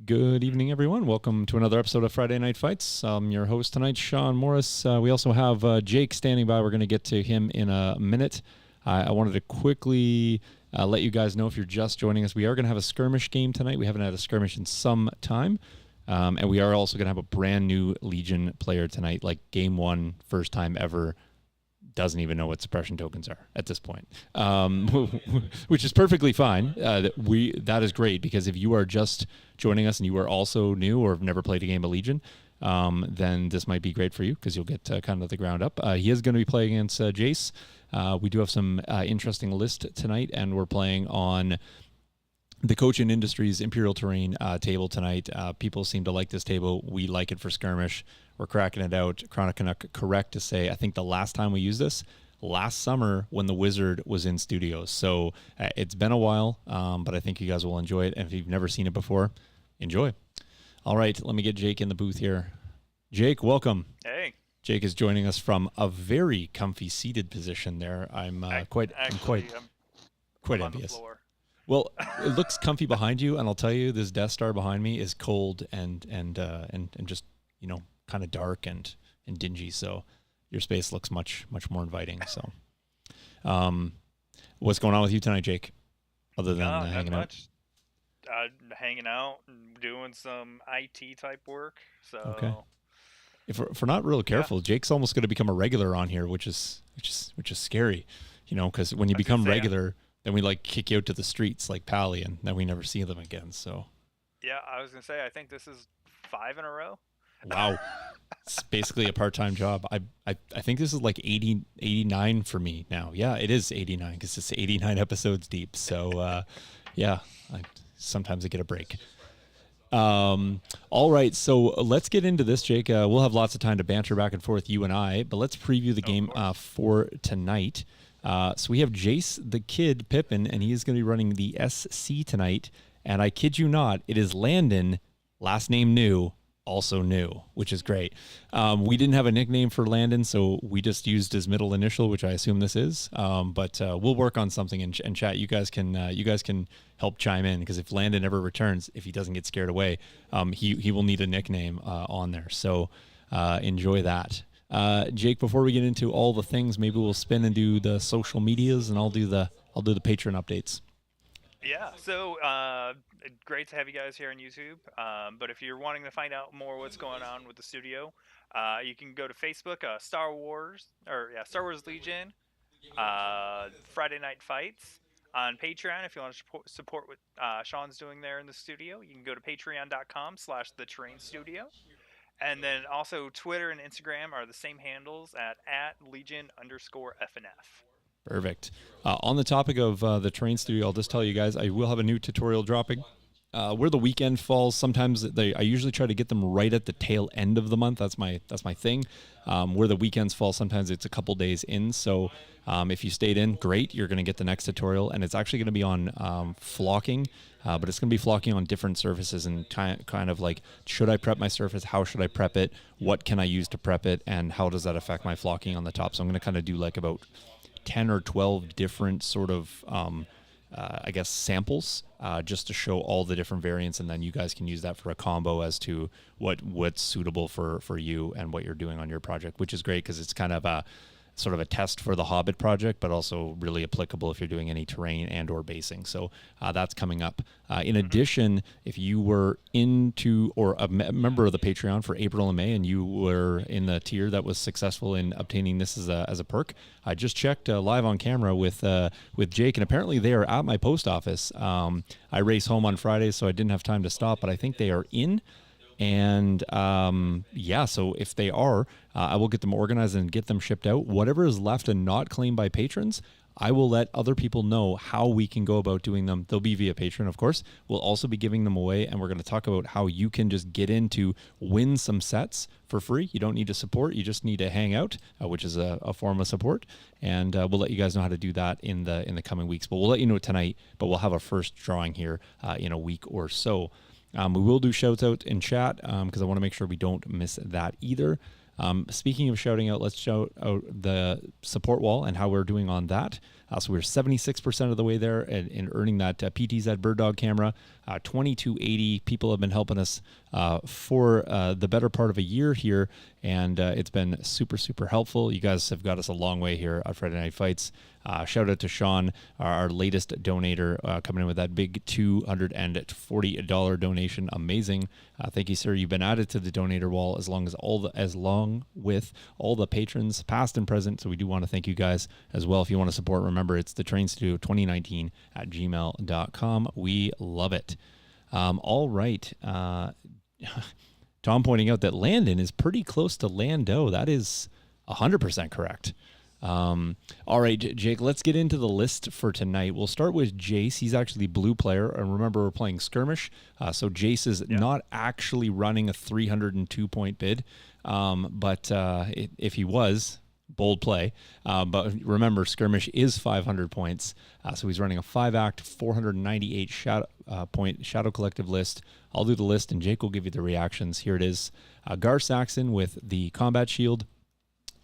Good evening, everyone. Welcome to another episode of Friday Night Fights. I'm your host tonight, Sean Morris. We also have Jake standing by. We're going to get to him in a minute. I wanted to quickly let you guys know if you're just joining us, we are going to have a skirmish game tonight. We haven't had a skirmish in some time. And we are also going to have a brand new Legion player tonight, like game one, first time ever. Doesn't even know what suppression tokens are at this point, which is perfectly fine. That is great, because if you are just joining us and you are also new or have never played a game of Legion, then this might be great for you, because you'll get kind of the ground up. He is going to be playing against Jace. We do have some interesting list tonight, and we're playing on the Cochin Industries Imperial Terrain table tonight. People seem to like this table. We like it for skirmish. We're cracking it out. Chronic Canuck, correct to say, I think the last time we used this, last summer when the Wizard was in studios. So it's been a while, but I think you guys will enjoy it. And if you've never seen it before, enjoy. All right, let me get Jake in the booth here. Jake, welcome. Hey. Jake is joining us from a very comfy seated position there. I'm quite envious. Well, it looks comfy behind you, and I'll tell you, this Death Star behind me is cold and just, you know, kind of dark and dingy. So your space looks much more inviting. So, what's going on with you tonight, Jake? Other than hanging out? Hanging out and doing some IT type work. So okay. If we're not real careful, Jake's almost going to become a regular on here, which is scary, you know, because when you become regular, then we like kick you out to the streets like Pally, and then we never see them again. So yeah, I was gonna say, I think this is 5 in a row. Wow. It's basically a part-time job. I think this is like 89 for me now. Yeah, it is 89 because it's 89 episodes deep. So yeah, sometimes I get a break. All right, so let's get into this, Jake. We'll have lots of time to banter back and forth, you and I, but let's preview the game for tonight. So we have Jace the Kid Pippin, and he is going to be running the SC tonight. And I kid you not, it is Ladon, last name new, also new, which is great. We didn't have a nickname for Ladon, so we just used his middle initial, which I assume this is. But we'll work on something in chat. You guys can help chime in, because if Ladon ever returns, if he doesn't get scared away, he will need a nickname on there. So enjoy that. Jake, before we get into all the things, maybe we'll spin and do the social medias, and I'll do the Patreon updates. Yeah, so great to have you guys here on YouTube. But if you're wanting to find out more what's going on with the studio, you can go to Facebook, Star Wars Legion, Friday Night Fights. On Patreon, if you want to support what Sean's doing there in the studio, you can go to patreon.com/thetrainstudio. And then also Twitter and Instagram are the same handles at @Legion_FNF. Perfect. On the topic of the Train Studio, I'll just tell you guys, I will have a new tutorial dropping. Where the weekend falls, sometimes I usually try to get them right at the tail end of the month. That's my thing. Where the weekends fall, sometimes it's a couple days in. So if you stayed in, great. You're going to get the next tutorial, and it's actually going to be on flocking, but it's going to be flocking on different surfaces and kind of like, should I prep my surface? How should I prep it? What can I use to prep it? And how does that affect my flocking on the top? So I'm going to kind of do like about 10 or 12 different sort of, I guess, samples, just to show all the different variants, and then you guys can use that for a combo as to what's suitable for you and what you're doing on your project, which is great because it's kind of a sort of a test for the Hobbit project, but also really applicable if you're doing any terrain and or basing. So that's coming up. In addition, if you were into or a member of the Patreon for April and May, and you were in the tier that was successful in obtaining this as a perk, I just checked live on camera with Jake, and apparently they are at my post office. I race home on Fridays, so I didn't have time to stop, but I think they are in. And yeah, so if they are, I will get them organized and get them shipped out. Whatever is left and not claimed by patrons, I will let other people know how we can go about doing them. They'll be via Patreon, of course. We'll also be giving them away, and we're going to talk about how you can just get in to win some sets for free. You don't need to support. You just need to hang out, which is a form of support. And we'll let you guys know how to do that in the coming weeks. But we'll let you know tonight, but we'll have a first drawing here in a week or so. We will do shouts out in chat because I want to make sure we don't miss that either. Speaking of shouting out, let's shout out the support wall and how we're doing on that. So we're 76% of the way there in earning that PTZ Bird Dog camera. 2280 people have been helping us for the better part of a year here, and it's been super, super helpful. You guys have got us a long way here at Friday Night Fights. Shout out to Sean, our latest donator, coming in with that big $240 donation. Amazing. Thank you, sir. You've been added to the donator wall as long with all the patrons, past and present. So we do want to thank you guys as well. If you want to support, remember it's the Train Studio 2019 at gmail.com. We love it. All right. Tom pointing out that Landon is pretty close to Lando. That is 100% correct. All right, Jake, let's get into the list for tonight. We'll start with Jace. He's actually blue player. And remember, we're playing skirmish. So Jace is not actually running a 302-point bid. But if he was, bold play. But remember, skirmish is 500 points. So he's running a 5-act, 498 point Shadow Collective list. I'll do the list, and Jake will give you the reactions. Here it is. GAR SAXON with the combat shield,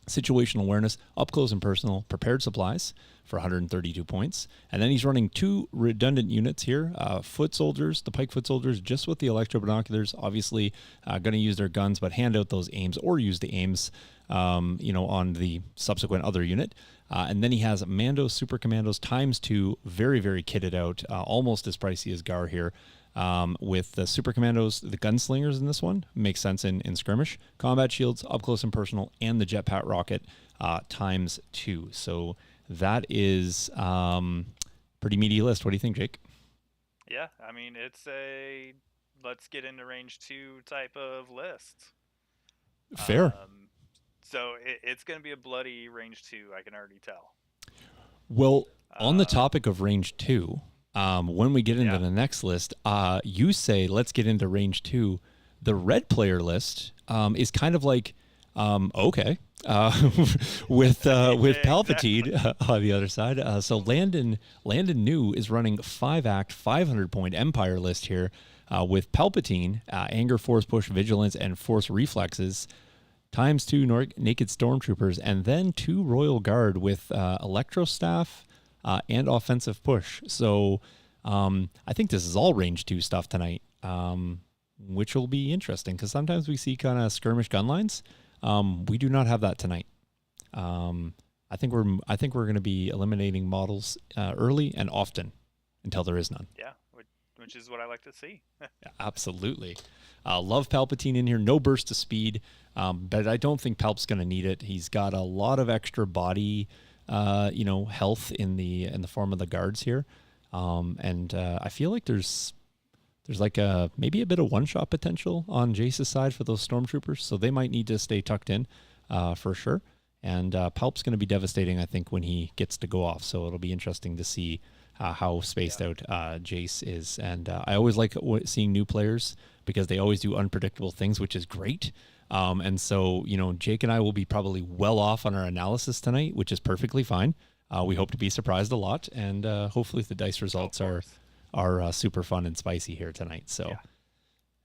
situational awareness, up close and personal, prepared supplies for 132 points. And then he's running 2 redundant units here. Foot soldiers, the pike foot soldiers, just with the electro binoculars, obviously going to use their guns, but hand out those aims or use the aims, on the subsequent other unit. And then he has Mando Super Commandos ×2, very, very kitted out, almost as pricey as GAR here. With the Super Commandos, the gunslingers in this one makes sense in skirmish, combat shields, up close and personal, and the jetpack rocket ×2. So that is pretty meaty list. What do you think, Jake? Yeah, I mean, it's a let's get into range 2 type of list. Fair. So it's going to be a bloody range 2, I can already tell. Well, on the topic of range 2, when we get into the next list, you say let's get into range 2. The red player list is kind of like okay with Palpatine on the other side. So Landon New is running 5-act 500-point Empire list here with Palpatine, anger, force push, vigilance, and force reflexes, ×2 naked stormtroopers, and then 2 royal guard with electro staff and offensive push. So I think this is all range 2 stuff tonight, which will be interesting because sometimes we see kind of skirmish gun lines. We do not have that tonight. I think we're going to be eliminating models early and often until there is none. Yeah, which is what I like to see. Absolutely. Love Palpatine in here. No burst of speed, but I don't think Palp's going to need it. He's got a lot of extra body health in the form of the guards here. And I feel like there's like maybe a bit of one-shot potential on Jace's side for those stormtroopers, so they might need to stay tucked in for sure. And Palp's going to be devastating, I think, when he gets to go off. So it'll be interesting to see how spaced out Jace is. And I always like seeing new players because they always do unpredictable things, which is great. And so, Jake and I will be probably well off on our analysis tonight, which is perfectly fine. We hope to be surprised a lot, and hopefully the dice results are super fun and spicy here tonight. So,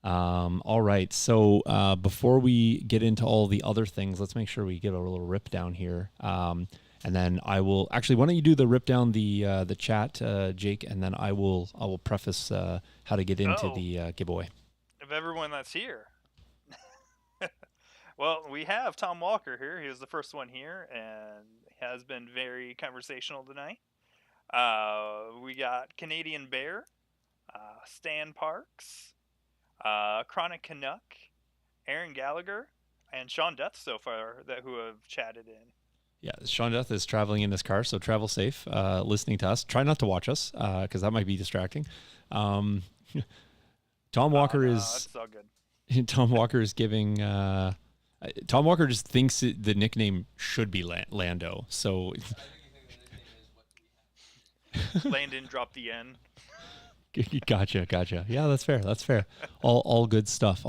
all right. So before we get into all the other things, let's make sure we give a little rip down here. And then I will actually, why don't you do the rip down the chat, Jake, and then I will preface how to get into the giveaway. Of everyone that's here. Well, we have Tom Walker here. He was the first one here and has been very conversational tonight. We got Canadian Bear, Stan Parks, Chronic Canuck, Aaron Gallagher, and Sean Death so far who have chatted in. Yeah, Sean Death is traveling in this car, so travel safe, listening to us. Try not to watch us because that might be distracting. Tom Walker is... That's all good. Tom Walker is giving... Tom Walker just thinks the nickname should be Lando, so... Landon dropped the N. Gotcha. Yeah, that's fair. All good stuff.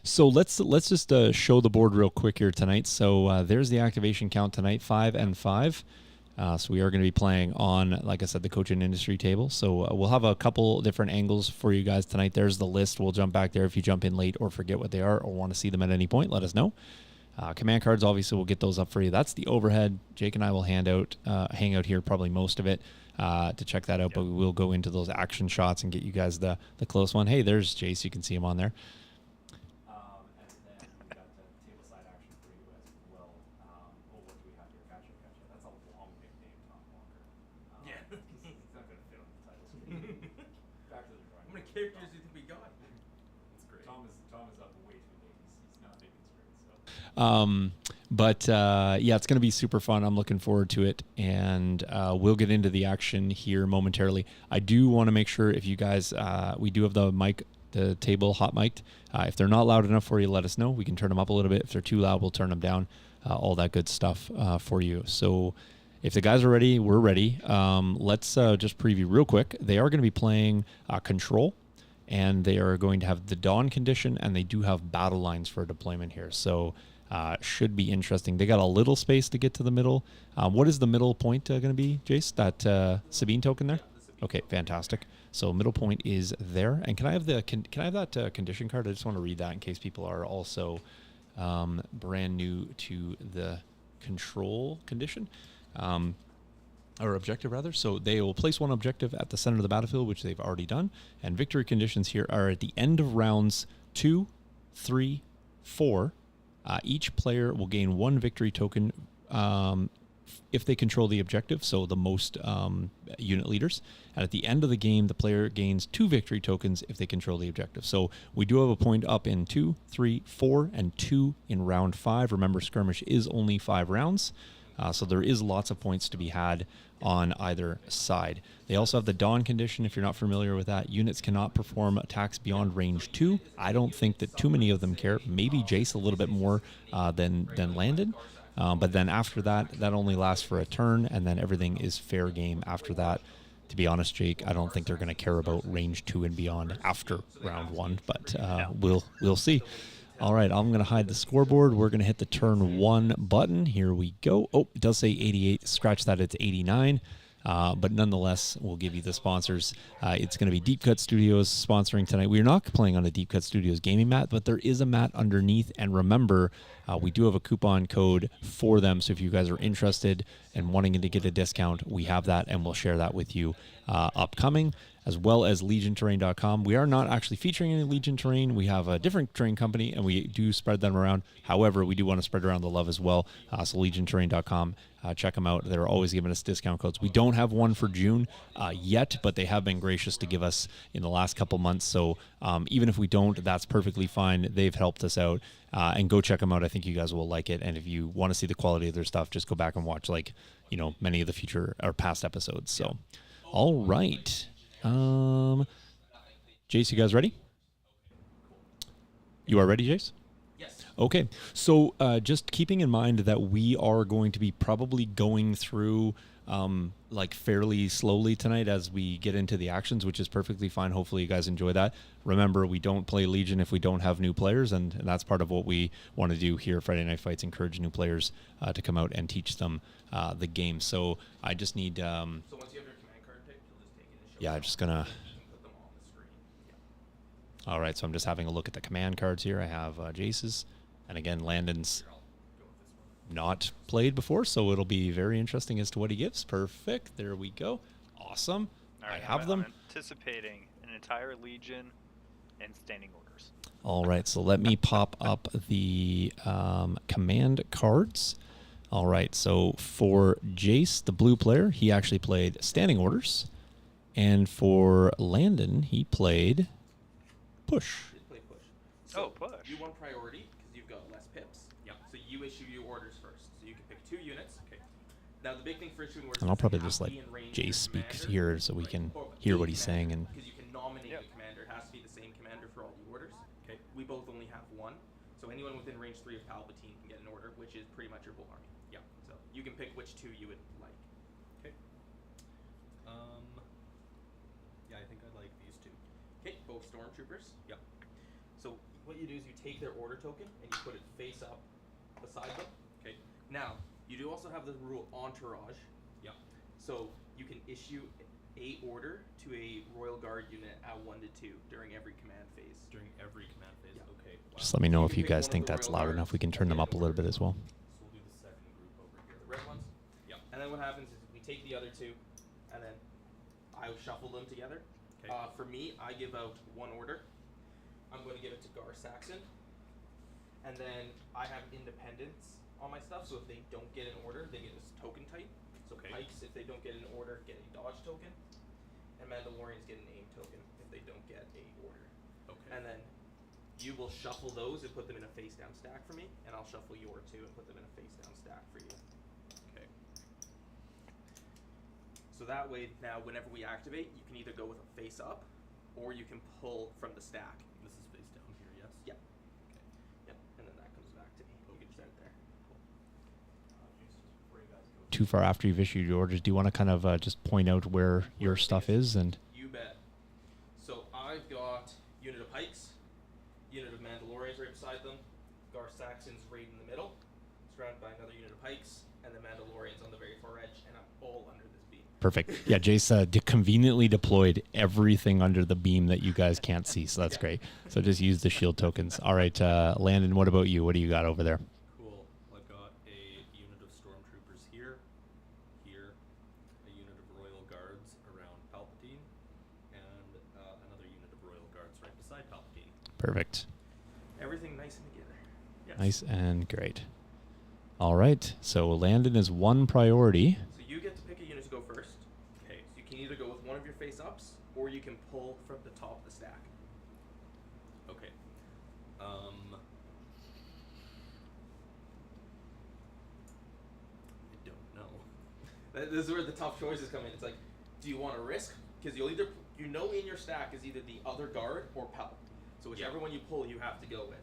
So let's just show the board real quick here tonight. So there's the activation count tonight, 5 and 5. So we are going to be playing on, like I said, the coach and industry table. So we'll have a couple different angles for you guys tonight. There's the list. We'll jump back there if you jump in late or forget what they are or want to see them at any point. Let us know. Command cards, obviously, we'll get those up for you. That's the overhead. Jake and I will hang out here probably most of it to check that out, but we will go into those action shots and get you guys the close one. Hey, there's Jace. You can see him on there. And then we got the table side action for you as well. What do we have here? Gotcha. That's a long nickname, Tom Walker. Yeah. It's not going to fit on the title screen. Back to the drawing. How many characters do you think we got? That's great. Tom is up way too late. He's not thinking straight. So, yeah, it's going to be super fun. I'm looking forward to it, and we'll get into the action here momentarily. I do want to make sure if you guys, we do have the table hot mic'd. If they're not loud enough for you, let us know. We can turn them up a little bit. If they're too loud, we'll turn them down. All that good stuff for you. So if the guys are ready, we're ready. Let's just preview real quick. They are going to be playing Control, and they are going to have the Dawn condition, and they do have battle lines for deployment here. So should be interesting. They got a little space to get to the middle. What is the middle point going to be, Jace? That Sabine token there? Okay, fantastic. So middle point is there. And can I have that condition card? I just want to read that in case people are also brand new to the control condition. Or objective rather. So they will place one objective at the center of the battlefield, which they've already done. And victory conditions here are at the end of rounds 2, 3, 4. Each player will gain one victory token if they control the objective, so the most unit leaders. And at the end of the game, the player gains 2 victory tokens if they control the objective. So we do have a point up in 2, 3, 4, and 2 in round 5. Remember, skirmish is only 5 rounds. So there is lots of points to be had on either side. They also have the Dawn condition. If you're not familiar with that, units cannot perform attacks beyond range 2. I don't think that too many of them care. Maybe Jace a little bit more than Landon. But then after that only lasts for a turn, and then everything is fair game after that. To be honest, Jake, I don't think they're going to care about range 2 and beyond after round 1, but we'll see. All right, I'm going to hide the scoreboard. We're going to hit the turn 1 button. Here we go. Oh, it does say 88. Scratch that, it's 89. But nonetheless, we'll give you the sponsors. It's going to be Deep Cut Studios sponsoring tonight. We're not playing on a Deep Cut Studios gaming mat, but there is a mat underneath. And remember, we do have a coupon code for them. So if you guys are interested and wanting to get a discount, we have that, and we'll share that with you upcoming, as well as LegionTerrain.com. We are not actually featuring any Legion Terrain. We have a different terrain company, and we do spread them around. However, we do want to spread around the love as well. So LegionTerrain.com, check them out. They're always giving us discount codes. We don't have one for June yet, but they have been gracious to give us in the last couple months. So even if we don't, that's perfectly fine. They've helped us out. And go check them out. I think you guys will like it. And if you want to see the quality of their stuff, just go back and watch many of the future or past episodes. So, all right. Jace, you guys ready? You are ready, Jace? Yes. Okay. So just keeping in mind that we are going to be probably going through fairly slowly tonight as we get into the actions, which is perfectly fine. Hopefully you guys enjoy that. Remember, we don't play Legion if we don't have new players, and that's part of what we want to do here at Friday Night Fights, encourage new players to come out and teach them the game. So I just need... So once you have your command card picked, you'll just take it and show yeah, I'm just going to... put them on the screen. Yeah. All right, so I'm just having a look at the command cards here. I have Jace's, and again, Landon's not played before, so it'll be very interesting as to what he gives. Perfect. There we go. Awesome. All right, I have them. I'm anticipating an entire Legion and standing orders. All right, so let me pop up the command cards. All right, so for Jace, the blue player, he actually played standing orders. And for Landon, he played push. Just play push. So push. You want priority because you've got less pips. Yeah. So you issue your orders first. So you can pick 2 units. Okay. Now the big thing for issuing orders. And I'll is probably they just have let to be in range Jace of speak your here commander. so we can Or hear a what he's saying. And because you can nominate a commander. It has to be the same commander for all the orders. Okay. We both only have 1. So anyone within range 3 of Palpatine can get an order, which is pretty much your whole army. Yeah. So you can pick which 2 you would like. Okay. Yeah, I think I like these 2. Okay. Both stormtroopers. Yep. So what you do is you take their order token and you put it face up beside them. Okay. Now you do also have the rule entourage. Yep. So you can issue a order to a Royal Guard unit at 1 to 2 during every command phase. During every command phase. Yeah. Okay. Wow. Just let me know if can you pick guys one of think the that's Royal loud enough. Guards We can turn and them get up a an little order. bit as well. So we'll do the second group over here. The red ones. Yep. And then what happens is we take the other two, and then I shuffle them together. Okay. For me, I give out one order. I'm going to give it to GAR SAXON, and then I have independence on my stuff. So if they don't get an order, they get a token type. So Okay. Pikes, if they don't get an order, get a dodge token, and Mandalorians get an aim token if they don't get a order. Okay. And then you will shuffle those and put them in a face down stack for me, and I'll shuffle your two and put them in a face down stack for you. Okay. So that way, now whenever we activate, you can either go with a face up, or you can pull from the stack. This is face down here, yes? Yeah. Okay. Yep. And then that comes back to me. You can start there. Too far after you've issued your orders, do you want to kind of just point out where your stuff is? And You bet. So I've got unit of Pikes, unit of Mandalorians right beside them, GAR SAXON's right in the middle, surrounded by another unit of Pikes, and the Mandalorians on the very far edge, and I'm all under this beam. perfect. Yeah, Jace conveniently deployed everything under the beam that you guys can't see, so that's Yeah. great. So just use the shield tokens. All right, Landon, what about you? What do you got over there? Cool. I've got a unit of stormtroopers here, here, a unit of Royal Guards around Palpatine, and another unit of Royal Guards right beside Palpatine. Perfect. Everything nice and together. Yes. Nice and great. All right, so Landon is one priority. So you get to pick a unit to go first. Okay. So you can either go with one of your face ups, or you can pull from the top of the stack. Okay. I don't know. This is where the tough choices come in. It's like, do you want to risk? Because you'll either, in your stack is either the other guard or PALP. So whichever Yeah. one you pull, you have to go with.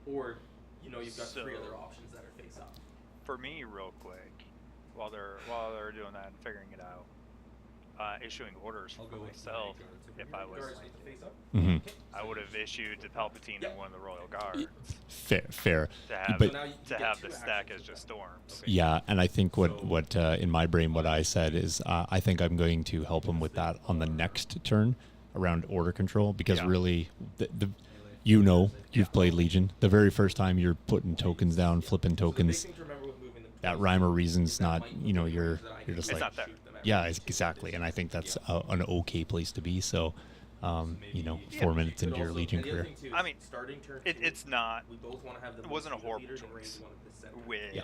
Or, you've got three So- other options that are face up. For me, real quick, while they're doing that and figuring it out, issuing orders I'll for go with myself. my guards over If here. I was, Guards with the face up. Mm-hmm. Okay. I would have issued to Palpatine Yep. and one of the Royal Guards Fair. to have But- So now you to get have two the stack actions as with just that. storms. Okay. Yeah, and I think So- what in my brain, what I said is I think I'm going to help him with that on the next turn around order control, because Yeah. really, you've played Legion. The very first time you're putting tokens down, flipping So the big tokens, thing to remember with moving them that twice rhyme or is reason's that not, might you know, move you're range that I can just shoot It's not there. them at yeah, range 2 exactly. And I think that's an okay place to be. So, maybe- 4 minutes But into your also- Legion and the other career. thing too I is mean, starting turn It's 2, not we both want to have the it wasn't a most horrible leaders in choice range 1 of the center. with Yeah.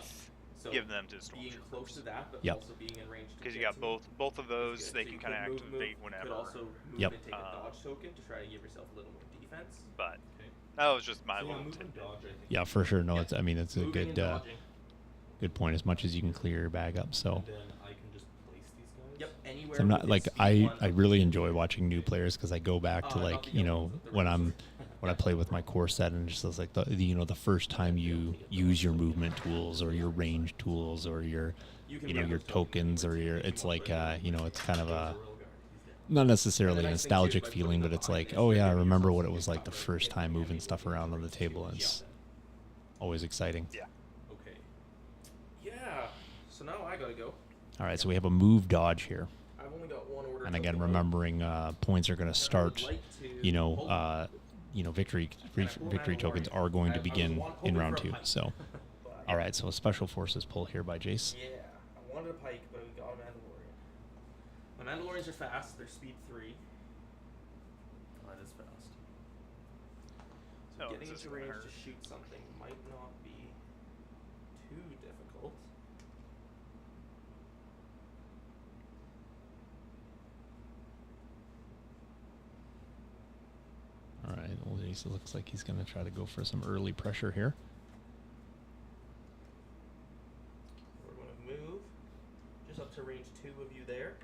So give them to being close to stormtroopers that, but Yep. also being in range to because you get got to me both of is those. good. They So can you kind of could activate You whenever. could also move Yep. and take a dodge token to try to give yourself a little more defense. But Okay. that was just my So yeah, little move and tidbit. dodge, I think. Yeah, for sure. No, Yeah. it's a Moving and good dodging. good point. As much as you can clear your bag up. So. And then I can just place these guys. Yep, anywhere. So I'm not within like speed I 1 of really the enjoy unit. watching new players because I go back to not like the yellow ones, but the when red I'm ones. when I play with my core set and just it's like the first time you use your movement tools or your range tools or your can your get those tokens or your if you it's want, like but it's kind of a Royal Guard, he's dead. not necessarily And a the nice thing too is nostalgic by putting feeling, them but it's behind like, this, oh you're yeah, I giving remember yourself what it some was like the cover first if time the moving enemy stuff is around on the range table. 2. And it's Yeah. always exciting. Yeah. Okay. Yeah. So now I gotta go. All right, so we have a move dodge here, I've only got one order. and again token out. remembering points are going to And I would start. like to hold Victory tokens are going to begin in round 2. So, but- all right, so a special forces pull here by Jace. Yeah, I wanted a pike, but we got a Mandalorian. My Mandalorians are fast. They're speed 3. That is fast. So Oh, getting is this into gonna range hurt? to shoot something might not be too difficult. All right, well, Jace looks like he's going to try to go for some early pressure here. We're going to move just up to range 2 of you there.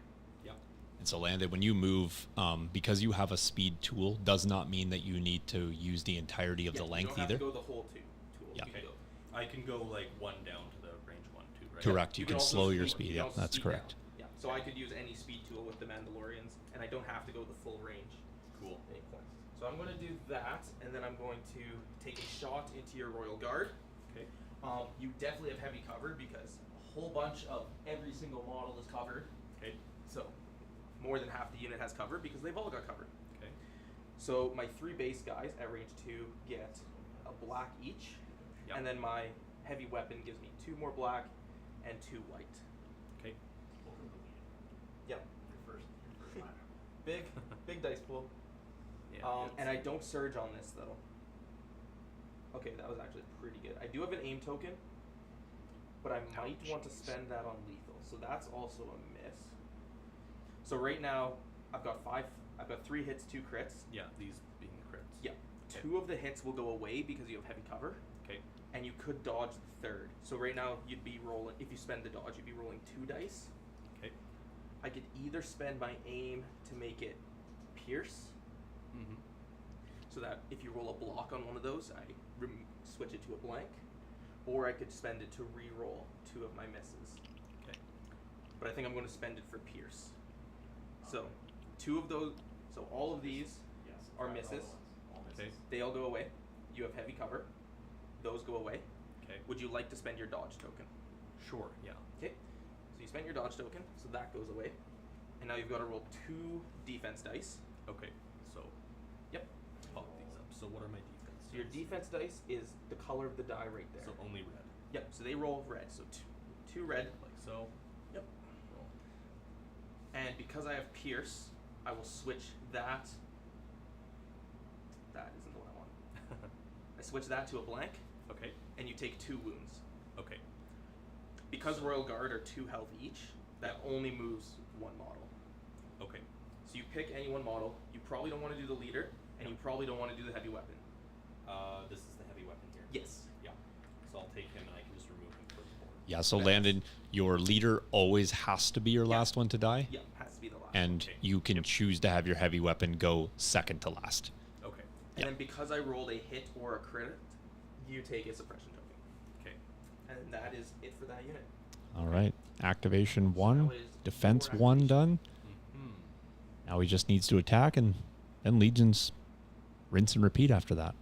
Yep. And so, Landon, when you move, because you have a speed tool, does not mean that you need to use the entirety of Yeah, the length you don't either. have to go the whole tool. Yeah. You can Okay. go. I can go like 1 down to the range 1, 2, right? Correct. You can also slow your speed. you Yeah, can also that's speed correct. down. Yeah. So I could use any speed tool with the Mandalorians, and I don't have to go the full range. Cool. At any point. So I'm going to do that, and then I'm going to take a shot into your Royal Guard. Okay. You definitely have heavy cover because a whole bunch of every single model is covered. Okay. So more than half the unit has cover because they've all got cover. Okay. So my 3 base guys at range 2 get a black each, Yep. and then my heavy weapon gives me 2 more black and 2 white. Okay. Yep. Big dice pool. Yeah. And I don't surge on this though. Okay, that was actually pretty good. I do have an aim token, but I might want to spend that on lethal. So that's also a miss. So right now I've got 3 hits, 2 crits. Yeah, these being crits. Yeah. Okay. 2 of the hits will go away because you have heavy cover. Okay. And you could dodge the 3rd. So right now you'd be rolling, if you spend the dodge, you'd be rolling 2 dice. Okay. I could either spend my aim to make it pierce, Mm-hmm. so that if you roll a block on one of those, I switch it to a blank, or I could spend it to re-roll 2 of my misses. Okay. But I think I'm going to spend it for pierce. So 2 of those, so all of these are misses. Okay. They all go away. You have heavy cover. Those go away. Okay. Would you like to spend your dodge token? Sure. Yeah. Okay. So you spent your dodge token, so that goes away. And now you've got to roll 2 defense dice. Okay. So Yep. pop these up. So what are my defense? So your dice? defense dice is the color of the die right there. So only red. Yep. So they roll red. So 2 red. Like so. Yep. Roll. And because I have pierce, I will switch that. That isn't the one I want. I switch that to a blank, Okay. and you take 2 wounds. Okay. Because Royal Guard are 2 health each, that only moves 1 model. Okay. So you pick any one model. You probably don't want to do the leader, and you probably don't want to do the heavy weapon. This is the heavy weapon here. Yes. Yeah. So I'll take him and I can just remove him from the board. Yeah, so That's- Landon, your leader always has to be your last one to die, Yeah, has to be the last. and Okay. you can choose to have your heavy weapon go second to last. Okay. And then because I rolled a hit or a crit, you take a suppression token. Okay. And that is it for that unit. All right, activation 1, that is defense 4 1 activation. done. Mm-hmm. Now he just needs to attack, and then Legion's rinse and repeat after that.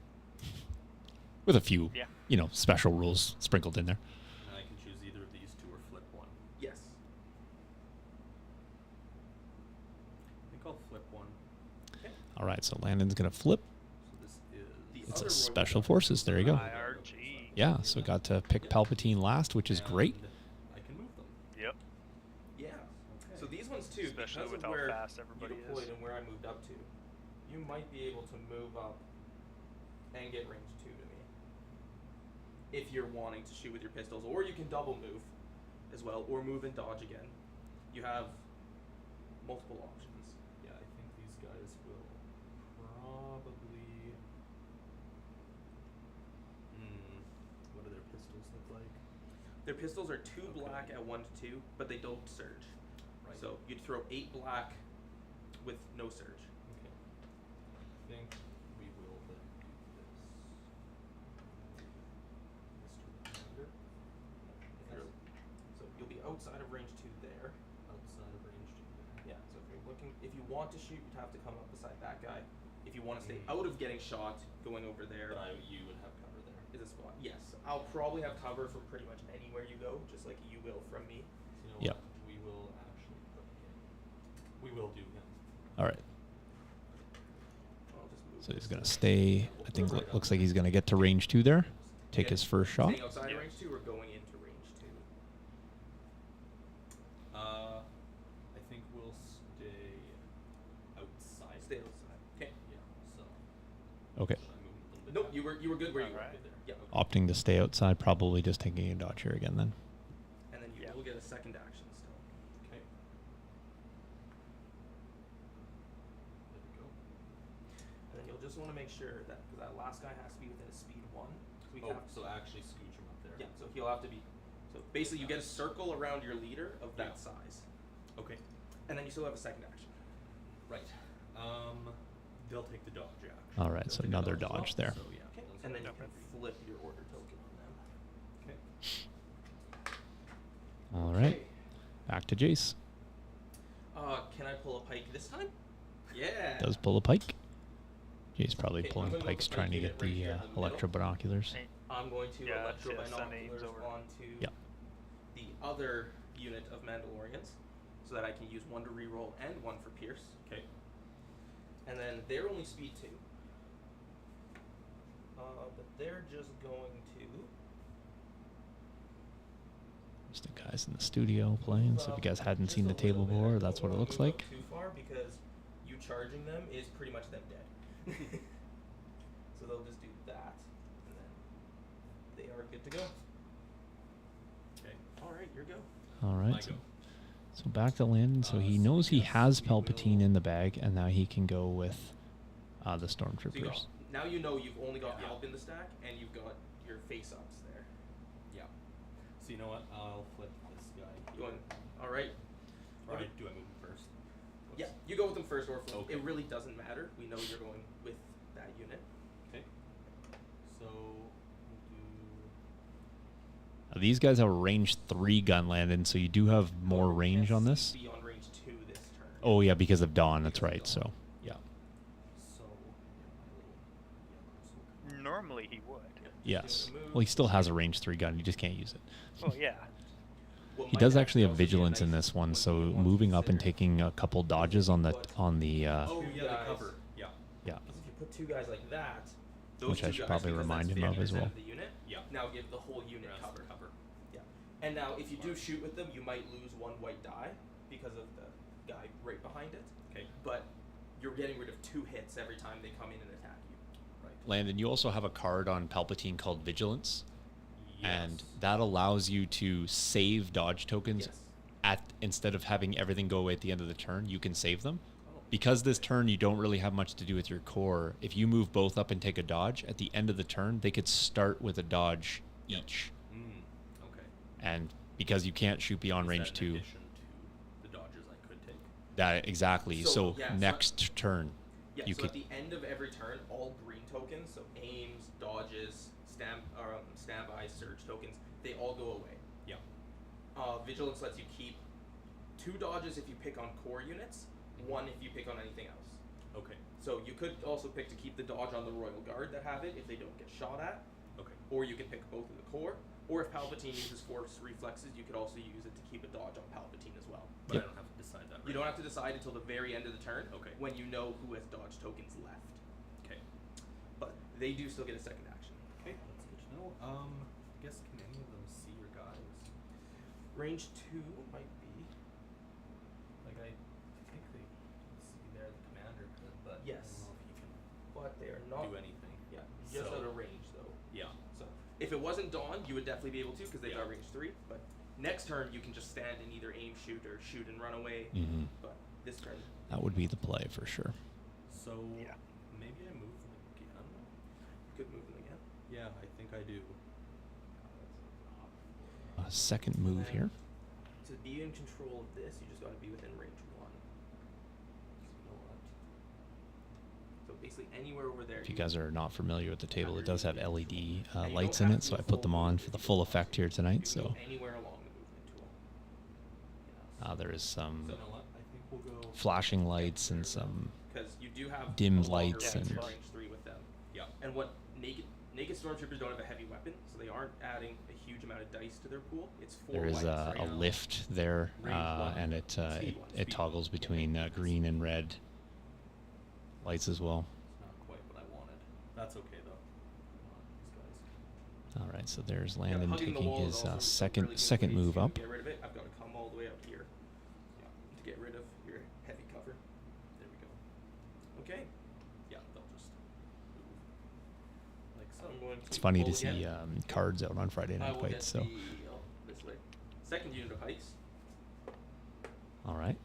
With a few, Yeah. special rules sprinkled in there. And I can choose either of these 2 or flip 1. Yes. I think I'll flip 1. Okay. All right, so Landon's going to flip. So this The is It's other a Royal special Guard. forces. There you go. IRG. Yeah, so got to pick Palpatine last, which is great. and I can move them. Yep. Yeah. Okay. So these ones too, Especially because with of how where fast everybody you deployed is. and where I moved up to, you might be able to move up and get range 2 to me. If you're wanting to shoot with your pistols, or you can double move as well, or move and dodge again. You have multiple options. Yeah, I think these guys will probably. What do their pistols look like? Their pistols are 2 Okay. black at 1 to 2, but they don't surge. Right. So you'd throw 8 black with no surge. Okay. I think we will then do this. Mr. Commander. If you're- So you'll be outside of range 2 there. Outside of range 2 there. Yeah, so if you want to shoot, you'd have to come up beside that guy. If you want to stay Mm. out of getting shot, going over there But you would have cover there. is a spot. Yes, I'll probably have cover from pretty much anywhere you go, just like you will from me. So you know Yep. what? We will actually put him. We will do him. All right, I'll just move so he's this going to to- stay. I think looks like he's going to get to range 2 there. Take Yeah, his first shot. Staying outside Yeah. of range 2 or going into range 2? I think we'll stay outside. Stay outside. Okay. Yeah. So. Okay, Should I move him a little bit Nope, back? you were good where you were. Alright. Good there. Yeah. opting to stay outside, probably just taking a dodge here again then. And then you Yeah. will get a second action still. Okay. There we go. And then you'll just want to make sure that, because that last guy has to be within a speed 1. 'cause we Oh, have- so actually scooch him up there. Yeah, so he'll have to be. So basically, you get a circle around your leader of that Yeah. size, Okay. and then you still have a second action. Right. They'll take the dodge action. All right, They'll so take a another dodge as well, dodge there. So yeah. Okay. those And are then you Okay. can flip your order token on them. Okay. All right, Okay. back to Jace. Can I pull a pike this time? Yeah. Does pull a pike. Jace probably Okay, I'm pulling gonna go pikes with the trying to pike get unit right the here in the middle. electro binoculars. Hey, I'm going to Yeah, electro yeah, send names binoculars over. onto Yep. the other unit of Mandalorians. so that I can use 1 to reroll and 1 for pierce. Okay. And then they're only speed 2. But they're just going to... Just the guys in the studio playing. So if you guys hadn't just seen a the little table bit. before, I that's don't what it wanna looks move up like. too far because you charging them is pretty much them dead. So they'll just do that, and then they are good to go. Okay. All right, your go. All My right. go. So back to Landon. So he So knows he yes, has we Palpatine will- in the bag, and now he can go with the So you got, Stormtroopers. now you know you've only got Yeah. PALP in the stack, and you've got your face-ups there. Yeah. So you know what? I'll flip this guy here. Going. All right. Or Okay. do I move him first? Yeah, you go with them first or flip. Okay. It really doesn't matter. We know you're going with that unit. Okay. So we'll do. These guys have a range 3 gun, Landon, so you do have more range on this. Be on range 2 this turn. Oh yeah, because of Dawn. That's Because of right. Dawn. So yeah, So yeah, my little yellow Normally he would. yes. Doing a move. Well, he still has a range 3 gun. You just can't use it. Oh yeah. Well, He my does deck actually have also be a vigilance in nice this one, one so you want to moving up and consider. taking a couple dodges on the Oh yeah, Two yeah, guys. the cover. Yeah. yeah. Because if you put 2 guys like that, those Which I 2 should guys, probably because remind that's him of 50% as well. The unit, Yeah. now give the whole unit Rest cover. cover. Yeah. And now if you do shoot with them, you might lose 1 white die because of the guy right behind it. Okay. But you're getting rid of 2 hits every time they come in and attack you. Right. Landon, you also have a card on Palpatine called Vigilance, and Yes. that allows you to save dodge tokens Yes. instead of having everything go away at the end of the turn. You can save them. Oh, Because this turn you don't really have much to do with your core, if you move both up and take a dodge, at the end of the turn, they could start with a dodge each. Okay. And because you can't shoot beyond Is range that in 2, addition to the dodges I could take? that exactly. So, Yeah, next turn, Yeah, you so could at the end of every turn, all green tokens, so aims, dodges, standby, surge tokens, they all go away. Yeah. Vigilance lets you keep 2 dodges if you pick on core units, 1 if you pick on anything else. Okay. So you could also pick to keep the dodge on the Royal Guard that have it if they don't get shot at, Okay. or you can pick both of the core, or if Palpatine uses force reflexes, you could also use it to keep a dodge on Palpatine as well. But Yep. I don't have to decide that. You right don't now. have to decide until the very end of the turn, Okay. when you know who has dodge tokens left. Okay. But they do still get a second action. Okay. That's good to know. I guess can any of them see your guys? Range 2 might be. Like I think they can see there the commander could, but Yes. I don't know if he can But they are not. do anything. Yeah, just So- out of range though. Yeah. So if it wasn't Dawn, you would definitely be able to because they Yeah. got range 3. But next turn you can just stand and either aim, shoot, or shoot and run away. Mhm. But this turn, that would be the play for sure. So Yeah. maybe I move them again. you could move them again. Yeah, I think I do. A second move here. To be in control of this, you just got to be within range 1. You know what? So basically anywhere over there. If you guys are not familiar with the table, it does have LED And you lights don't in have it, to so I move put them full on move for if the you full don't effect here want to. tonight. You can So go anywhere along the movement tool. Yeah. there is some So you know what? I think we'll go. flashing lights and some Because you do have Dim a longer lights range, and- range 3 with them. Yeah. And what naked stormtroopers don't have a heavy weapon, so they aren't adding a huge amount of dice to their pool. It's 4 there is whites a right now. lift there, Range 1, and it speed 1, it speed toggles 1. between green and red lights as well. It's not quite what I wanted. That's okay though. These guys. All right, so there's Yeah, Landon hugging the taking wall is his also a second really good second way move to up. Get rid of it. I've got to come all the way up here. Yeah, to get rid of your heavy cover. There we go. Okay. Yeah, they'll just move like so. I'm going to It's funny to roll see again. cards out on Friday I night will fights. get So this way. Second unit of pikes. all right,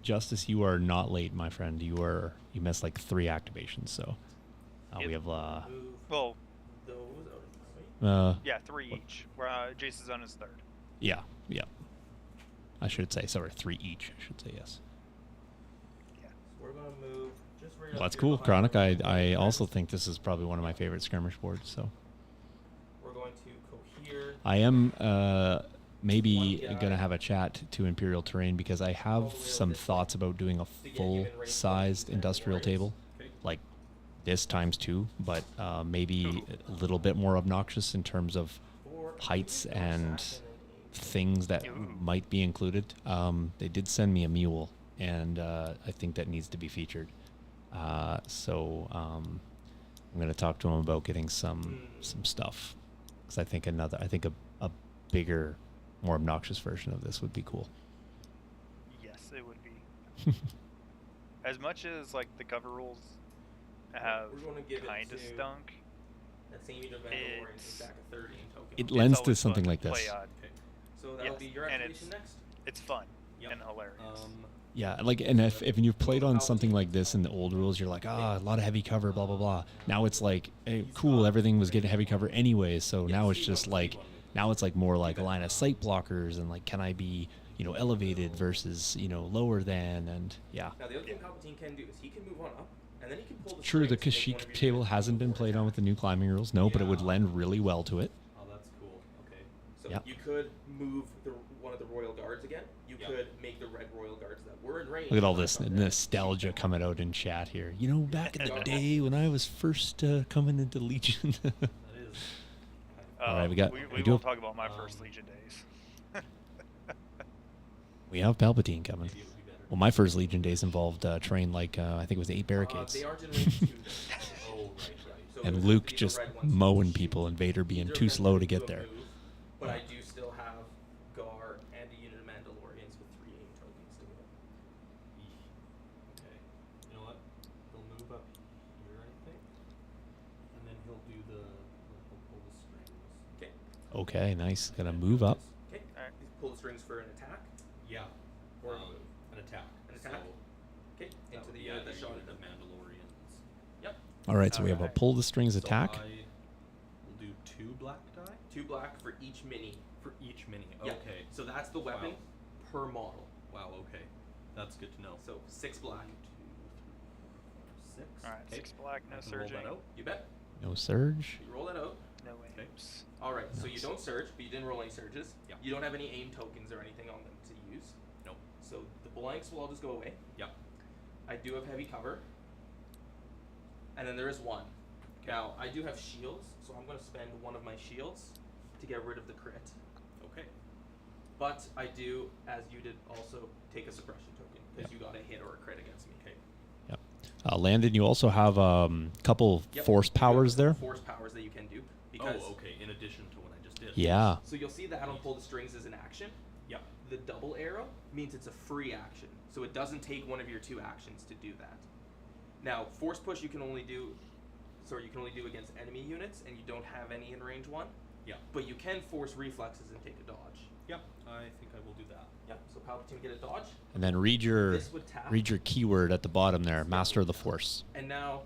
Justice, you are not late, my friend. You missed like 3 activations. So we Yep. have Move Well, those out of my way. yeah, 3 each. Where Jace is on his 3rd. yeah. I should say, sorry, 3 each. I should say yes. Yeah. So we're gonna move just right Well, up that's here cool, behind Chronic. the I also friends. think this is probably one of my favorite skirmish boards. So We're going to cohere. I am maybe One guy. gonna have a chat to Imperial Terrain because I All the have way some over this thoughts way. about doing a To get you in range of full-sized the industrial warriors. table, Okay. like this times 2, but maybe a little bit more obnoxious in terms of 4, heights Gar and Saxon things that might be included. They did send me a mule, and I think that needs to be featured. So I'm going to talk to him about getting some stuff, because I think a bigger, more obnoxious version of this would be cool. Yes, it would be. As much as like the cover rules have We're gonna give it kind of to- stunk, That same unit of Mandalorian is It's- back at 30 in token. It it's lends to always something fun like to play this. on. Okay. So that'll Yes, be your and activation next. It's fun Yep. and hilarious. Yeah, like, and if you've played on something like this in the old rules, you're like, a lot of heavy cover, blah blah blah. Now it's like, hey, cool, everything was getting heavy cover anyway, so now it's just like, now it's like more like line of sight blockers, and like, can I be, elevated versus, lower than, and yeah. Now the other thing Palpatine can do is he can move on up, and then he can pull the True, the strings to make one Kashyyyk of your table units hasn't been move played on with the attack. new climbing rules, no, but it would Yeah. lend really well to it. Oh, that's cool. Okay. So Yep. you could move one of the royal guards again. You Yep. could make the red royal guards that were in range. Look at all this up there. nostalgia coming out in chat here. Back in the day when I was first coming into Legion. That is. All right, we got- We we do won't have- talk about my first Legion days. We have Palpatine coming. Maybe it would be better. Well, my first Legion days involved terrain like, I think it was 8 barricades. They aren't in range 2. Though. Oh, right. So And those Luke would be the just red ones. mowing people and Vader being Either of too them slow to could do get a there. move, but I do still have GAR and a unit of Mandalorians with 3 aim tokens to go. Okay. You know what? He'll move up here, I think. And then he'll pull the strings. Okay. Okay, nice. Gonna move up. Okay. Alright. Pull the strings for an attack Yeah. or a move. An attack. An attack? So Okay. that Into would the be unit that a shot unit it. of Mandalorians. Yep. All right, so we have a Alright. pull the strings So attack. I will do 2 black die 2 black for each mini. for each mini. Yeah. Okay. So that's the weapon Wow. per model. Wow. Okay. That's good to know. So 6 black. 6. Alright, Okay. 6 black, no I can roll surging, that out. You bet. No surge. You roll that out. no Okay. aims. All right. So you Nice. don't surge, but you didn't roll any surges. Yeah. You don't have any aim tokens or anything on them to use. No. So the blanks will all just go away. Yeah. I do have heavy cover. And then there is one. Okay. Now, I do have shields, so I'm going to spend one of my shields to get rid of the crit. Okay. But I do, as you did, also take a suppression token because you got a hit or a crit against me. Okay. Yep. Landon, you also have couple Yep. force You do have powers some there. Force powers that you can do because. Oh, okay. In addition to what I just did. Yeah. So you'll see that I don't pull the strings as an action. Yep. The double arrow means it's a free action, so it doesn't take one of your 2 actions to do that. Now, force push you can only do against enemy units, and you don't have any in range 1. Yeah. But you can force reflexes and take a dodge. Yep. I think I will do that. Yep. So Palpatine get a dodge, And then read your This would tap. keyword at the bottom there, Master of the Force. and now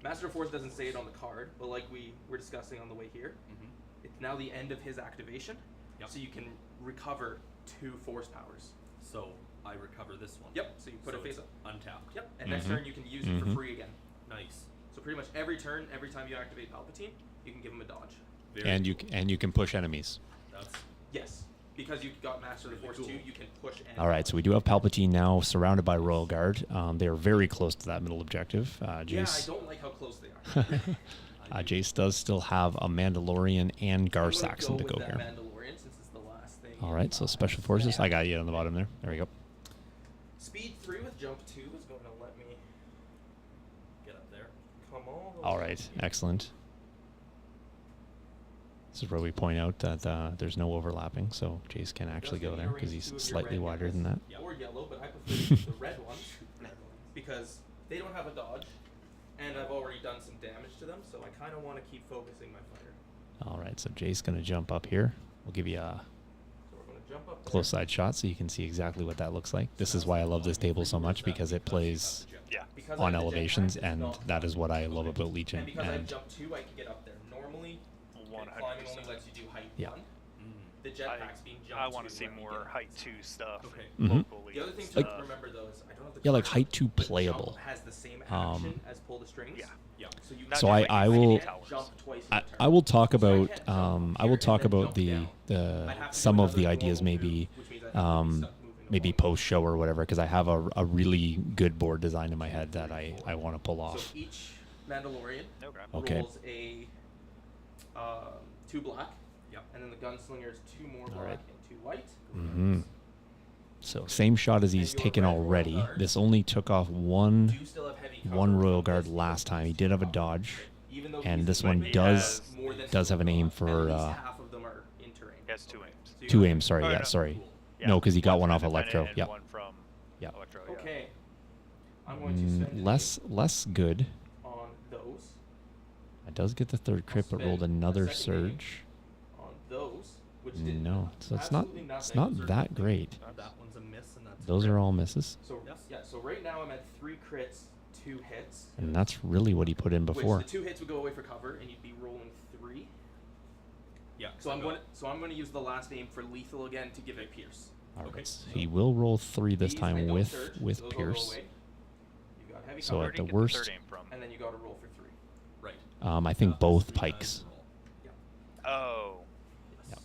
Master of Force doesn't say it on the card, but like we were discussing on the way here, Mm-hmm. it's now the end of his activation. Yep. So you can recover 2 force powers. So I recover this one. Yep. So you put So a face it's up. Untapped. Yep. And next Mhm. turn you can use it for Mhm. free again. Nice. So pretty much every turn, every time you activate Palpatine, you can give him a dodge. Very And cool. you can push enemies. That's Yes. Because you got Master of the Really Force cool. 2, you can push and All right, so we do have Palpatine now surrounded by Royal Guard. They are very close to that middle objective. Yeah, I Jace, don't like how close they are. Jace does still have a Mandalorian and GAR I'm gonna Saxon to with go that here. Mandalorian since it's the last thing. All right, so Special Forces. I got you on the bottom there. There we go. Speed 3 with jump 2 is going to let me get up there. come all the All way right, up here. excellent. This is where we point out that there's no overlapping, so Jace can actually go there because he's slightly wider than that. Or yellow, but I prefer to use the red ones because they don't have a dodge, and I've already done some damage to them, so I kind of want to keep focusing my fire. All right, so Jace gonna jump up here. We'll give you a So we're going to jump up there. close side shot so you can see exactly what that looks like. This is why I love this table so much because it plays Yeah. Because I on have the elevations, jetpack, it's and not that is what I fun. love about Legion. And because I And jump 2, I can get up there. Normally, climbing only 100%. lets you do height Yeah. 1. Mm. The jetpack's being jumped I want to 2 see let me more get up height to 2 stuff Okay. Mhm. locally. The other thing to Like- remember though is I don't have the Yeah, like card, height 2 but playable. Jump has the same Um, action as pull the strings. Yeah. Yeah. So you Not So just I- like I you will- can't towers. jump twice in I, a turn. I will talk So I about can't jump I will here talk and then about jump down. the I'd have to do some of another the ideas normal maybe move, which means I'd have to be stuck moving maybe along. post show or whatever because I have a really good board design in my head that I want to pull So off. each Mandalorian Okay. Okay. rolls a 2 black, Yep. and then the gunslinger is 2 more black right. and 2 white. Mm-hmm. So same shot as he's taken already. This only took off one Do still have heavy cover Royal from Guard this, last time. He did have a dodge, even though and he's this in one range, does more than have an aim At for least half of them are in terrain. He has 2 aims. So you 2 got- aims. Sorry, Oh, yeah, no. sorry. Yeah, No, because he got one from off independent Electro. and Yep. one from Yep. Electro. Yeah. Okay. I'm going to spend Less good. on those. I does get the 3rd crit, but rolled spend a another second aim surge. On those, which did No, so it's not absolutely it's nothing. not that great. That one's a miss, and that's a Those crit. are all misses, So Yes. yeah, so right now I'm at 3 crits, 2 hits. and that's really what he put in before. Which the 2 hits would go away for cover, and you'd be rolling 3. Yeah. So I'm going to use the last aim for lethal again to give it pierce. All right, Okay. so he will roll 3 this These I time don't with surge, so with those all go Pierce. away. You've got heavy So cover, Where at did the he get worst- the 3rd aim from? and then you got to roll for 3. Right. I think That was both 3 times pikes. the roll. Oh, Yes. Yep.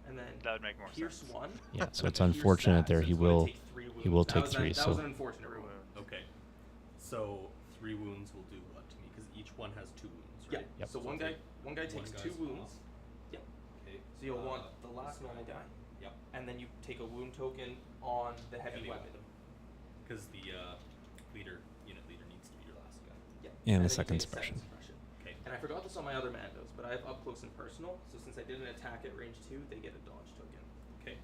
And then that would make more pierce sense. 1. Yeah, so and it's then pierce unfortunate that, there. so He it's gonna will take 3 he will wounds. take That was 3. That So was an unfortunate wound. Okay. So 3 wounds will do what to me? Because each one has 2 wounds, Yeah. right? Yep. So one guy takes 2 guy's wounds. off. Yep. Okay. So you'll want the this last normal guy, Yep. and then you take a wound token on the heavy weapon. Because the unit leader needs to be your last guy. Yep. And then a you second take suppression. Okay. And I forgot this on my other Mandos, but I have up close and personal. So since I did an attack at range 2, they get a dodge token. Okay.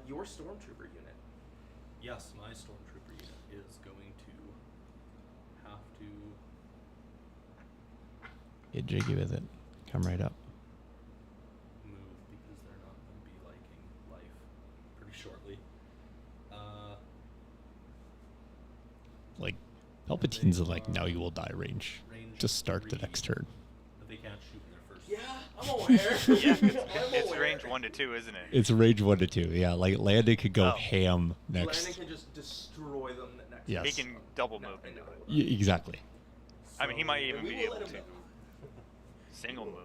Your stormtrooper unit. Yes, my stormtrooper unit is going to have to. get jiggy with it. Come right up. Move because they're not going to be liking life pretty shortly. Like Palpatine's like now you will die range. Range Just start the 3, next turn. But they can't shoot in their first. Yeah, I'm aware. Yeah, I'm it's aware. range 1 to 2, isn't it? It's range 1 to 2. Yeah, like Landon could go Oh. ham Landon next. can just destroy them next. Yes. He can double move into it. Exactly. I mean, he might even we be will able let him to know. single move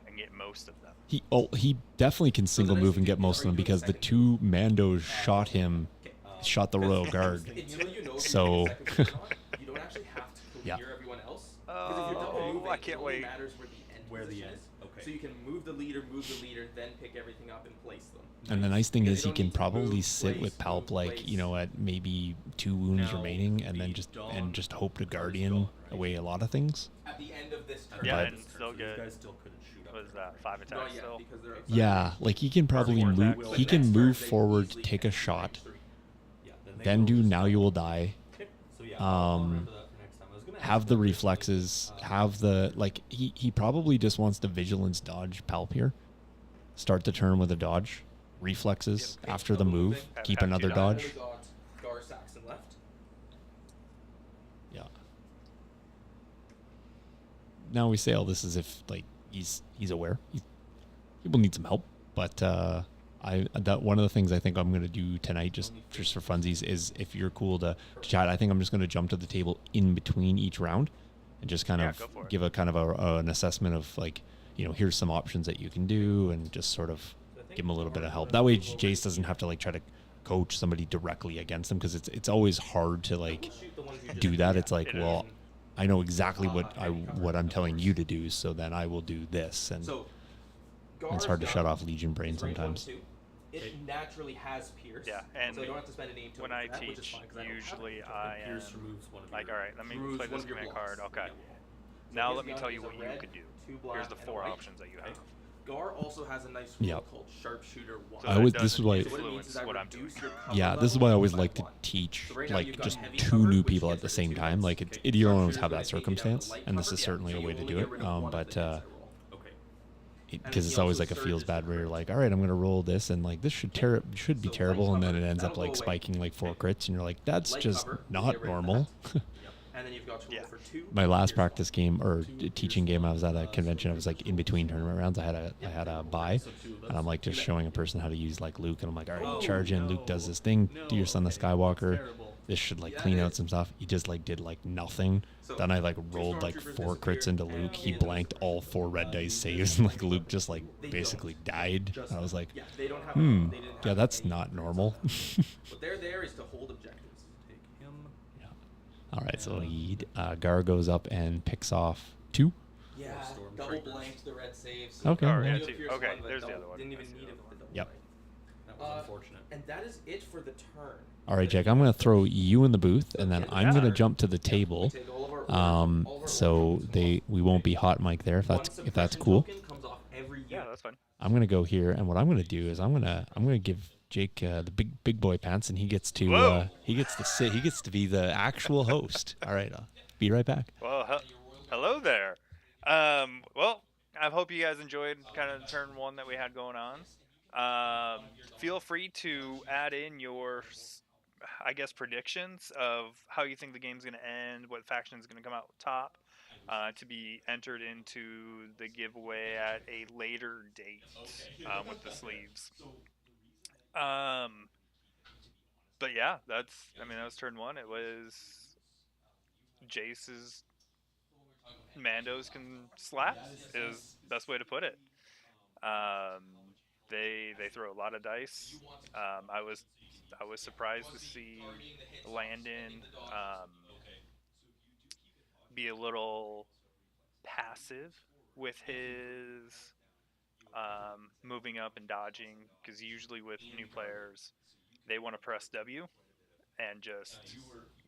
and get most of them. He definitely can single next move thing and you get do most is, of are them you because the doing 2 Mandos shot him, shot the Royal Guard. Until you know if So- you get a second or not, you don't actually have to Yeah. clear everyone else. Because if you're double Oh, moving, I can't it only wait. matters where the end Where the position end- is. okay. So you can move the leader, then pick everything up and place them. And the nice thing Because is you he don't can need to probably move, sit with place, Palp move, like, place. you know, at maybe 2 wounds Now, remaining and then the just Dawn hope to card is Guardian gone, right? away a lot of things. At the end of this turn. Yeah, But- and still These get guys still couldn't shoot up. what is their that 5 Not attacks yet, still? because they're outside Yeah, like he can probably more move. attacks. He But can next move turn, they forward, easily take can a do shot, range 3. Yeah, they then will do just Now stop. You Will Die. Okay. So yeah, I'll Um, remember that for next time. I was gonna ask Have the what this reflexes. is, Have the like. He probably just wants to vigilance dodge Palp here. Start the turn with a dodge, reflexes Okay, after the double move. moving. Keep Have another two dodge. Only got GAR Saxon left. Yeah. Now we say all this as if like he's aware. He will need some help, but that one of the things I think I'm gonna do tonight, just for funsies, is if you're cool to chat. I think I'm just gonna jump to the table in between each round, and just kind Yeah, of go for it. give a kind of an assessment of like, you know, here's some options that you can do, and just sort of give him a little bit of help. That way, Jace doesn't have to like try to coach somebody directly against them, because it's always hard to like Shoot the ones you just do that. It's yeah. like, It well, I know exactly what I'm telling you to do, so then I will do this, and So, it's hard to shut off Legion brain sometimes. It naturally has pierce. Yeah, and so I don't have to spend an aim to when it I for that, which is teach, fine, 'cause I don't have usually it. I am Pierce removes one of like, your- all right, let me Removes play one this of your command blocks. card. Okay. Yeah. Now his let me gun tell is you a what you red, could do. 2 black, Here's the and a 4 white. options that you have. GAR also has a nice rule Yep. called Sharpshooter 1. So I that would- doesn't this is why- So what it means influence is I what I'm doing. reduce your cover Yeah, this is level why I always by like to 1. teach So right now you've like got just heavy 2 cover, new which people gets at the rid of same 2 time. hits. Like Okay. you don't always Sharpshooter's have gonna that take you down to circumstance, light and this cover. is Yeah, certainly so a you'll way to only do get it. rid of one of But the hits I roll. Okay. because And it's he always also like a feels surges bad the where you're crit. like, all right, I'm gonna roll this, and like this should be So terrible, light and then cover, it ends up that'll like go away. spiking like 4 crits, and you're like, that's Light just cover, not get rid of normal. that. And then you've got to roll Yeah. for 2. My last pierce practice game or Two teaching pierce game, I was at a one, convention. I was like in between tournament rounds. I had a buy, So 2 of and I'm those. like just showing a person how to use like Luke, and I'm like, all right, Oh, charge in. Luke does no. this thing. No, Do your son the okay, Skywalker. that's terrible. This should like Yeah, clean it out is. some stuff. He just like did like nothing. So, Then I like 2 rolled like stormtroopers 4 crits disappear, into Luke. He and blanked all 4 red dice saves, and like Luke just like They basically don't. died. Just- And I was like, yeah, they don't have hmm, they didn't yeah, have that's any not hits normal. on them. What they're there is to hold objectives. Take him. Yeah. All right, so he Gar goes up and picks off 2. Yeah, Storm double Troopers. blanked the red saves. Okay, Oh, yeah. yeah, New two. Fierce Okay, one, but there's the other one. Didn't even That's the need other it one. with the double Yep. blank. That was unfortunate. And that is it for the turn. All right, Then Jake, you I'm going have to throw the- you in the booth, and then Yeah, I'm going to yeah. jump to the We table. take all of our all of our So order we won't be hot mic there if One that's suppression cool. token comes off every Yeah, unit. that's fine. I'm going to go here, and what I'm going to do is I'm going to give Jake the big boy pants, and he gets to Whoa. sit. He gets to be the actual host. All right, I'll be right back. Well, hello there. Well, I hope you guys enjoyed kind of turn one that we had going on. Feel free to add in your, I guess, predictions of how you think the game's going to end, what faction is going to come out top, to be entered into the giveaway at a later date with the sleeves. But yeah, that was turn one. It was Jace's Mandos can slap is best way to put it. They throw a lot of dice. I was surprised to see Landon be a little passive with his moving up and dodging, because usually with new players they want to press W and just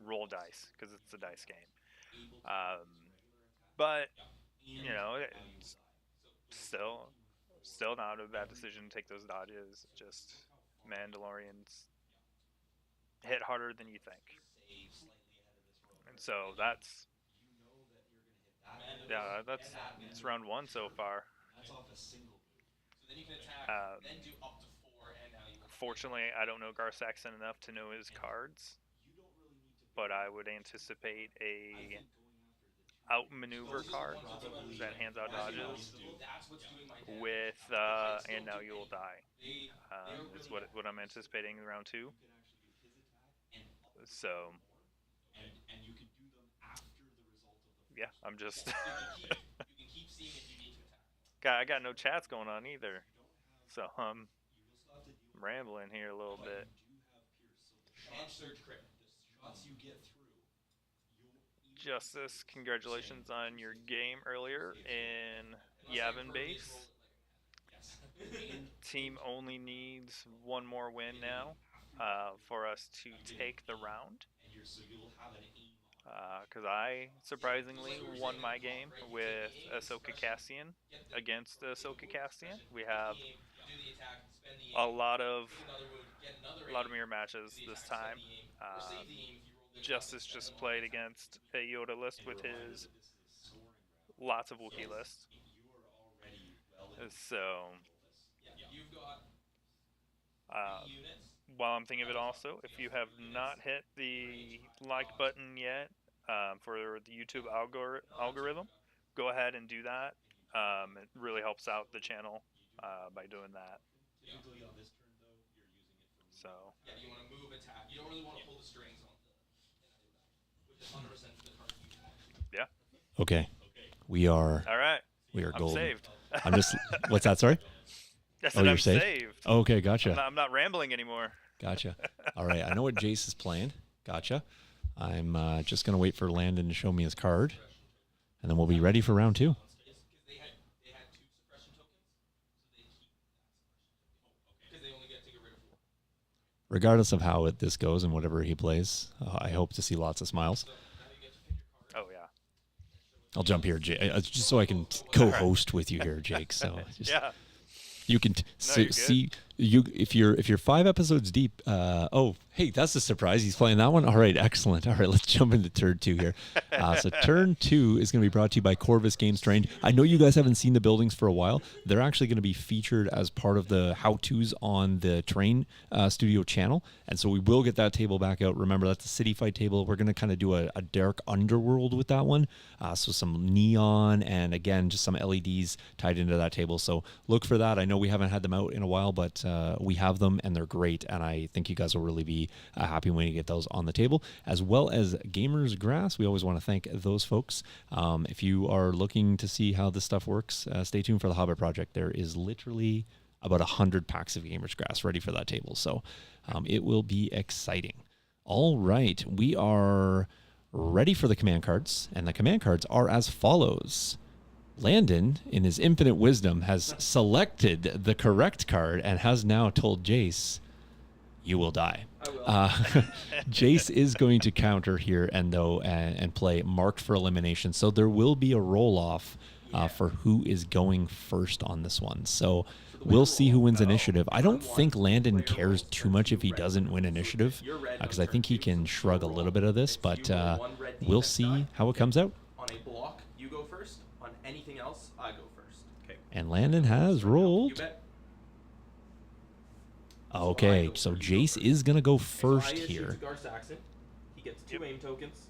roll dice because it's a dice game. But you know, it's still not a bad decision to take those dodges. Just Mandalorians hit harder than you think, and so that's round one so far. Fortunately, I don't know GAR SAXON enough to know his cards, but I would anticipate a outmaneuver card that hands out dodges with and now you will die. Is what I'm anticipating in round two. So yeah, I'm just I got no chats going on either, so I'm rambling here a little bit. Justice, congratulations on your game earlier in Yavin base. Team only needs one more win now for us to take the round. Because I surprisingly won my game with Ahsoka Cassian against Ahsoka Cassian. We have a lot of mirror matches this time. Justice just played against a Yoda list with his lots of Wookiee lists. So, while I'm thinking of it also, if you have not hit the like button yet for the YouTube algorithm, go ahead and do that. It really helps out the channel by doing that. So. Yeah, you want to move, attack. You don't really want to pull the strings on which is 100% the card you want. Yeah. Okay, we are. All right. We are I'm golden. saved. I'm just. What's that? Sorry. I said you're I'm saved? saved. Okay, gotcha. I'm not rambling anymore. Gotcha. All right, I know what Jace is playing. Gotcha. I'm just gonna wait for Landon to show me his card, and then we'll be ready for round two. They had two suppression tokens, so they keep that suppression token. Because they only get to get rid of 4. Regardless of how this goes and whatever he plays, I hope to see lots of smiles. Oh yeah. I'll jump here, Jake, just so I can co-host with you here, Jake. So just, Yeah. you can see you if you're 5 episodes deep. Oh, hey, that's a surprise. He's playing that one. All right, excellent. All right, let's jump into turn 2 here. So turn 2 is going to be brought to you by Corvus Games Trained. I know you guys haven't seen the buildings for a while. They're actually going to be featured as part of the how-tos on the Train Studio channel, and so we will get that table back out. Remember, that's a city fight table. We're going to kind of do a dark underworld with that one. So some neon and again just some LEDs tied into that table. So look for that. I know we haven't had them out in a while, but we have them and they're great, and I think you guys will really be happy when you get those on the table, as well as Gamers Grass. We always want to thank those folks. If you are looking to see how this stuff works, stay tuned for the Hobbit Project. There is literally about 100 packs of Gamers Grass ready for that table, so it will be exciting. All right, we are ready for the command cards, and the command cards are as follows. Landon, in his infinite wisdom, has selected the correct card and has now told Jace, "You will die." I will. Jace is going to counter here and play marked for elimination. So there will be a roll off for who is going first on this one. So we'll see who wins initiative. I don't think Landon cares too much if he doesn't win initiative, because I think he can shrug a little bit of this, but we'll see how it comes out. On a block, you go first. On anything else, I go first. Okay. And Landon has You rolled. bet. Okay, so Jace is going to go If first I shoot here. to GAR SAXON, he gets 2 aim tokens,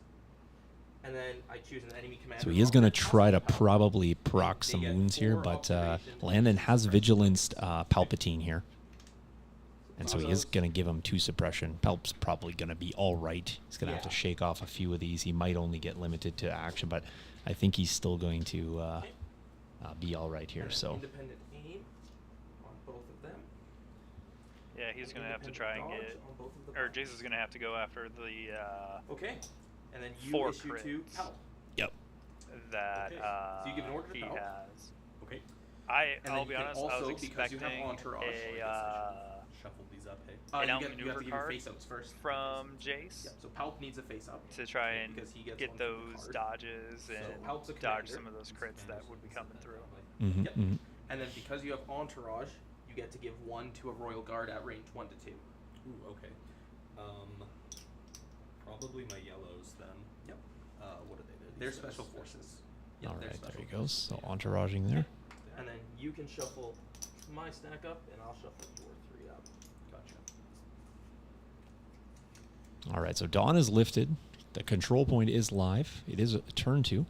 and then I choose an enemy commander. So he is going to try to probably proc some wounds here, but Landon has Vigilance Palpatine here. And so he is going to give him 2 suppression. Palp's probably going to be all right. He's going to have to shake off a few of these. He might only get limited to action, but I think he's still going to be all right here. So Independent aim on both of them. Yeah, he's gonna have to try and get, On both of the or Jace is gonna have to go after the Okay. And then you 4 issue 2 crits. PALP. yep. that Okay, so you give an order to he Palp. has. Okay. And I'll then be you can honest, I also, was because you have expecting entourage, Shuffle these up, hey. An you outmaneuver have to give your card face outs first. from Jace Yep, so PALP needs a face up to try and because he gets get one from the those card. dodges So and Palp's a dodge commander. some of those crits that would be coming through. Mm-hmm, Yep. mm-hmm. And then because you have entourage, you get to give 1 to a royal guard at range 1 to 2. Ooh, okay. Probably my yellows then. Yep. What are they? They're special forces. Yep, All they're right, there special he goes. forces. So entouraging there. And then you can shuffle my stack up, and I'll shuffle your 3 up. Gotcha. All right, so Dawn is lifted. The control point is live. It is a turn 2.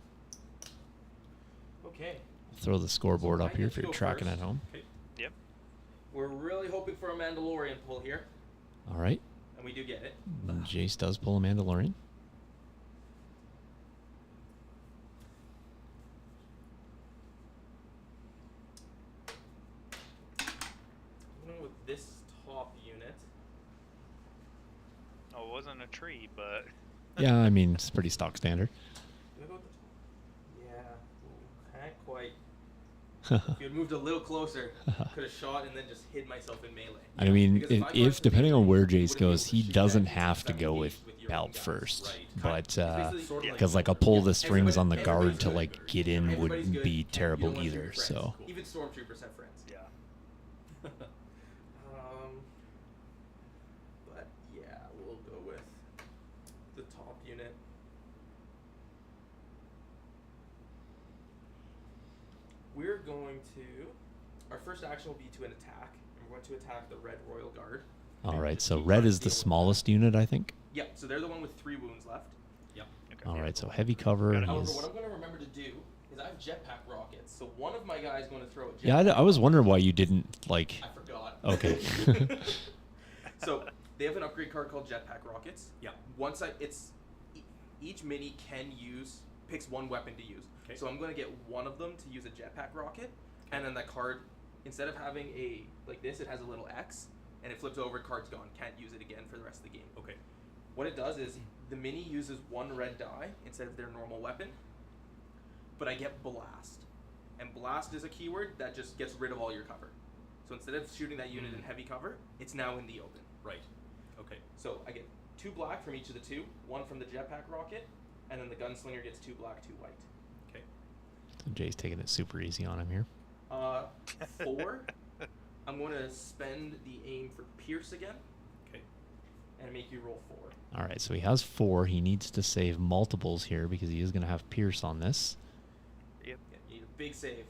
Okay. Throw the scoreboard So up I here get if to you're go tracking first. at home. Okay. Yep. We're really hoping for a Mandalorian pull here, All right. and we do get it. And Jace does pull a Mandalorian. I'm going with this top unit. Oh, it wasn't a tree, but Yeah, I mean, it's pretty stock standard. Do I go with the top? Yeah. Can't quite. If you had moved a little closer, could have shot and then just hid myself in melee. I mean, Because if I go if into depending on melee, where you wouldn't Jace be goes, able to he shoot doesn't that have to second go gauge with your own Palp guys. first. Right. But It's basically sort of because like a pull the strings on the guard everybody's to good. like get in Everybody's wouldn't good. be You don't terrible want to shoot either. your friends. So Even stormtroopers have friends. yeah. But yeah, we'll go with the top unit. We're going to. Our first action will be to an attack, and we're going to attack the Red Royal Guard. all right, so red is the smallest unit, I think. Yep, so they're the one with 3 wounds left. Yep. Okay. All right, so heavy cover. Got it. He However, is- what I'm going to remember to do is I have jetpack rockets, so one of my guys is going to throw a jetpack. Yeah, I was wondering why you didn't like. I forgot. Okay. So they have an upgrade card called jetpack rockets. Yeah. Once each mini picks 1 weapon to use. Okay. So I'm going to get one of them to use a jetpack rocket, and then that card, instead of having a like this, it has a little X, and it flips over. Card's gone. Can't use it again for the rest of the game. Okay. What it does is the mini uses 1 red die instead of their normal weapon, but I get blast, and blast is a keyword that just gets rid of all your cover. So instead of shooting that unit in heavy cover, it's now in the open. Right. Okay. So I get 2 black from each of the 2, 1 from the jetpack rocket, and then the gunslinger gets 2 black, 2 white. Okay. Jay's taking it super easy on him here. 4, I'm going to spend the aim for Pierce again, Okay. and make you roll 4. All right, so he has 4. He needs to save multiples here because he is going to have Pierce on this. Yep. Yeah, you need a big save.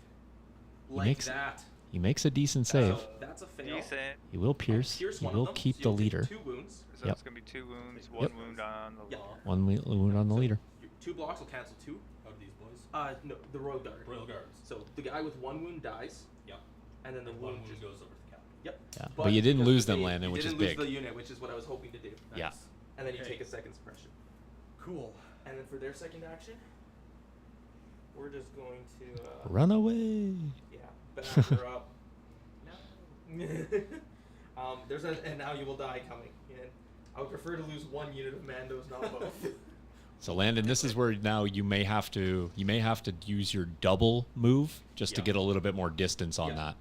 He Like makes- that. He makes a decent save. So that's a fail. Decent. He will pierce. Pierce He one will of them, keep so the you'll take leader. 2 wounds. So Yep. it's gonna be 2 wounds, Yep. 1 wound on the Yep. law. One wound on the So leader. your 2 blocks will cancel 2. How do these boys? No, the Royal Guard. Royal Guards. So the guy with 1 wound dies, Yep. and then the And one wound wound just goes over the cap. Yep. Yeah, but you didn't because lose the them, bait- Landon, you which is didn't big. lose the unit, which is what I was hoping to do. Yeah. Nice. And then you Okay. take a second suppression. Cool. And then for their second action, we're just going to Run away. yeah, back her up. No. And now you will die coming. And I would prefer to lose 1 unit of Mandos, not both. So Landon, this is where now you may have to use your double move just to Yeah. get a little bit more distance on Yeah. that.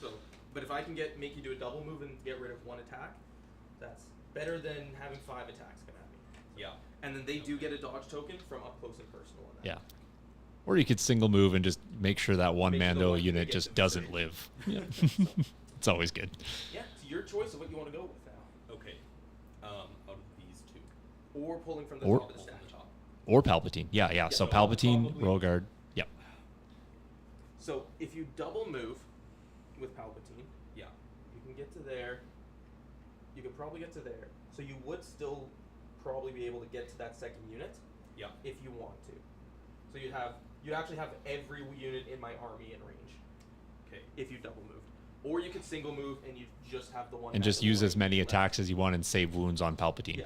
So, but if I can make you do a double move and get rid of one attack, that's better than having 5 attacks come at me. Yeah. And then they do get a dodge token from up close and personal on that. Yeah. Or you could single move and just make sure that one Make sure the Mando one unit unit gets just in doesn't range. live. Yeah. It's always good. Yeah, it's your choice of what you want to go with now. Okay. Out of these two. Or pulling from the Or- top of the stack. Or Palpatine. Yeah. So so Palpatine, probably- Royal Guard. Yep. So if you double move with Palpatine, Yeah. you can get to there. You could probably get to there. So you would still probably be able to get to that second unit Yeah. if you want to. So you'd actually have every unit in my army in range Okay. if you double moved. Or you could single move and you just have the one. And just use as Mandalorian many left. attacks as you want and save wounds on Palpatine. Yeah.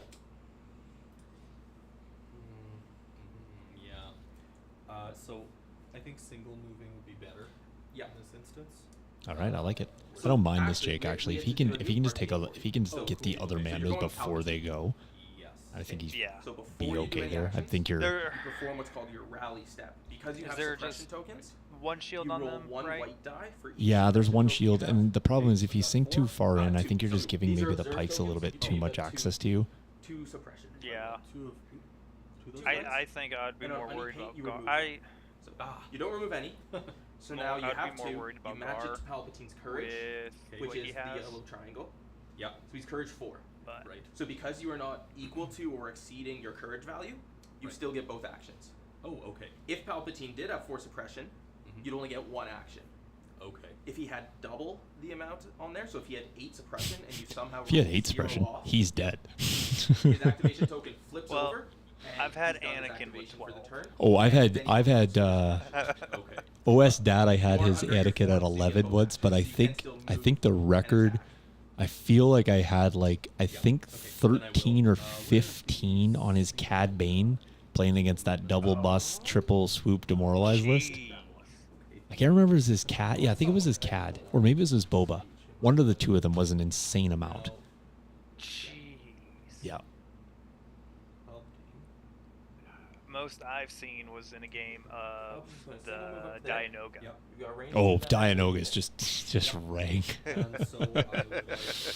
Yeah. So I think single moving would be better. Yeah. In this instance. All right, I like it. So I don't mind this actually, Jake we actually. had If he to do can a if he new can just take party. if he can just So- get the other okay, so you're Mandos going before they Palpatine. go, Yes. I think he's Yeah. So before be you do okay any there. I actions, think you're There- you perform what's called your rally step. Because you Is have there suppression just tokens, one shield you on roll them, one right? white die for each Yeah, there's suppression one token you shield, have. and the problem is if you got sink too 4, far in, I two. think you're just So giving these are maybe the reserve pikes a little tokens. bit You too can much get access to you. 2 suppression. Yeah. Two of those. I think I'd be And on more any worried paint about you Gar. remove So you don't remove any. So Well, now you I'd be have more to worried about you match Gar it to Palpatine's courage, with which what is he the has, yellow triangle. Yeah. So he's courage 4. but Right. So because you are not equal to or exceeding your courage value, you Right. still get both actions. Oh, okay. If Palpatine did have 4 suppression, Mhm. you'd only get 1 action. Okay. If he had double the amount on there, so if he had 8 suppression and you somehow If he had rolled 8 0 suppression, off, he's dead. his activation token flips Well, over. And I've had he's done his Anakin with activation for the 12. turn. Oh, I've And had then he I've had Okay. OS Dad. I had You are his under your etiquette at form, so you get 11 both once, but I actions, so you can think still I move think the and record. attack. I feel like I had like I think Okay, so then I will, 13 or where 15 on his Cad Bane playing against that double bus triple swoop demoralize list. Jeez. I can't remember if it was his Cad. Yeah, I think it was his Cad, or maybe it was his Boba. One of the two of them was an insane amount. Jeez. Yeah. Most I've seen was in a game of Palpatine's the gonna move up there. Dianoga. Yep. You got range Oh, on that. Dianoga is just rank. And so I would like to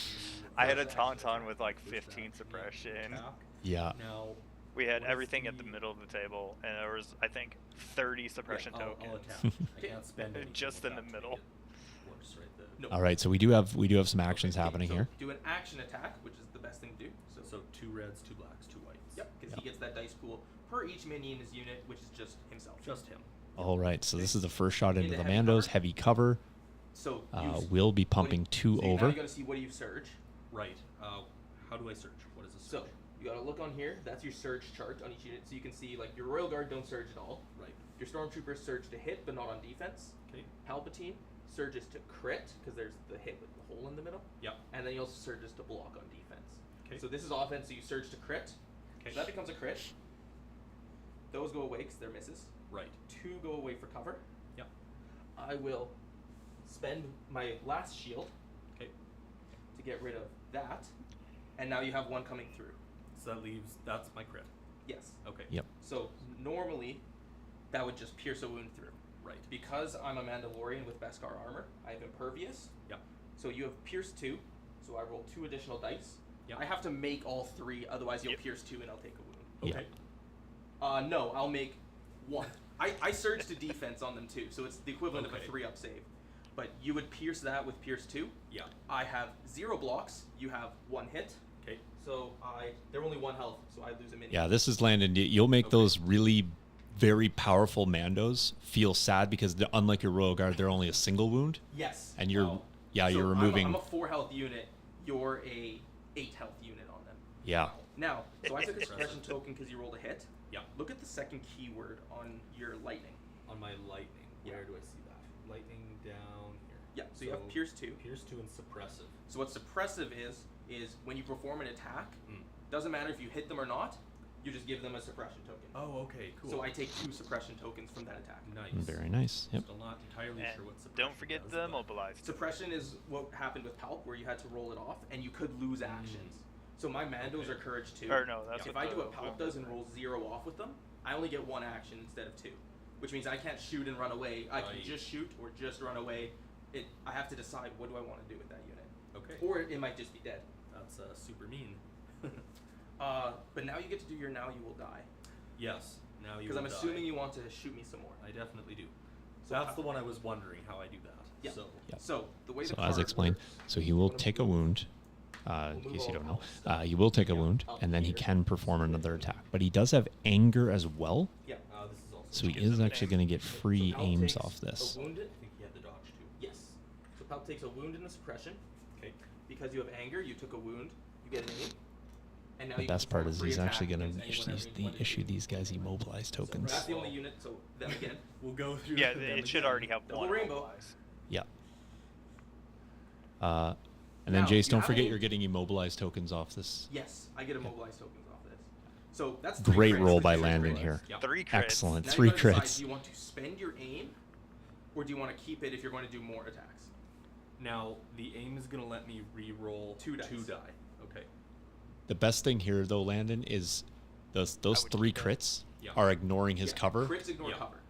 I had a first Tauntaun with like push that 15 unit suppression. attack. Yeah. Now, We had What is everything at the the- middle of the table, and there was, I think, 30 suppression I'll tokens. attack. I can't spend anything Just with in the that to middle. make it worse right there. No. All right, so we do have some actions Okay, happening so here. Do an action attack, which is the best thing to do. So 2 reds, 2 blacks, 2 whites. Yep, because he gets that dice pool per each minion in his unit, which is just himself. Just him. All right, so this is the first shot into Into the heavy Mandos, cover. heavy cover. So We'll be pumping 2 so Now over. you're gonna see what do you surge. Right. How do I search? What is a So search? you gotta look on here. That's your surge chart on each unit, so you can see like your Royal Guard don't surge at all. Right. Your Stormtroopers surge to hit, but not on defense. Okay. Palpatine surges to crit because there's the hit with the hole in the middle, Yep. and then he also surges to block on defense. Okay. So this is offense, so you surge to crit. Okay. So that becomes a crit. Those go away because they're misses. Right. 2 go away for cover. Yep. I will spend my last shield Okay. to get rid of that, and now you have 1 coming through. So that leaves. That's my crit. Yes. Okay. Yep. So normally, that would just pierce a wound through. Right. Because I'm a Mandalorian with Beskar armor, I have impervious. Yep. So you have pierce 2, so I roll 2 additional dice. Yep. I have to make all 3, otherwise you'll Yep. pierce 2 and I'll take a wound. Yeah. Okay. No, I'll make 1. I surge to defense on them too, so it's the equivalent of Okay. a 3-up save. But you would pierce that with pierce 2. Yeah. I have 0 blocks. You have 1 hit. Okay. So they're only 1 health, so I lose a minion. Yeah, this is Landon. You'll make Okay. those really very powerful Mandos feel sad because unlike your Royal Guard, they're only a single wound. Yes. And you're- Wow. yeah, you're I'm a- removing- I'm a 4 health unit. You're a 8 health unit on them. Yeah. Now, so I took a suppression token because you rolled a hit. Yeah. Look at the second keyword on your lightning. On my lightning. Yeah. Where do I see that? Lightning down here. Yeah. So you have pierce 2. Pierce 2 and suppressive. So what suppressive is when you perform an attack, Mm. doesn't matter if you hit them or not, you just give them a suppression token. Oh, okay. Cool. So I take 2 suppression tokens from that attack. Nice. Very nice. Yep. Still not entirely And sure what suppression don't forget does, the but- mobilize. Suppression is what happened with PALP, where you had to roll it off, and you could lose actions. So my Mandos Okay. are courage 2. Or no, that's If what I do the a PALP wound does is, and right? roll 0 off with them, I only get 1 action instead of 2. Which means I can't shoot and run away. I can Right. just shoot or just run away. I have to decide what do I want to do with that unit. Okay. Or it might just be dead. That's super mean. But now you get to do your now you will die. Yes. Now you. Because I'm will assuming die. you want to shoot me some more. I definitely do. So That's how- the one I was wondering how I do that. Yeah. So. Yep. So the way So the as card explained, works, so he will I'm gonna take a move- wound. we'll In move case you all don't know, the stuff you will take a Yeah, wound, up and then he here. can perform another attack. But he does have anger as well, Yeah. This is also. so he Gives is him actually an going to get free So Pal aims takes off this. A wounded. I think he had the dodge too. Yes. So Pal takes a wound and a suppression. Okay. Because you have anger, you took a wound. You get an aim. And now The you best perform part a is free he's attack actually going against to anyone issue, every 1 issue d8. these guys immobilized tokens. That's the only unit. So them again. We'll go through. Yeah, them it should again. already have Double one rainbow. immobilized. Yeah. And then Now, Jace, you don't have forget any- you're getting immobilized tokens off this. Yes, I get immobilized tokens off this. So that's 3 Great crits, roll which by is Landon crits. here. Yeah. 3 crits. Excellent. Now 3 you gotta decide, crits. do you want to spend your aim, or do you want to keep it if you're going to do more attacks? Now the aim is gonna let me re-roll 2 dice. 2 die. Okay. The best thing here, though, Landon, is those would 3 keep it. crits Yeah. are ignoring his Yeah, cover. Crits ignore Yeah. cover.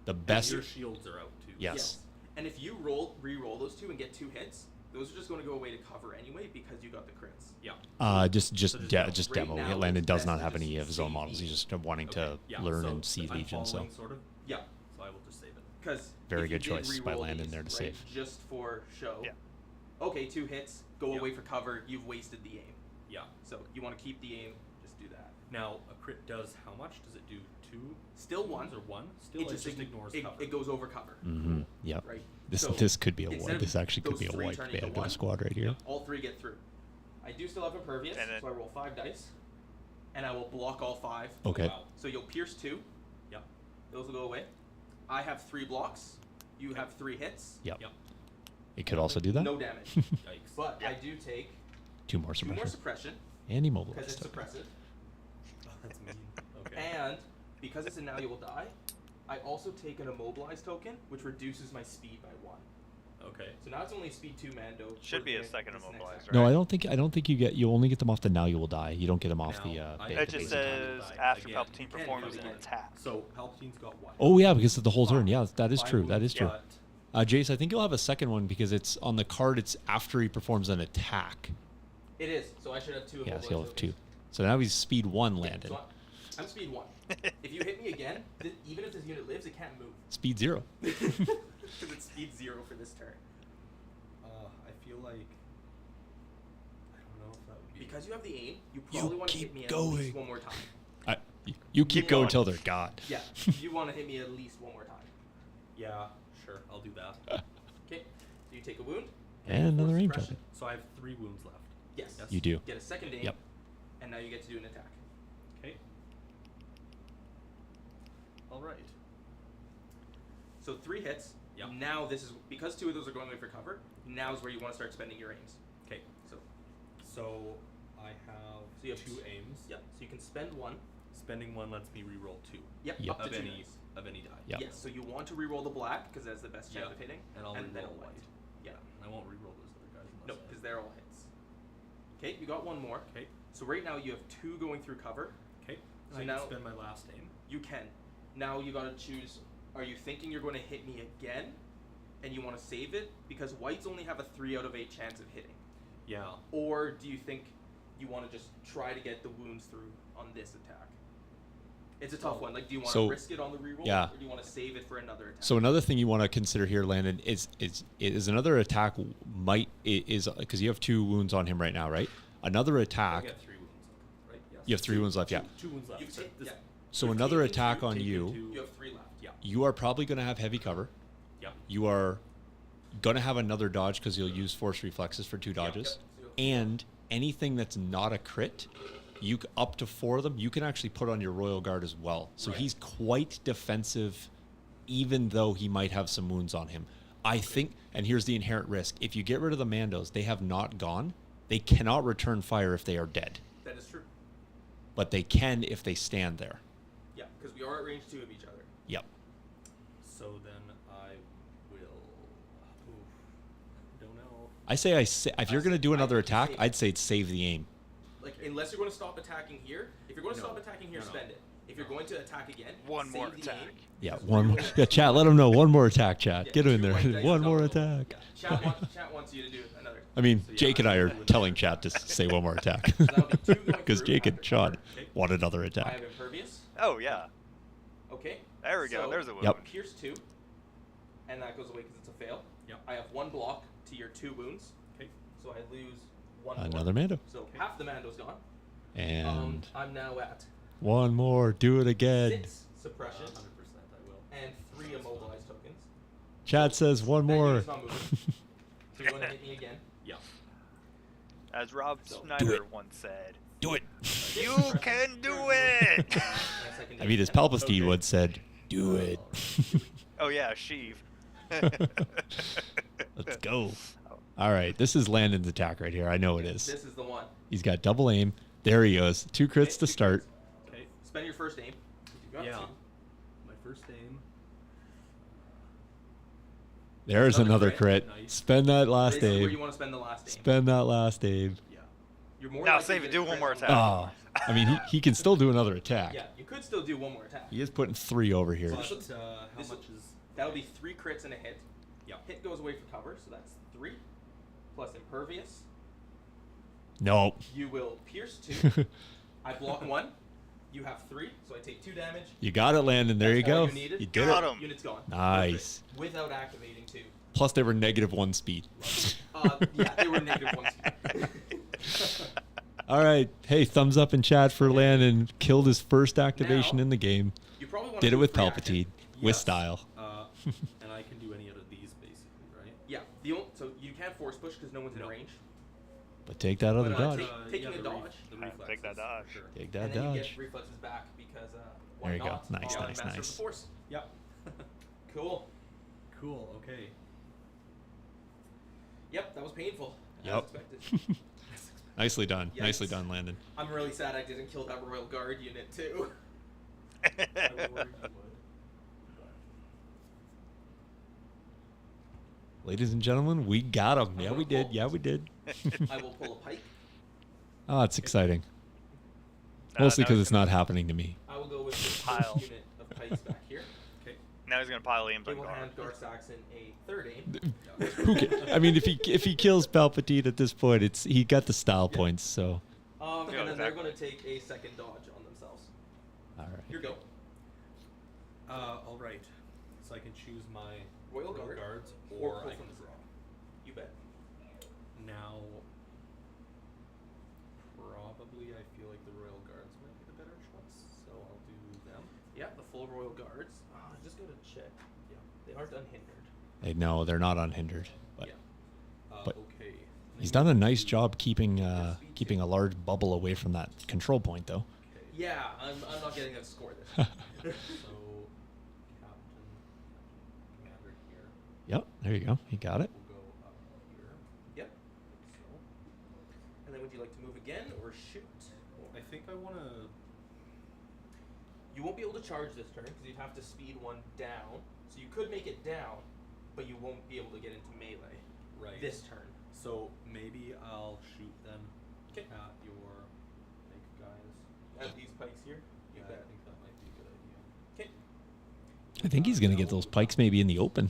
The best. Your shields are out too. Yes. And if you re-roll those 2 and get 2 hits, those are just going to go away to cover anyway because you got the crits. Yeah. Just So just demo. right now, Landon it's does best not to have just any of his own save models. He's these. just wanting Okay. to Yeah. learn so and see I'm Legion. So following, sort of. Yeah, So I will just save it. because Very good choice by Landon there to right, save. just for show. Yeah. Okay, 2 hits, go Yeah. away for cover. You've wasted the aim. Yeah. So you want to keep the aim. Just do that. Now a crit does how much? Does it do 2? Still 1. Ones or 1? Still, it just ignores cover. It goes over cover. Mm-hmm. Yep. Right. This So this could be a instead wipe. of This actually could those be a 3 wipe turning to Bando 1, squad right here. all 3 get through. I do still have impervious, And then- so I roll 5 dice, and I will block all 5. Okay. Wow. So you'll pierce 2. Yep. Those will go away. I have 3 blocks. You have 3 hits. Yep. Yep. It could also do that. No damage. Yikes. But Yeah. I do take 2 more 2 more suppression. suppression And because immobilized it's token. suppressive. That's mean. Okay. And because it's a now you will die, I also take an immobilized token, which reduces my speed by 1. Okay. So now it's only speed 2 Mando. Should for be a this second next immobilized, action. No, right? I don't think you only get them off the now you will die. You don't get them off the Now, I- ba- It the just basic time. says Die after again. Palpatine You can performs do an it again. attack. So Palpatine's got 1. Oh yeah, because of the whole turn. Fine. Yeah, that is Fine true. wound, That is true. But Jace, I think you'll have a second one because it's on the card. It's after he performs an attack. It is. So I should have 2 Yes, immobilized he'll have tokens. 2. So now he's speed 1 Yeah, Landon. so I'm speed 1. If you hit me again, even if this unit lives, it can't move. Speed 0. Because it's speed 0 for this turn. I feel like I don't know if that would be Because you have the aim, you probably want to hit keep me at least going. 1 more time. You keep Keep going going. until they're gone. Yeah, you want to hit me at least 1 more time. Yeah, sure. I'll do that. Okay, so you take a wound. And another force aim suppression. token. So I have 3 wounds left. Yes. Yes. You do. Get a second aim. Yep. And now you get to do an attack. Okay. All right. So 3 hits. Yep. Now this is because 2 of those are going away for cover. Now is where you want to start spending your aims. Okay. So I have, So you have 2 aims. yep. So you can spend 1. Spending 1 lets me reroll 2 Yep. Yep. Up to of 2 any dice. die. Yep. Yes. So you want to re-roll the black because that's the best chance Yep. of hitting. And I'll then reroll a white. Yeah. I won't reroll those other guys. No, unless I- because they're all hits. Okay, you got 1 more. Okay. So right now you have 2 going through cover. Okay. So I now- can spend my last aim. You can. Now you gotta choose. Are you thinking you're going to hit me again, and you want to save it because whites only have a 3 out of 8 chance of hitting, Yeah. or do you think you want to just try to get the wounds through on this attack? It's a tough one. Like, do you want to So- risk it on the reroll, yeah. or do you want to save it for another attack? So another thing you want to consider here, Landon, is another attack is because you have 2 wounds on him right now, right? Another I attack. get 3 wounds. Right. Yes. You have 3 wounds left, yeah. 2 wounds left. You've So ta- this- yeah. So You've another taken attack 2, on taken you. 2. You have 3 left. Yeah. You are probably going to have heavy cover. Yeah. You are going to have another dodge because you'll use force reflexes for 2 dodges. Yep. And anything that's not a crit, up to 4 of them, you can actually put on your Royal Guard as well. So Right. he's quite defensive, even though he might have some wounds on him. I think, and here's the inherent risk: if you get rid of the Mandos, they have not gone. They cannot return fire if they are dead, That is true. but they can if they stand there. Yeah, because we are at range 2 of each other. Yep. So then I will. Oof. Don't know. I say if you're going to do another I think attack, save- I'd say save the aim. Like, unless you're going to stop attacking here. If you're going to No. stop attacking here, No, no. spend it. If you're going to attack again, One more save the attack. aim. Yeah, Just one. reroll Yeah, chat. Let them know. One more attack, chat. Yeah, Get in 2 there. white dice One more double. attack. Yeah, chat wants you to do another. I mean, So, yeah, Jake and I are I would- telling chat to say one more attack. that'll be 2 going Because through Jake and after Sean cover. Okay. want another I attack. have impervious. Oh yeah. Okay. There we go. So, There's a wound. Yep. Pierce 2, and that goes away because it's a fail. Yep. I have 1 block to your 2 wounds, Okay. so I lose 1 Another more. Mando. So half the Mando's gone. And I'm now at one more. Do it again. 6 suppression 100% I will. and 3 immobilized tokens. Chat says one That more. unit's not moving. So you're going to hit me again. Yeah. As Rob So, Snyder once said, Do it. "You can do it." And a second I mean, as hit. Palpatine Okay. once said, do it. Oh yeah, Sheev. Let's go. All right, this is Landon's attack right here. I know it is. This is the one. He's got double aim. There he goes. 2 crits Okay, to 2 start. crits. Okay. Spend your first aim. You got Yeah. 2. My first aim. There's Another another crit. crit. Nice. Spend that last This is where you aim. want to spend the last aim. Spend that last aim. Yeah. You're more Now likely save to it, get do a one crit more on the attack. last Oh, I mean, he can still do another attack. Yeah, you could still do 1 more attack. He is putting 3 over here. So But how this- much is? That'll be 3 crits and a hit. Yeah. Hit goes away for cover, so that's 3. Plus impervious. Nope. You will pierce 2. I block 1. You have 3, so I take 2 damage. You got it, Landon. There you That's all go. you needed. You did Got it. him. Unit's gone. Nice. Perfect. Without activating 2. Plus, they were -1 speed. Yeah, they were -1. All right. Hey, thumbs up in chat for Landon. Killed his first activation Now- in the game. You probably want Did to it with free action. Palpatine. With Yes. style. And I can do any out of these basically, right? Yeah, so you can't force push because no one's in No. range. But take that other But, dodge. taking yeah, a the dodge. The Take reflexes, that dodge. Sure. Take that And then you dodge. get reflexes back because why There you go. not? Nice, on nice, Master of nice. the Force. Yep. Cool. Cool. Okay. Yep, that was painful. Yep. As expected. Nicely done. Nicely Yikes. done, Landon. I'm really sad I didn't kill that Royal Guard unit too. I was worried you would. Ladies and gentlemen, we got him. Yeah, we did. Yeah, we did. I will pull a pike. Oh, it's exciting. Mostly now because he's it's gonna- not happening to me. I will go with this Pile. unit of pikes back here. Okay. Now he's gonna pile aims They on will guard. hand Gar Saxon a 3rd aim. Who I mean, if he kills Palpatine at this point, it's he got the style points. So, Yeah, And then they're exactly. going to take a 2nd dodge on themselves. all right. Here go. All right. So I can choose my Royal Guard guards, or or pull I can from the draw. You bet. Now, probably I feel like the Royal Guards might be the better choice, so I'll do them. Yeah, the full Royal Guards. I just got to check. Yeah, they aren't unhindered. Hey, no, they're not unhindered. But Yeah. But Okay. he's done a nice job keeping keeping a large bubble away from that control point, though. Okay. Yeah, I'm not getting a score this. So, Captain Commander here Yep, there you go. He got it. will go up here. Yep. So, And then would you like to move again or shoot? I think I want to. You won't be able to charge this turn because you'd have to speed 1 down. So you could make it down, but you won't be able to get into melee Right. this turn. So maybe I'll shoot then 'Kay. at your big guys. At these pikes here. You Yeah, I bet. think that might be a good idea. Okay. I think he's gonna get those pikes maybe in the open.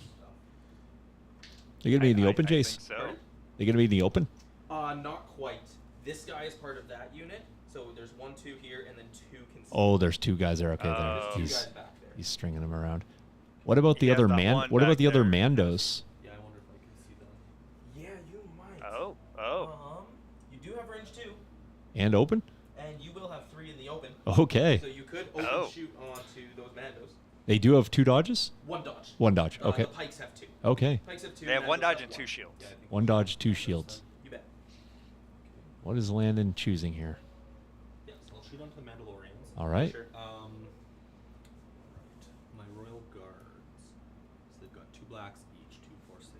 They're gonna be in the open, I Jace. think so. Pardon? They're gonna be in the open. Not quite. This guy is part of that unit, so there's 1, 2 here, and then 2 can. Oh, there's 2 guys there. Okay, Oh. there. There's 2 He's guys back there. he's stringing them around. What about He the has other that man? one What about back the other there. Mandos? Yeah, I wonder if I can see them. Yeah, you might. Oh. You do have range 2, And open? and you will have 3 in the open. Okay. So you could open Oh. shoot onto those Mandos. They do have 2 dodges. 1 dodge. 1 dodge. Okay. The pikes have 2. Okay. Pikes have 2. They have 1 Mandos dodge have and 2 1. shields. Yeah, I think 1 we'll dodge, do 2 Mandos shields. then. You bet. What is Landon choosing here? Yeah, so I'll shoot onto the Mandalorians. All right. Sure. Right. My Royal Guards. So they've got 2 blacks each. 2, 4, 6,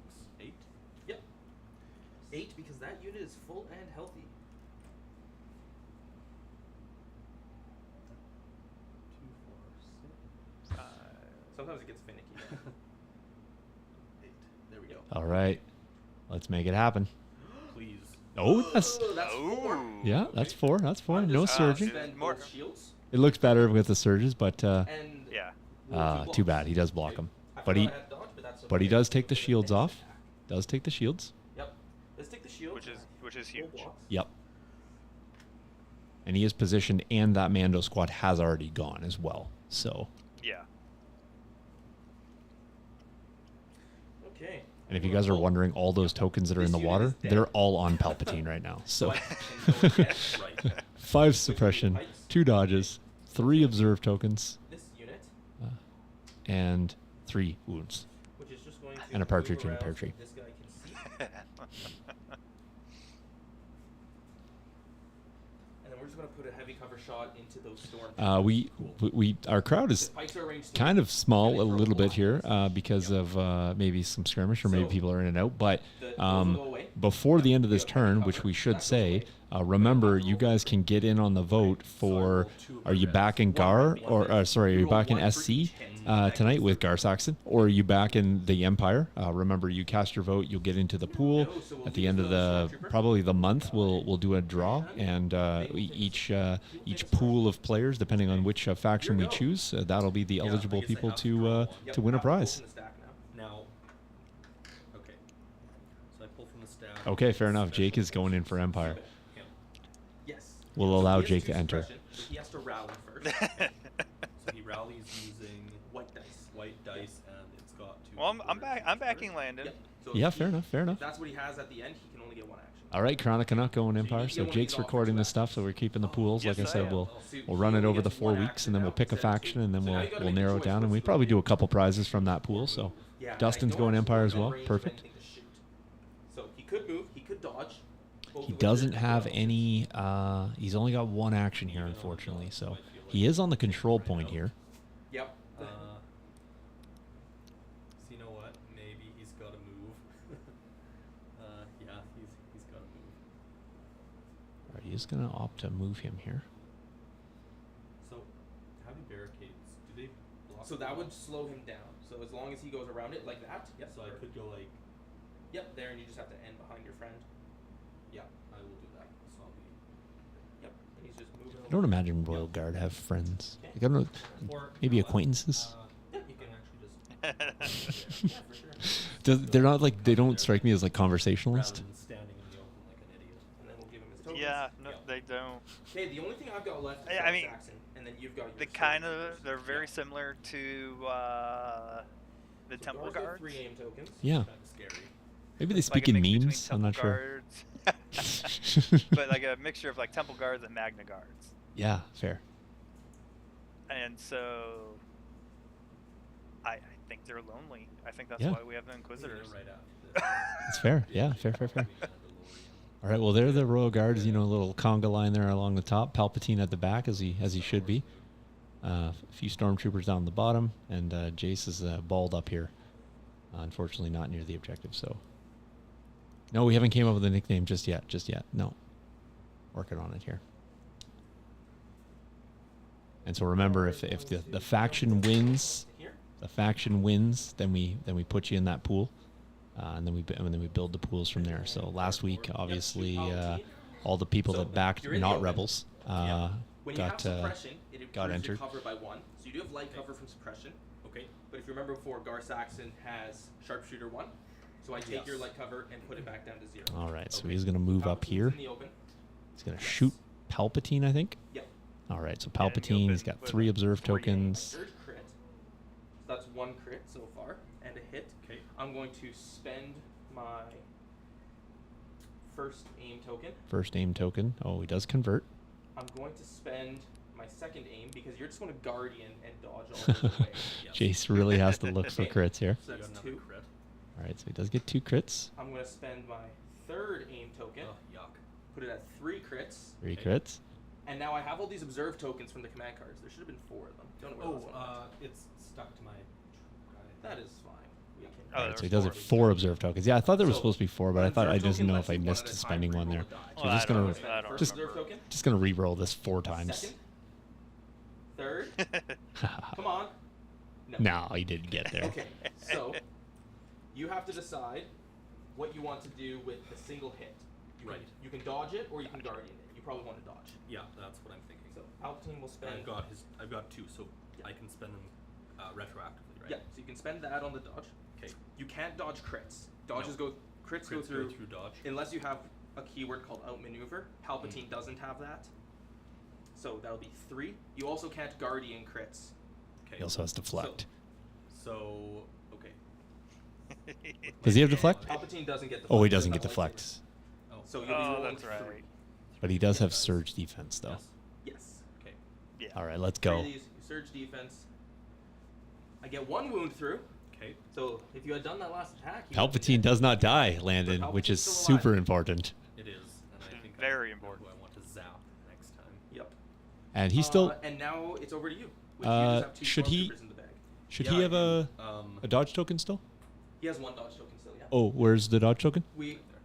8. Yep. 8 because that unit is full and healthy. 2, 4, 6. Sometimes it gets finicky. 8. There we go. All right. Let's make it happen. Please. Oh, that's That's 4. yeah, that's 4. That's 4. I'm No just surging. spend More- both shields It looks better with the surges, but and Yeah. roll 2 too blocks. bad. He does block them. I But forgot he I had dodge, that's but he okay. does take the It's an shields instant off. attack. Does take the shields. Yep. Let's take the shield. Which is Roll huge. blocks. Yep. And he is positioned, and that Mando squad has already gone as well. So, Yeah. Okay. and if you guys are wondering, all those tokens that are in the This unit water, is dead. they're all on Palpatine right now. So, I can go again. Right. 5 suppression, 2 dodges, 3 observe tokens, This unit, and 3 wounds. which is just going to And a partridge move in a pear around so tree. This guy can see. And then we're just going to put a heavy cover shot into those storm. We our crowd The is pikes are arranged kind of small and a they throw little bit blocks. here because of maybe some skirmish or maybe So, people are in and out. But those will go away. before the end of this turn, which we should say, remember you guys can get in on the vote for. Are you back in GAR or sorry? Are you back in SC tonight with GAR Saxon, or are you back in the Empire? Remember, you cast your vote, you'll get into the pool. At the end of the probably the month, we'll do a draw, and each pool of players, depending on which faction we choose, that'll be the eligible people to win a prize. Now, okay. So I pull from the stack. Okay, fair enough. Jake is going in for Empire. Him. Yes. We'll So allow he has Jake 2 to enter. suppression, so he has to rally first. So he rallies using White dice. white dice, and it's got 2. Well, I'm backing Landon. Yep. So Yeah, if fair he- enough. Fair enough. If that's what he has at the end, he can only get 1 action. All right, Chronica not going Empire. you So get one Jake's of these recording off this for stuff, so we're keeping the pools. Like I Yes, I said, am. we'll run it over the 4 weeks, and then we'll pick a faction, and then we'll narrow it down, and we probably do a couple prizes from that pool. So Yeah, and I Dustin's don't going actually Empire have as well. range of Perfect. anything to shoot. So he could move, he could dodge. Both He of which doesn't are have good any. He's only got 1 action here, unfortunately. So he is on the control point here. Yep. So you know what? Maybe he's got to move. Yeah, he's got to move. All right, he's gonna opt to move him here. So, how do barricades? Do they block? So the that wall? would slow him down. So as long as he goes around it like that, yep. So I could go like. Yep, there, and you just have to end behind your friend. Yeah, I will do that. So I'll be. Yep, and he's just moving. I don't imagine Royal Guard have friends. Like, I don't know, Or maybe you know what? acquaintances. Yeah, You you can can. actually just. Yeah, for sure. They're not like they don't strike me as like conversationalist. Rather than standing in the open like an idiot. And then we'll give him his tokens. Yeah, no, Yep. they don't. Okay, the only thing I've got left is I Dark mean, Saxon, and then you've got your They Stormtroopers. kind of, they're very Yeah. similar to the So Temple Gar's got Guards. 3 aim tokens. Yeah, Kind of scary. maybe they Like speak a in mix between memes. I'm not Temple sure. Guards. But like a mixture of like Temple Guards and Magna Guards. Yeah, fair. And so I think they're lonely. I think that's Yeah. why we have the Inquisitors. Right after this. It's fair. Yeah, fair. Mandalorian. All right. Well, they're the Royal Guards. You know, a little conga line there along the top. Palpatine at the back, as he should be. A few stormtroopers down the bottom, and Jace is balled up here. Unfortunately, not near the objective. So, no, we haven't came up with a nickname just yet. Just yet. No, working on it here. And so remember, if the faction wins, Here. then we put you in that pool, and then we build the pools from there. So last week, obviously, all the people So, that backed you're in the not open. rebels Yeah. When you have got suppression, it got improves your entered. cover by 1. So you do have light cover from suppression. Okay. But if you remember before, Gar Saxon has sharpshooter 1. So I take your Yes. light cover and put it back down to 0. All right, so Okay. he's gonna move up Palpatine's here. In the open. He's gonna shoot Palpatine, I think. Yep. All right, so Yeah, in the Palpatine, he's open got with 3 a observe 3 tokens. Third crit. So that's 1 crit so far and a hit. Okay. I'm going to spend my first aim token. First aim token. Oh, he does convert. I'm going to spend my second aim because you're just going to guardian and dodge all the way. Yes. Jace really has to look for crits here. So You that's got another 2. crit. All right, so he does get 2 crits, I'm going to spend my third aim token, Oh, yuck. put it at 3 crits, 3 Okay. crits. and now I have all these observe tokens from the command cards. There should have been 4 of them. Don't know where Oh, those ones went. it's stuck to my. That is fine. We can. Oh, All there right, so were he does four. it 4 observe tokens. Yeah, I thought there was So, supposed to be 4, but I an thought I observe didn't token know lets if I you one missed at a time spending one there. re-roll a die. So Well, just I don't gonna know. I don't First remember. observe token. just gonna re-roll this 4 times. Second. Third. Come on. No. No, he didn't get there. Okay, so you have to decide what you want to do with the single hit. Right. Right. You can dodge it or you can guardian it. You probably want to dodge. Yeah, that's what I'm thinking. So Palpatine will spend. I've got 2, so Yeah. I can spend them retroactively, right? Yeah. So you can spend that on the dodge. Okay. You can't dodge crits. Crits Crits go through dodge. unless you have a keyword called outmaneuver. Palpatine doesn't have that. So that'll be 3. You also can't guardian crits. Okay. He also has deflect. So okay. Does he have deflect? Palpatine doesn't get deflect. Oh, he doesn't get That's deflect. Oh. So you'll be Oh, rolling that's 3. right. But he does have surge defense, though. Yes. Yes. Okay. Yeah. All right, let's 3 go. of these, you surge defense. I get 1 wound through. Okay. So if you had done that last attack, you Palpatine does not die, Landon, But which is Palpatine's still alive. super important. It is, and I think Very I know important. who I want to zap next time. Yep. And he's still. And now it's over to you. Which you Uh, just have 2 should he- stormtroopers in the bag. Should Yeah, he I have do. a dodge token still? He has 1 dodge token still. Yeah. Oh, where's the dodge token?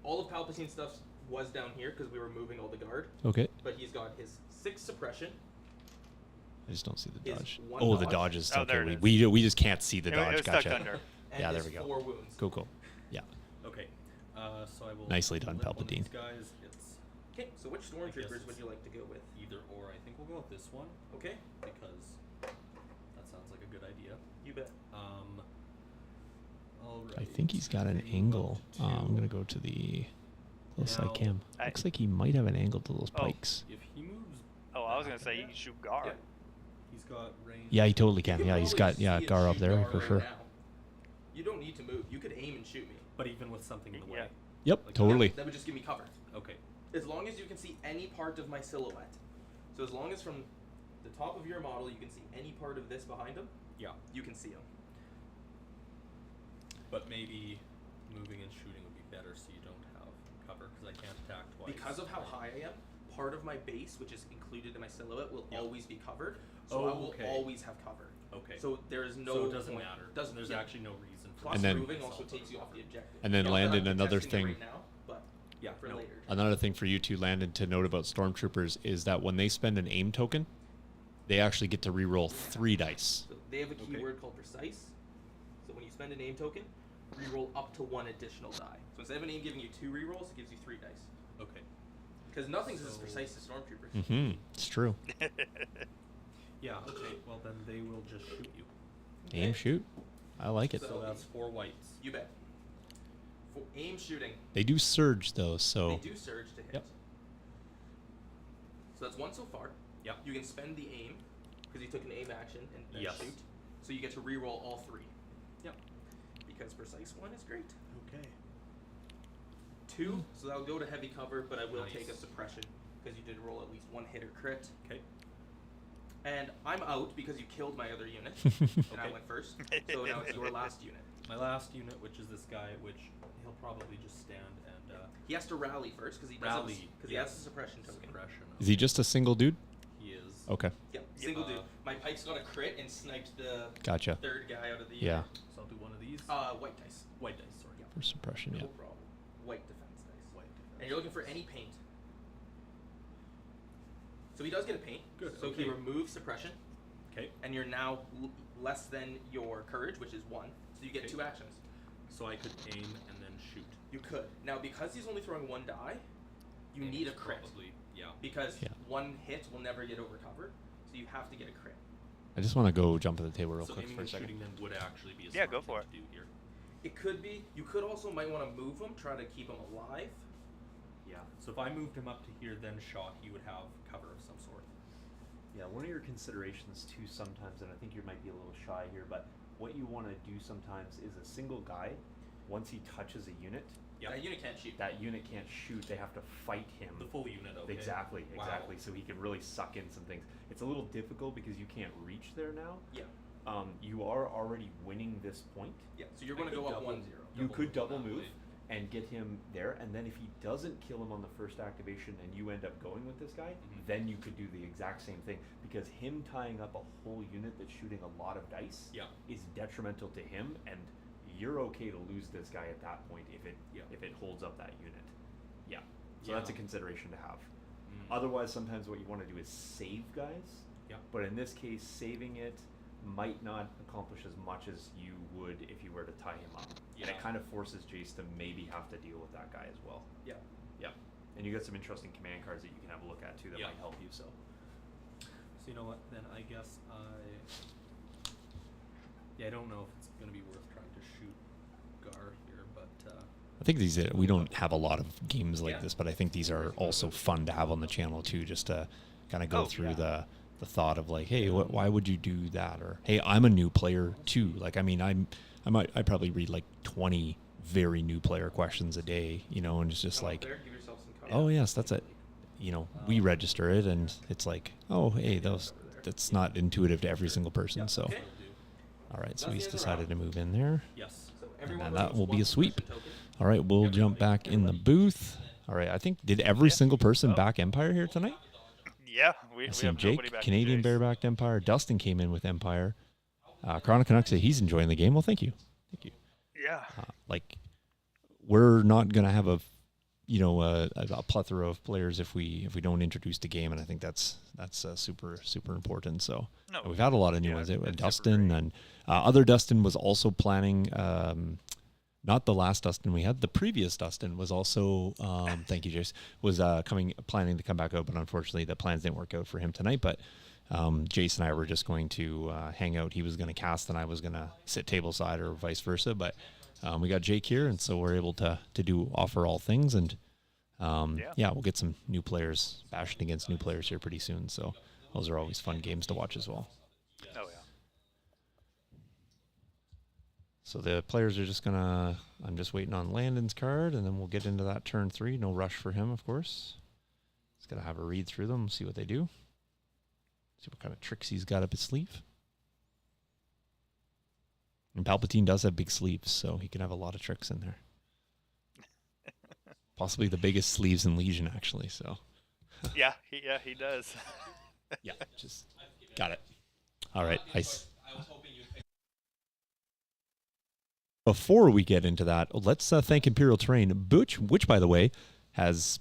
All of Palpatine's stuff was down here because we were moving all the guard. Okay. But he's got his 6 suppression. I just don't see the Is dodge. one Oh, the dodge? dodge is Oh, still there okay. it is. We just can't see the It dodge. was stuck Gotcha. under. And Yeah, there his we go. 4 wounds. Cool. Yeah. Okay. So I will. Nicely done, let one of Palpatine. these guys. It's Okay, so which stormtroopers it's- would you like to go with? either or. I think we'll go with this one Okay, because that sounds like a good idea. you bet. All right. I think he's got an Maybe angle. go to I'm gonna go to the close Now, side cam. I- Looks like he might have an angle to those Oh. pikes. If he moves. Oh, I was gonna back say a you bit, can shoot guard. Yeah. He's got range. Yeah, he totally You can. can Yeah, he's probably got see and Gar up shoot there Gar for right sure. now. You don't need to move. You could aim and shoot me. But even with something in the way. Yeah. Yep, Like totally. That would just give me cover. Okay. As long as you can see any part of my silhouette. So as long as from the top of your model you can see any part of this behind him, Yeah. you can see him. But maybe moving and shooting would be better so you don't have cover because I can't attack twice. Because of how high I am, part of my base, which is included in my silhouette, will Yep. always be covered. So Oh, I will okay. always have cover. Okay. So there is no So it doesn't point- matter. Doesn't There's yeah. actually no reason for Plus And then- moving also takes you off the objective. And then Not that I'm Landon, another contesting it thing- right now, but Yeah, for no. later. Another thing for you two, Landon, to note about stormtroopers is that when they spend an aim token, they actually get to reroll 3 dice. So they have a Okay. keyword called precise. So when you spend a name token, reroll up to 1 additional die. So instead of a name giving you 2 rerolls, it gives you 3 dice. Okay. Because nothing's as So- precise as stormtroopers. Mm-hmm. It's true. Yeah. Okay. Well, then they will just shoot you. Aim, Okay. shoot. I like it. So- So that's 4 whites. You bet. For aim shooting, They do surge though, so they do surge to hit. Yep. So that's 1 so far. Yep. You can spend the aim because you took an aim action and then Yes. shoot. So you get to reroll all 3 Yep. because precise 1 is great. Okay. 2, so that'll go to heavy cover, but I will Nice. take a suppression because you did roll at least 1 hit or crit. Okay. And I'm out because you killed my other unit, and I Okay. went first. So now it's your last unit. My last unit, which is this guy, which he'll probably just stand and He has to rally first because he doesn't Rally, because he has a suppression token. suppression. is he just a single dude? He is. Okay, Yep, single dude. Uh, My pike's got a crit and sniped the gotcha. 3rd guy out of the Yeah, unit. So I'll do one of these. White dice. White dice. Sorry. Yeah. for suppression. No Yeah. problem. White defense dice. White. And you're looking for any paint. So he does get a paint. Good, So he okay. removes suppression, Okay. and you're now less than your courage, which is 1. So you get Okay. 2 actions. So I could aim and then shoot. You could. Now, because he's only throwing 1 die, you And need a it's crit. Probably. Yeah. Because Yeah. 1 hit will never get overcovered, so you have to get a crit. I just want to go jump at the table real So quick aiming for a and second. shooting then would actually be a Yeah, smart go thing for to it. do here. It could be. You could also might want to move him, try to keep him alive. Yeah. So if I moved him up to here, then shot, he would have cover of some sort. Yeah, one of your considerations too sometimes, and I think you might be a little shy here, but what you want to do sometimes is a single guy, once he touches a unit, Yep. That unit can't shoot. that unit can't shoot, they have to fight him. The full unit. Okay. Exactly, Wow. exactly. So he can really suck in some things. It's a little difficult because you can't reach there now. Yeah. You are already winning this point. Yeah. So you're I going to could go up double- 1-0. You could move double that move way. and get him there, and then if he doesn't kill him on the first activation and you end up going with this guy, Mhm. then you could do the exact same thing because him tying up a whole unit that's shooting a lot of dice Yeah. is detrimental to him, and you're okay to lose this guy at that point Yeah. if it holds up that unit. Yeah. So Yeah. that's a consideration to have. Mm. Otherwise, sometimes what you want to do is save guys. Yeah. But in this case, saving it might not accomplish as much as you would if you were to tie him up. And Yeah. it kind of forces Jace to maybe have to deal with that guy as well. Yeah. Yeah. And you got some interesting command cards that you can have a look at too that Yeah. might help you. So So you know what? Then I guess I don't know if it's gonna be worth trying to shoot Gar here, but I think these we don't have a lot of games like Yeah. this, but I think these are also fun to have on the channel too, just to kind of go Oh, through yeah. the thought of like, hey, why would you do that? Or hey, I'm a new player too. Like, I mean, I probably read like 20 very new player questions a day, you know, and it's just Come up like, there, give yourself some oh cover. yes, that's it. You know, we register it, and it's like, oh hey, that's not intuitive to every single person. So, Okay. all right, so That's he's the end of the decided to round. move in there. yes. So And everyone then that receives will be a one sweep. possession token. All right, we'll jump back in the booth. All right, I think, did every single person Oh. back Empire here tonight? Yeah, we I have see nobody Jake, back. Canadian Jace. Bear backed Empire. Dustin came in with Empire. Chronic Canuck said he's enjoying the game. Well, thank you. Thank you. Yeah. Like, we're not going to have a plethora of players if we don't introduce the game, and I think that's super important. So No. we've had a lot of new Yeah, ones. it's super Dustin great. and other Dustin was also planning. Not the last Dustin we had. The previous Dustin was also. Thank you, Jace. Was planning to come back out, but unfortunately the plans didn't work out for him tonight. But Jace and I were just going to hang out. He was going to cast, and I was going to sit tableside, or vice versa. But we got Jake here, and so we're able to offer all things. And we'll get some new players bashing against new players here pretty soon. So those are always fun games to watch as well. Oh yeah. So the players are just gonna. I'm just waiting on Landon's card, and then we'll get into that turn 3. No rush for him, of course. He's gonna have a read through them, see what they do. See what kind of tricks he's got up his sleeve. And Palpatine does have big sleeves, so he can have a lot of tricks in there. Possibly the biggest sleeves in Legion, actually. So Yeah, he does. yeah, just got it. All right, ice. Before we get into that, let's thank Imperial Terrain, which by the way has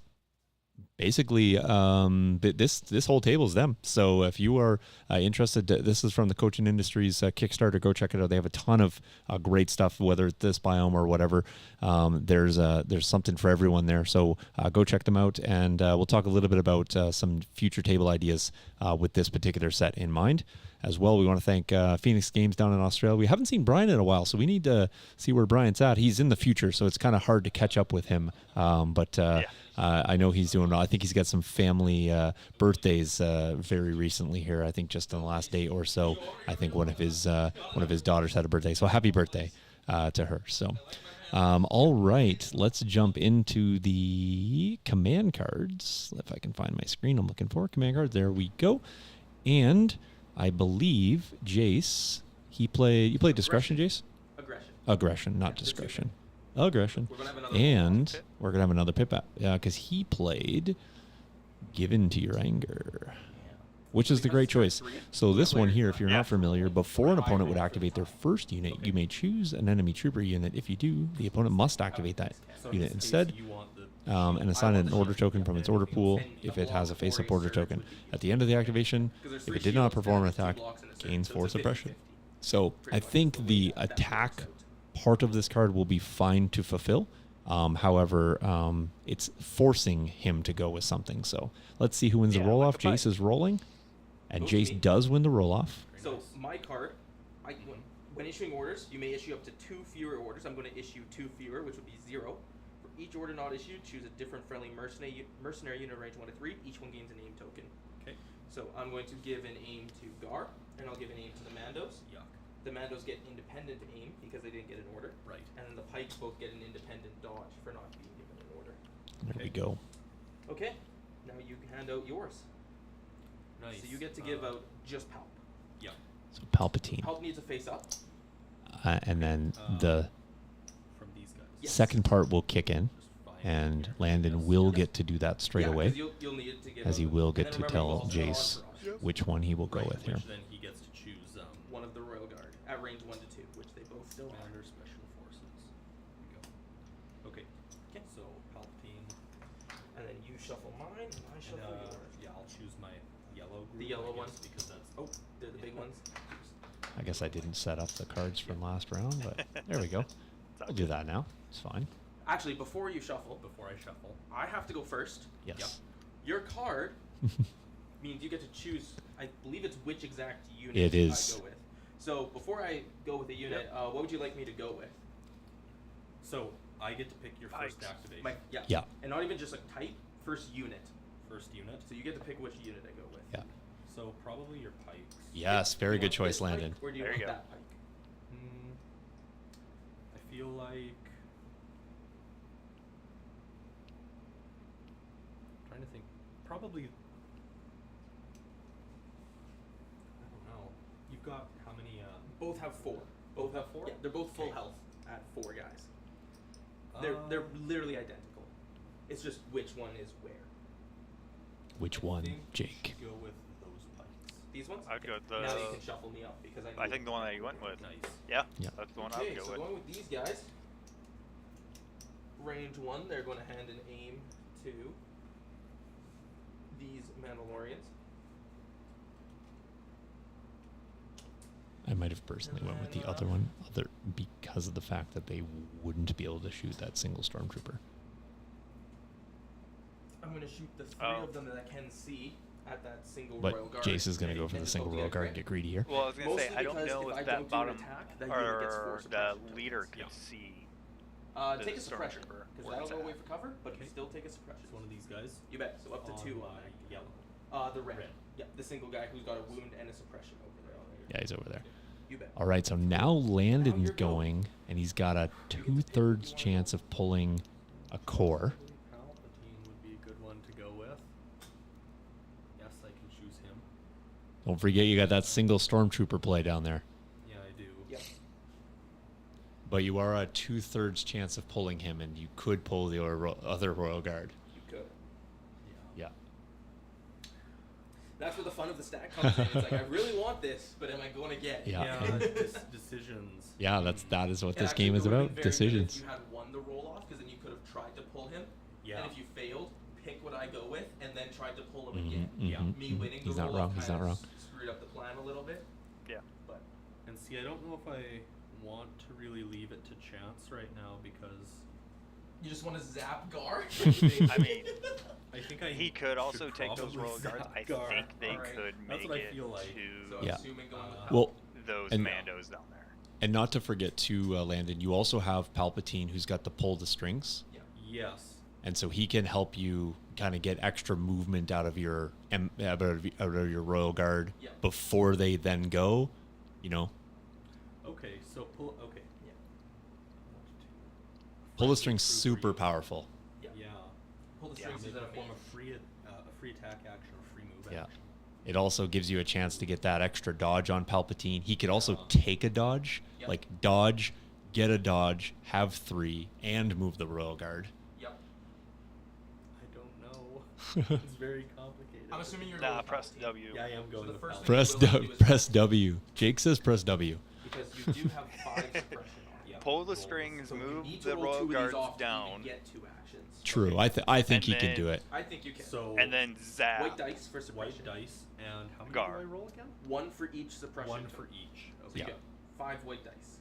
basically this whole table is them. So if you are interested, this is from the Coaching Industries Kickstarter. Go check it out. They have a ton of great stuff, whether it's this biome or whatever. There's something for everyone there. So go check them out, and we'll talk a little bit about some future table ideas with this particular set in mind. As well, we want to thank Phoenix Games down in Australia. We haven't seen Brian in a while, so we need to see where Brian's at. He's in the future, so it's kind of hard to catch up with him. But I know he's doing well. I think he's got some family birthdays very recently here. I think just in the last day or so. I think one of his daughters had a birthday, so happy birthday to her. So, all right, let's jump into the command cards. If I can find my screen, I'm looking for command cards. There we go, and I believe Jace, you played discretion, Jace? Aggression, not discretion. Aggression. We're gonna have another And Pip. we're gonna have another Pip because he played Given to Your Anger, which is the great choice. So this one here, if you're not familiar, before an opponent would activate their first unit, you may choose an enemy trooper unit. If you do, the opponent must activate that unit instead. And assign an order token from its order pool if it has a face-up order token. At the end of the activation, if it did not perform an attack, gains 4 suppression. So I think the attack part of this card will be fine to fulfill. However, it's forcing him to go with something. So let's see who wins the Yeah, roll-off. like the Jace is rolling, and Goes to Jace me. does win the roll-off. So my card, when issuing orders, you may issue up to 2 fewer orders. I'm going to issue 2 fewer, which would be 0. For each order not issued, choose a different friendly mercenary unit range 1 to 3. Each one gains an aim token. Okay. So I'm going to give an aim to Gar, and I'll give an aim to the Mandos. Yuck. The Mandos get independent aim because they didn't get an order. Right. And then the Pikes both get an independent dodge for not being given an order. There we go. Okay. Now you hand out yours. Nice. So you get to give out just Palp. Yeah. So Palpatine. Palp needs a face up. And then the From these guys. Yes. second part will kick in, Just fine and here. Landon Yes. will get to do that straight Yeah, 'cause away, You'll need it to give as he out- will and get then to remember, tell you also have Jace entourage. which one he will go Right, with here. Which then he gets to choose One of the Royal Guard at range 1 to 2, which they both still are. Commander Special Forces. There we go. Okay. Okay. So Palpatine. And then you shuffle mine, and I And, shuffle yours. yeah, I'll choose my yellow group. The yellow I one? guess, because that's Oh, they're the big ones. I guess I didn't set up the cards from last round, but there we go. It's all We'll do that now. It's fine. Actually, before you shuffle, Before I shuffle. I have to go first. Yes. Your card means you get to choose. I believe it's which exact unit It is. I go with. So before I go with a unit, what would you like me to go with? So I get to pick your first Pikes. activation. Yeah. And not even just like type, first unit. First unit. So you get to pick which unit I go with. Yeah. So probably your pikes. Yes, very You good want choice, this pike, Landon. Or do you There want you go. that pike? I feel like. Trying to think. Probably. I don't know. You've got how many? Both have 4. Both have 4? Yeah, they're both full Okay. health at 4 guys. They're literally identical. It's just which one is where. Which one, think Jake? Go with those pikes. These ones? I'd go with the. Now you can shuffle me up because I. I think the one that you went with. Nice. Yeah. Yeah. That's the one I Okay, would go so with. going with these guys. Range 1, they're going to hand and aim to these Mandalorians. I might have personally went with the other one, because of the fact that they wouldn't be able to shoot that single stormtrooper. I'm going to shoot the 3 Oh. of them that I can see at that single But Royal Guard. Jace is going to go for And the single hope Royal get Guard crit. and get greedy here. Well, I was gonna Mostly say I don't because know if I if don't that do bottom attack, that unit gets 4 or the suppression leader tokens. could Yeah. see. Take a the suppression, stormtrooper because where that'll it's go at. away for cover, but Okay. you still take a suppression. It's one of these guys. You bet. So up to on 2 my on mine. yellow. The red. Red. Yeah, the single guy who's got a wound and a suppression over there. Yeah, he's over there. You bet. All right, so now Landon's you're go. going, and he's got a 2/3 chance of pulling a core. Palpatine would be a good one to go with. Yes, I can choose him. Don't forget you got that single stormtrooper play down there. Yeah, I do. Yep. But you are a 2/3 chance of pulling him, and you could pull the other Royal Guard. You could. Yeah. Yeah. That's where the fun of the stack comes in. It's like, I really want this, but am I going to get? Yeah. Decisions. Yeah, that is what It this actually game is would've about. been very good Decisions. If you had won the roll off, because then you could have tried to pull him. Yeah. And if you failed, pick what I go with, and then tried to pull him Mhm, again. mhm, Me mhm. winning He's the not roll wrong. off He's kind not wrong. of screwed up the plan a little bit. Yeah. But And see, I don't know if I want to really leave it to chance right now because you just want to zap Gar? I mean, I think I he could also should take those probably Royal Guards. zap I Gar. think they Alright. could That's make what I it feel like. So to Yeah. assuming going with Well, Palpatine. those and- Mandos down there. And not to forget, too, Landon, you also have Palpatine, who's got the pull the strings. Yeah. Yes. And so he can help you kind of get extra movement out of your out of your Royal Guard Yeah. before they then go, you know. Okay, so pull. Okay. Yeah. Pull the strings super powerful. Yeah. Yeah. Pull the Yeah. strings Make is it an a form amazing. of free attack action or free move Yeah. action. It also gives you a chance to get that extra dodge on Palpatine. He could also take a dodge, Yep. like dodge, get a dodge, have 3, and move the Royal Guard. Yep. I don't know. It's very complicated. I'm assuming you're Nah, going with press Palpatine. W. Yeah, I am going the with first Palpatine. thing- Press will have to do is- press W. Jake says press W. Because you do have 5 suppression on. Yeah. Pull the Roll. strings, So you move need to the roll Royal 2 of these Guards off to even down, get 2 actions. True. Okay. I think And he can do then- it. I think you can. So and then zap. white dice for suppression. white dice and how many Gar. do I roll again? 1 for each suppression. One token. for each. So Okay. you get 5 white dice.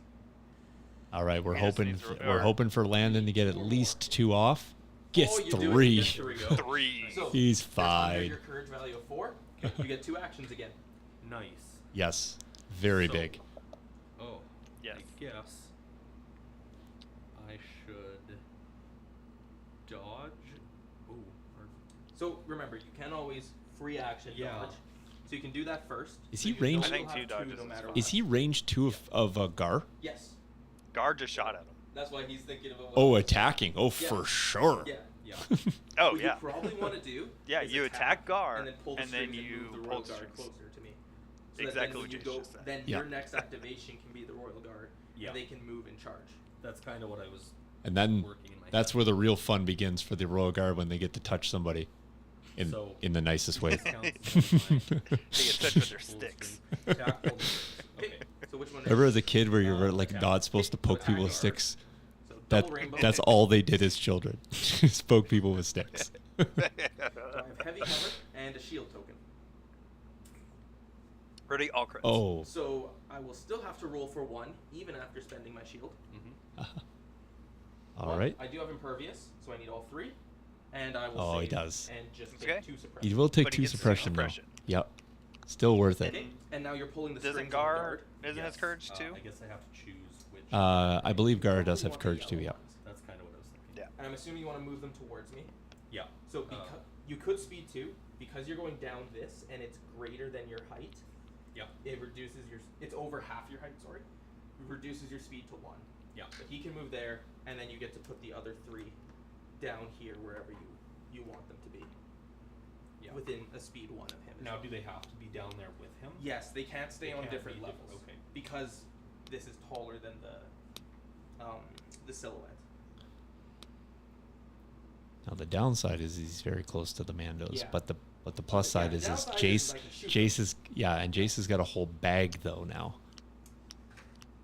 All right, we're He just hoping needs to- we're or- hoping for Landon to get at least 2 off. Gets Oh, you do it, 3. you get 3. Okay. 3. So He's that's under fine. your courage value of 4. Okay, you get 2 actions again. Nice. Yes, very So- big. Oh. Yes. I guess I should dodge. Ooh. Or, So remember, you can always free action Yeah. dodge. So you can do that first. Is So he you know ranged- I you'll think have 2 dodges no is matter fine. what. Is he range 2 of Gar? Yes. Guard just shot at him. That's why he's thinking of a Oh, weapon. attacking. Oh, Yeah. for sure. Yeah. yeah. Oh, What yeah. you probably want to do. Yeah, is you attack Gar, and then pull the and then strings and you move the pull Royal the Guard strings. closer to me. So that Exactly then what when you Jace go, just said. then Yeah. your next activation can be the Royal Guard, Yeah. and they can move in charge. That's kind of what I was And then working in my that's head. where the real fun begins for the Royal Guard when they get to touch somebody in So- the nicest way. This counts as my They get touched with their full sticks. string. Attack, pull the strings. Okay. So which one? Remember as a kid where you were like Yeah. not supposed to poke people with Attack Gar. sticks? So That double rainbow. that's all they did as children. Just poke people with sticks. So I have heavy cover and a shield token. Ready? All crits. Oh. So I will still have to roll for 1, even after spending my shield. Mhm. All One, right. I do have impervious, so I need all 3. And I will Oh, he save does. and just Okay. take 2 suppression. He will take But he 2 gets the suppression though. suppression. Yep. Still worth it. Okay, and now you're pulling the Doesn't strings on the Gar? guard. Isn't his courage too? I guess I have to choose which. I believe Gar does You have want the courage too. yellow Yep. ones. That's kind of what I was thinking. Yeah. And I'm assuming you want to move them towards me. Yeah. So you could speed 2 because you're going down this and it's greater than your height. Yeah. It reduces your. It's over half your height. Sorry. It reduces your speed to 1. Yeah. But he can move there, and then you get to put the other 3 down here wherever you want them to be. Yeah. Within a speed 1 of him. as Now, well. do they have to be down there with him? Yes, they can't stay They on can't different be levels. different- okay. Because this is taller than the silhouette. Now the downside is he's very close to the Mandos, Yeah. but the plus Yeah, side the is downside is Jace. I can shoot Jace them. is and Jace has got a whole bag though now.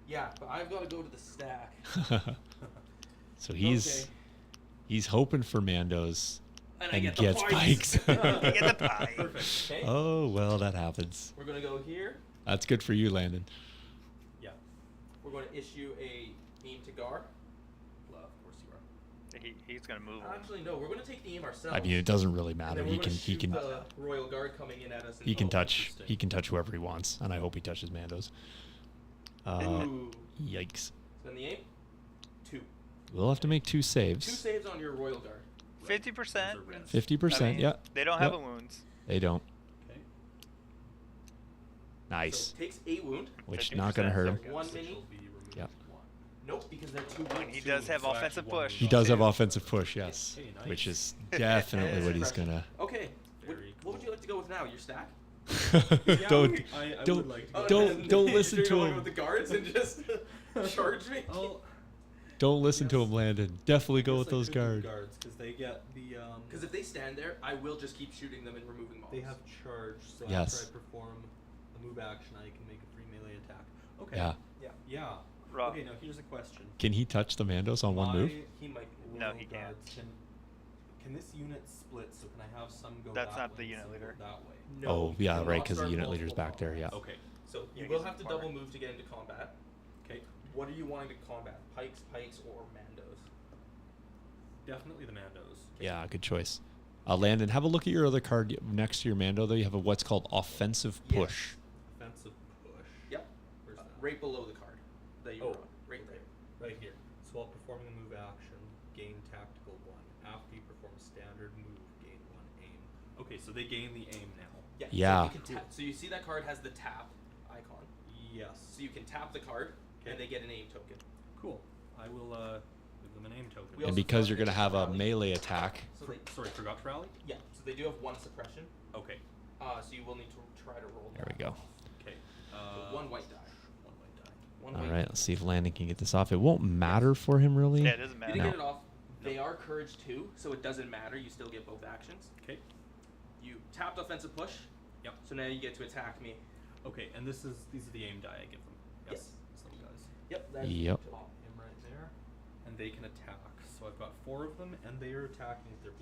Yeah, but I've got to go to the stack. So he's Okay. hoping for Mandos And I and get the gets pikes. pikes. You get the pie. Perfect. Okay. Oh well, that happens. We're going to go here. That's good for you, Landon. Yeah. We're going to issue a aim to Gar. Well, of course you are. He's gonna move him. Actually, no. We're going to take the aim ourselves. I mean, it doesn't really And matter. then we're He gonna can shoot the Royal Guard coming in at us. he can touch interesting. whoever he wants, and I hope he touches Mandos. Ooh. Yikes! Then the aim. 2. We'll have to make 2 2 saves. saves on your Royal Guard. 50%. Those are reds. 50%. Yeah. They don't have Yep. a wounds. They don't. Okay. Nice. So takes 8 wound. Which 50%, not gonna hurt so him. good. 1 Which mini. will be removed Yep. 1. Nope, because they're 2 And wounds. he Two does have wounds, so actually offensive one push. He wound. does too. have offensive push, yes, Okay, nice. which is definitely what he's Suppression. gonna. Okay. Very What would you like to go with now? Your stack? Yeah, don't I don't would like to go don't with that. don't You're listen to going him. with the guards and just charge me. Oh, Don't listen to Yes. him, Landon. Definitely go I with guess I those could do guards. because they get the Because if they stand there, I will just keep shooting them and removing mobs. they have charge. So Yes. after I perform a move action, I can make a 3 melee attack. Okay. Yeah. Yeah. Yeah. Rob. Okay. Now here's a question. Can he touch the Mandos on one move? He might. No, Royal he can't. Guards Can this unit split? So can I have some go That's that not way the and unit some go leader. that way? No, Oh you yeah, cannot right, because the start unit leader's multiple back there. Yeah. combats. Okay. So Yeah, you will he's have to farmer. double move to get into combat. Okay. What are you wanting to combat? Pikes, or Mandos? Definitely the Mandos. Yeah, good choice. Landon, have a look at your other card next to your Mando. Though you have a what's called offensive Yes. push. Offensive push. Yep. Where's that? Right below the card that you Oh, were on. Right there. Right here. So while performing a move action, gain tactical 1. After you perform a standard move, gain 1 aim. Okay, so they gain the aim now. Yeah. Yeah. So, you can so you see that card has the tap icon. Yes. So you can tap the card, Okay. and they get an aim token. Cool. I will give them a name token. We And also because thought you're they gonna should have a rally. melee attack. So they, Sorry, forgot to rally? yeah. So they do have 1 suppression. Okay. So you will need to try to roll. There we that go. off. Okay. So 1 white die. 1 white die. 1 All white right, die. let's see if Landon can get this off. It won't matter for him really. Yeah, it doesn't You matter. didn't No. get it off. They are courage 2, so it doesn't matter. You still get both actions. Okay. You tapped offensive push. Yep. So now you get to attack me. Okay, and these are the aim die I give them. Yes. Some guys. Yep. That's Yep. Pop him right there. And they can attack. So I've got 4 of them, and they are attacking with their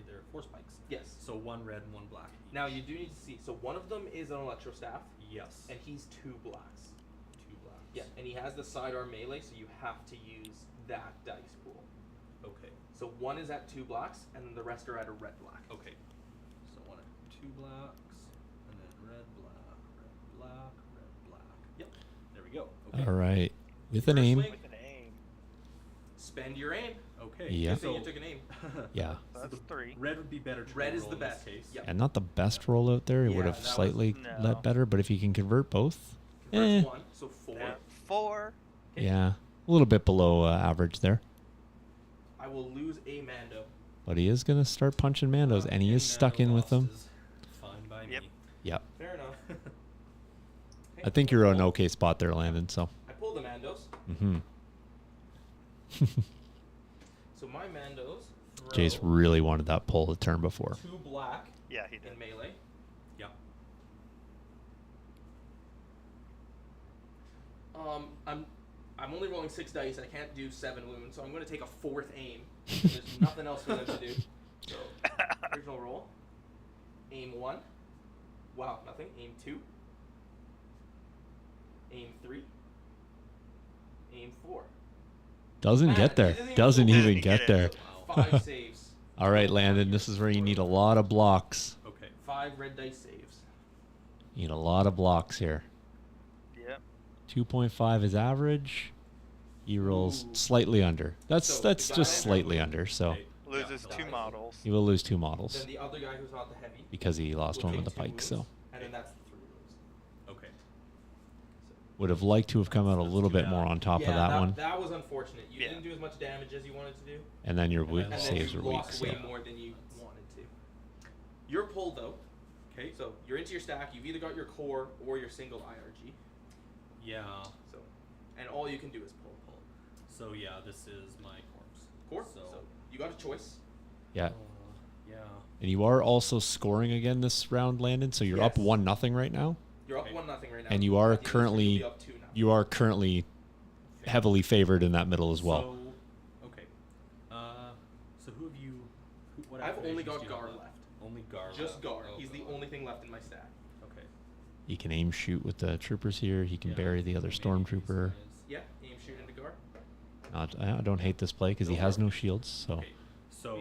their force spikes. Yes. So 1 red and 1 black. each. Now you do need to see. So one of them is an electro staff, Yes. and he's 2 blacks. 2 blacks. Yeah, and he has the sidearm melee, so you have to use that dice pool. Okay. So 1 is at 2 blacks, and then the rest are at a red black. Okay. So 1 at 2 blacks, and then red, black, red, black, red, black. Yep. There we go. Okay. All right, with an First aim. swing. With an aim. Spend your aim. Okay. Yeah. Good thing you took an aim. Yeah. So that's 3. Red would be better to Red is roll the in this best. case. Yep. And not the best roll out there. It Yeah, would have that was- slightly No. let better, but if you can convert both, Converts Eh. 1, so 4. Yeah, 4. Okay. yeah, a little bit below average there. I will lose a Mando. But he is gonna start punching Mandos, and he is stuck in with them. Fine by Yep. me. Yep. Fair enough. I think you're in an okay spot there, Landon. So. I pulled the Mandos. Mm-hmm. So my Mandos Jace throw really wanted that pull the turn before. 2 black Yeah, he did. in melee. Yeah. I'm only rolling 6 dice. I can't do 7 wounds, so I'm going to take a 4th aim. There's nothing else for them to do. So original roll. Aim 1. Wow, nothing. Aim 2. Aim 3. Aim 4. Doesn't get there. Doesn't even get there. Wow. 5 saves. All right, Landon. This is where you need a lot of blocks. Okay. 5 red dice saves. You need a lot of blocks here. Yep. 2.5 is average. He rolls Ooh. slightly under. That's So that's the just guy- slightly under. So Okay. Loses Yeah, 2 no, models. he will lose 2 models Then the other guy who's not the heavy. because he lost will one with the take 2 pike. wounds, So and then that's the 3 wounds. Okay. would have liked to have come out a little bit more on top of that one. That was unfortunate. You Yeah. didn't do as much damage as you wanted to do, And then your And weak then and then saves you are weak. lost So way more than you wanted to. Your pull though. Okay. So you're into your stack. You've either got your core or your single IRG. Yeah. So, and all you can do is pull. So yeah, this is my corpse. Core. So, So you got a choice. yeah. Yeah. And you are also scoring again this round, Landon. So you're up Yes. 1-0 right now. You're up Okay. 1-0 right now. And you are At the end of this, currently- you'll be up 2-0. You are currently heavily favored in that middle as well. So, okay. So who have you? What I've only activations got do you Gar have left. Only Gar. Just left. Gar. Oh, He's the God. only thing left in my stack. Okay. He can aim shoot with the troopers here. He can Yeah, bury the other maybe these stormtrooper. guys. Yeah. Aim shoot into Gar. I don't hate this play because he Go has for it. no shields. So Okay. So.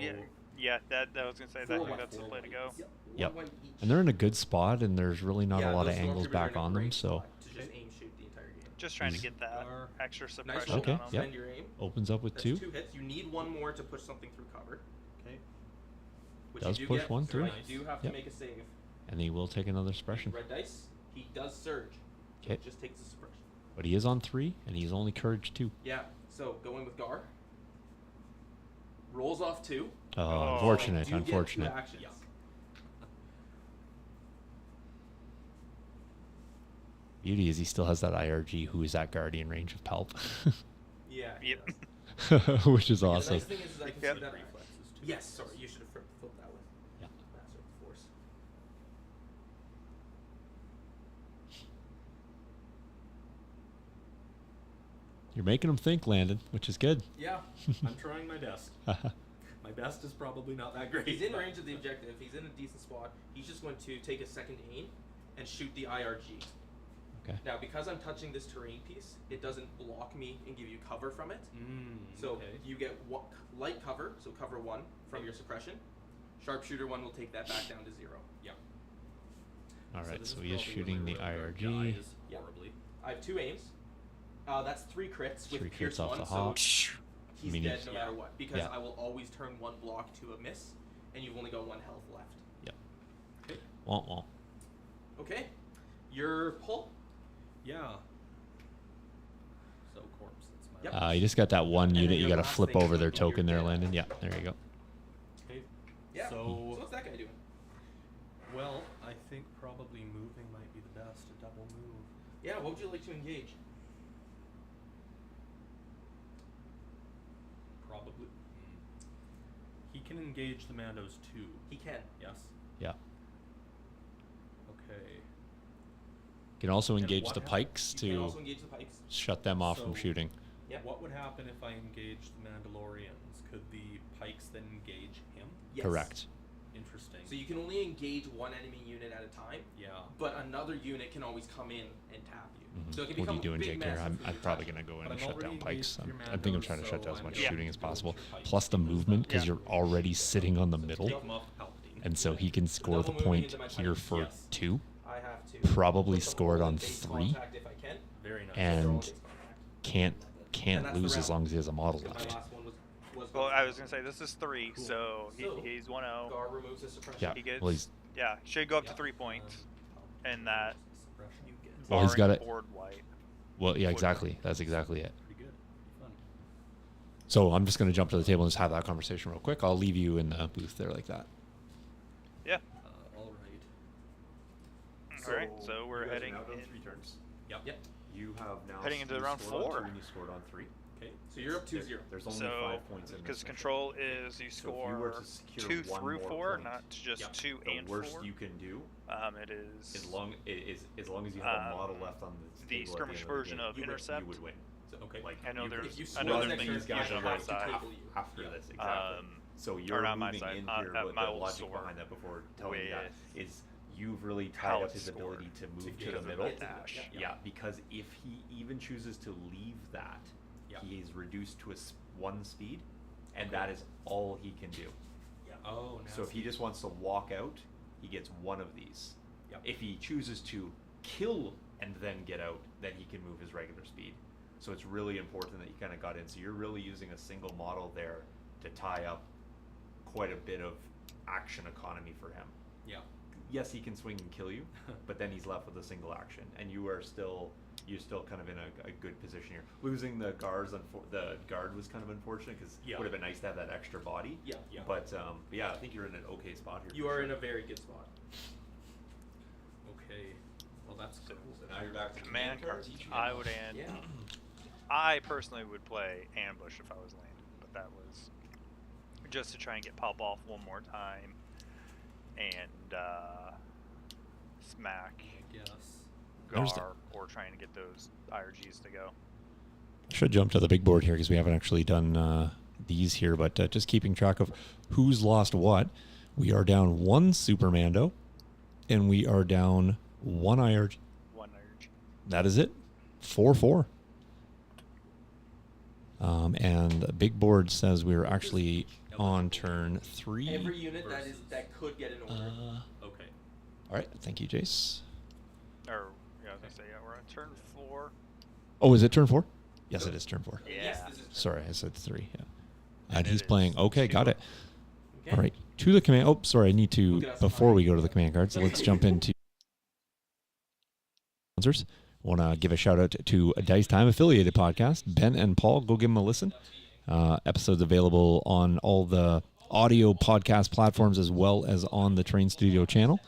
Yeah, that I was gonna say. I 4 think white, that's the 4 play to go. whites. Yep. One white each. and they're in a good spot, and there's really not a lot those of angles stormtroopers are back in a on them. great So spot to just aim shoot the entire game. Just trying to He's- get that Gar. extra Nice suppression roll. Okay, on them. yep. Spend your aim. opens up with That's 2. 2 hits. You need 1 more to push something through cover. Okay. Which Does you do push get, 1 so through. You do have to Yep. make a save. And he will take another suppression. Red dice. He does surge. Okay. Just takes the suppression. But he is on 3, and he's only courage 2. Yeah. So going with Gar. Rolls off 2. Oh, unfortunate, You get 2 unfortunate. actions. Yeah. Beauty is he still has that IRG who is at guardian range of PALP, Yeah. he Yep. does. which is Yeah, awesome. The nice thing is I can Yep. see that. Reflexes too. Yes. Sorry. You should have flipped that one. Yeah. Master of the Force. You're making him think, Landon, which is good. Yeah. I'm trying my best. My best is probably not that great. He's in but- range of the objective. He's in a decent spot. He's just going to take a second aim and shoot the IRG. Okay. Now, because I'm touching this terrain piece, it doesn't block me and give you cover from it. So okay. you get light cover, so cover 1 from your suppression. Sharpshooter 1 will take that back down to 0. Yeah. All right, this so is he is probably shooting the when my rogue IRG. dies Yeah. horribly. I have 2 aims. That's 3 crits with 3 Pierce crits off 1, the so hop. he's I mean, dead he's- no matter what. Because Yeah. I will always turn 1 block to a miss, and you've only got 1 health left. Yep. Okay. Womp womp. Okay. Your pull. Yeah. So corpse. That's my. Yep. You just got that one And then unit. You your got to last flip thing over is their gonna be your token there, dead. Landon. Yeah, there you go. Okay. Yeah. So So, what's that guy doing? well, I think probably moving might be the best. A double move. Yeah. What would you like to engage? Probably. He can engage the Mandos too. He can. Yes. Yeah. Okay. You can also And engage what the happens- pikes You can to also engage the pikes. shut them off from So- shooting. Yep. What would happen if I engaged the Mandalorians? Could the pikes then engage him? Yes. Correct. Interesting. So you can only engage 1 enemy unit at a time, Yeah. but another unit can always come in and tap you. Mhm. So it can What are become you doing, a big Jake? Here, mess I'm if you're probably touching. gonna go in But and I'm shut down already pikes. engaged your I think I'm Mandos, trying to shut so down as I'm much gonna shooting have as to go with possible. your pikes. Plus the movement, because Yeah. you're already sitting on the middle, Take him off the Palpatine. and so he can score the double moving point into my here pikes. for Yes. 2. I have to Probably put them scored all on in base 3. contact if I can. Very nice. And They're all base contact. Can't And that's the lose as round. long as he has a model So my left. last one was Well, I was gonna say this is 3, Cool. so So, he's 1-0. Gar removes his suppression. Yeah. He gets. Well, he's Yeah, should go up to Yeah. 3 points, and that. Suppression. You get Well, he's barring got it- board wipe. well, yeah, Board exactly. wipe. That's exactly it. Pretty good. Fun. So I'm just gonna jump to the table and just have that conversation real quick. I'll leave you in the booth there like that. Yeah. All right. All right, so we're you guys are heading now done in. 3 turns. Yep. Yep. You have now Heading into you round scored on 4. 2 and you scored on 3. Okay. So you're up 2-0. There's only So, 5 points in this because mission. control is you So if you were score to secure 2 one through more 4, point, not just yeah, 2 the and worst 4. you can do, It is. as long as you have a model left on the the table at skirmish end version game, of you Intercept. would win. So, Okay. Like I know you there's- could- if you I know score there's next things turn, usually I on my have to side. table you. after Yeah. this, exactly. So you're not my moving side, in at here. my What the old logic store behind that before telling you that with is you've really tied how up it's his scored ability to move to get the the middle. red dash. Yeah. Yeah, because if he even chooses to leave that, Yeah. he's reduced to a 1 speed, and that is all he can do. Yeah. Oh, So if he just wants to walk out, he gets one of these. Yep. If he chooses to kill and then get out, then he can move his regular speed. So it's really important that you kind of got in. So you're really using a single model there to tie up quite a bit of action economy for him. Yeah. Yes, he can swing and kill you, but then he's left with a single action, and you're still kind of in a good position here. Losing the guards, the guard was kind of unfortunate because it Yeah. would have been nice to have that extra body. Yeah. Yeah. But yeah, I think you're in an okay spot here. You for are sure. in a very good spot. Okay. Well, that's So- cool. So now you're back to Command cards. each I one. would and Yeah. I personally would play ambush if I was landed, but that was just to try and get pulp off one more time and smack I guess. There's Gar or trying to get those IRGs to go. Should jump to the big board here because we haven't actually done these here, but just keeping track of who's lost what. We are down 1 Supermando, and we are down 1 IRG. One IRG. That is it. 4-4. And the big board says we're actually on turn 3. Every unit versus- that could get an order. Okay. All right. Thank you, Jace. Or yeah, I was gonna say we're on turn 4. Oh, is it turn 4? Yes, it is turn 4. Yeah. Yes, this is Sorry, I said 3. Yeah. And And he's it playing. is Okay, got 2. it. Okay. All right. To the command. Oh, sorry. I need to, Look at us before we flying. go to the command cards, let's jump into sponsors. Want to give a shout out to a Dice Time affiliated podcast. Ben and Paul, go give them a listen. Episodes available on all the audio podcast platforms as well as on the Train Studio channel.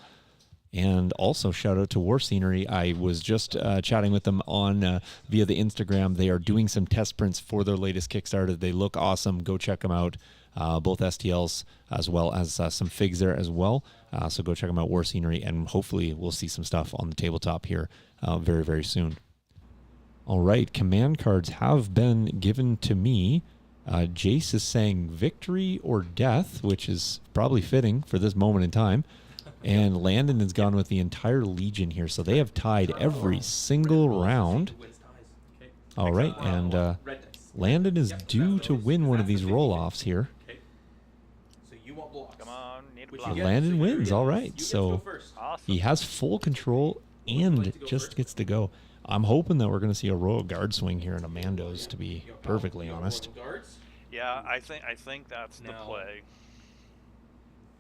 And also shout out to War Scenery. I was just chatting with them on via the Instagram. They are doing some test prints for their latest Kickstarter. They look awesome. Go check them out. Both STLs as well as some figs there as well. So go check them out, War Scenery, and hopefully we'll see some stuff on the tabletop here very, very soon. All right, command cards have been given to me. Jace is saying victory or death, which is probably fitting for this moment in time. And Landon has gone with the entire Legion here, so they have tied every single round. Who wins ties. Okay. All right, and Red dice. Landon is Yep, due that's to those. win one of That's these the 50-50. roll-offs here. Okay. So you want blocks. Come on, need a Which block. you get, Landon so you wins, get- all you right, get to so go first. Awesome. he has full control Who would you like and to go just first? gets to go. I'm hoping that we're going to see a Royal Guard swing here in a Mandos, to be You got perfectly you got honest. Royal Guards. Yeah, I think that's the Now- play.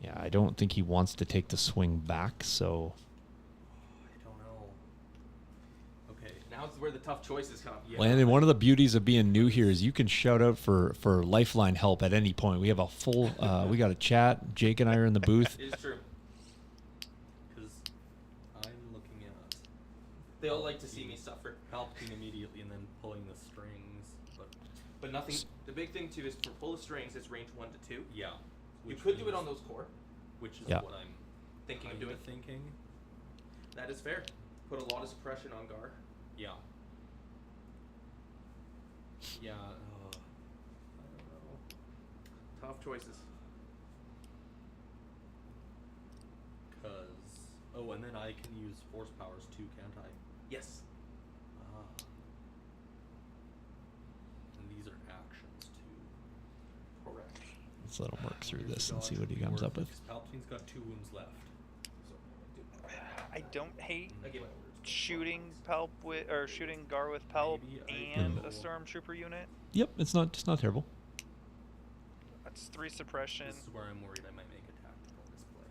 Yeah, I don't think he wants to take the swing back, so I don't know. Okay. Now it's where the tough choices come. Yeah. Landon, one of the beauties of being new here is you can shout out for Lifeline help at any point. We have a full, we got a chat. Jake and I are in the booth. It is true. Because I'm looking at They all like to see me suffer. Palpatine immediately and then pulling the strings, But nothing. The big thing too is for pull the strings, it's range 1 to 2. yeah. You which could do it means- on those core. Which is Yeah. what I'm Thinking of kinda doing. thinking. That is fair. Put a lot of suppression on Gar. Yeah. Yeah. I don't know. Tough choices. And then I can use force powers too, can't I? Yes. Ah. And these are actions too. Correct. Let's let him work through Here's this the and see dodge what he comes worth up with. because Palpatine's got 2 wounds left. So, I don't hate I gave my orders. shooting Palp with or shooting Gar with Palp Maybe I and go- a stormtrooper unit. Yep, it's not terrible. That's 3 suppression. This is where I'm worried I might make a tactical misplay.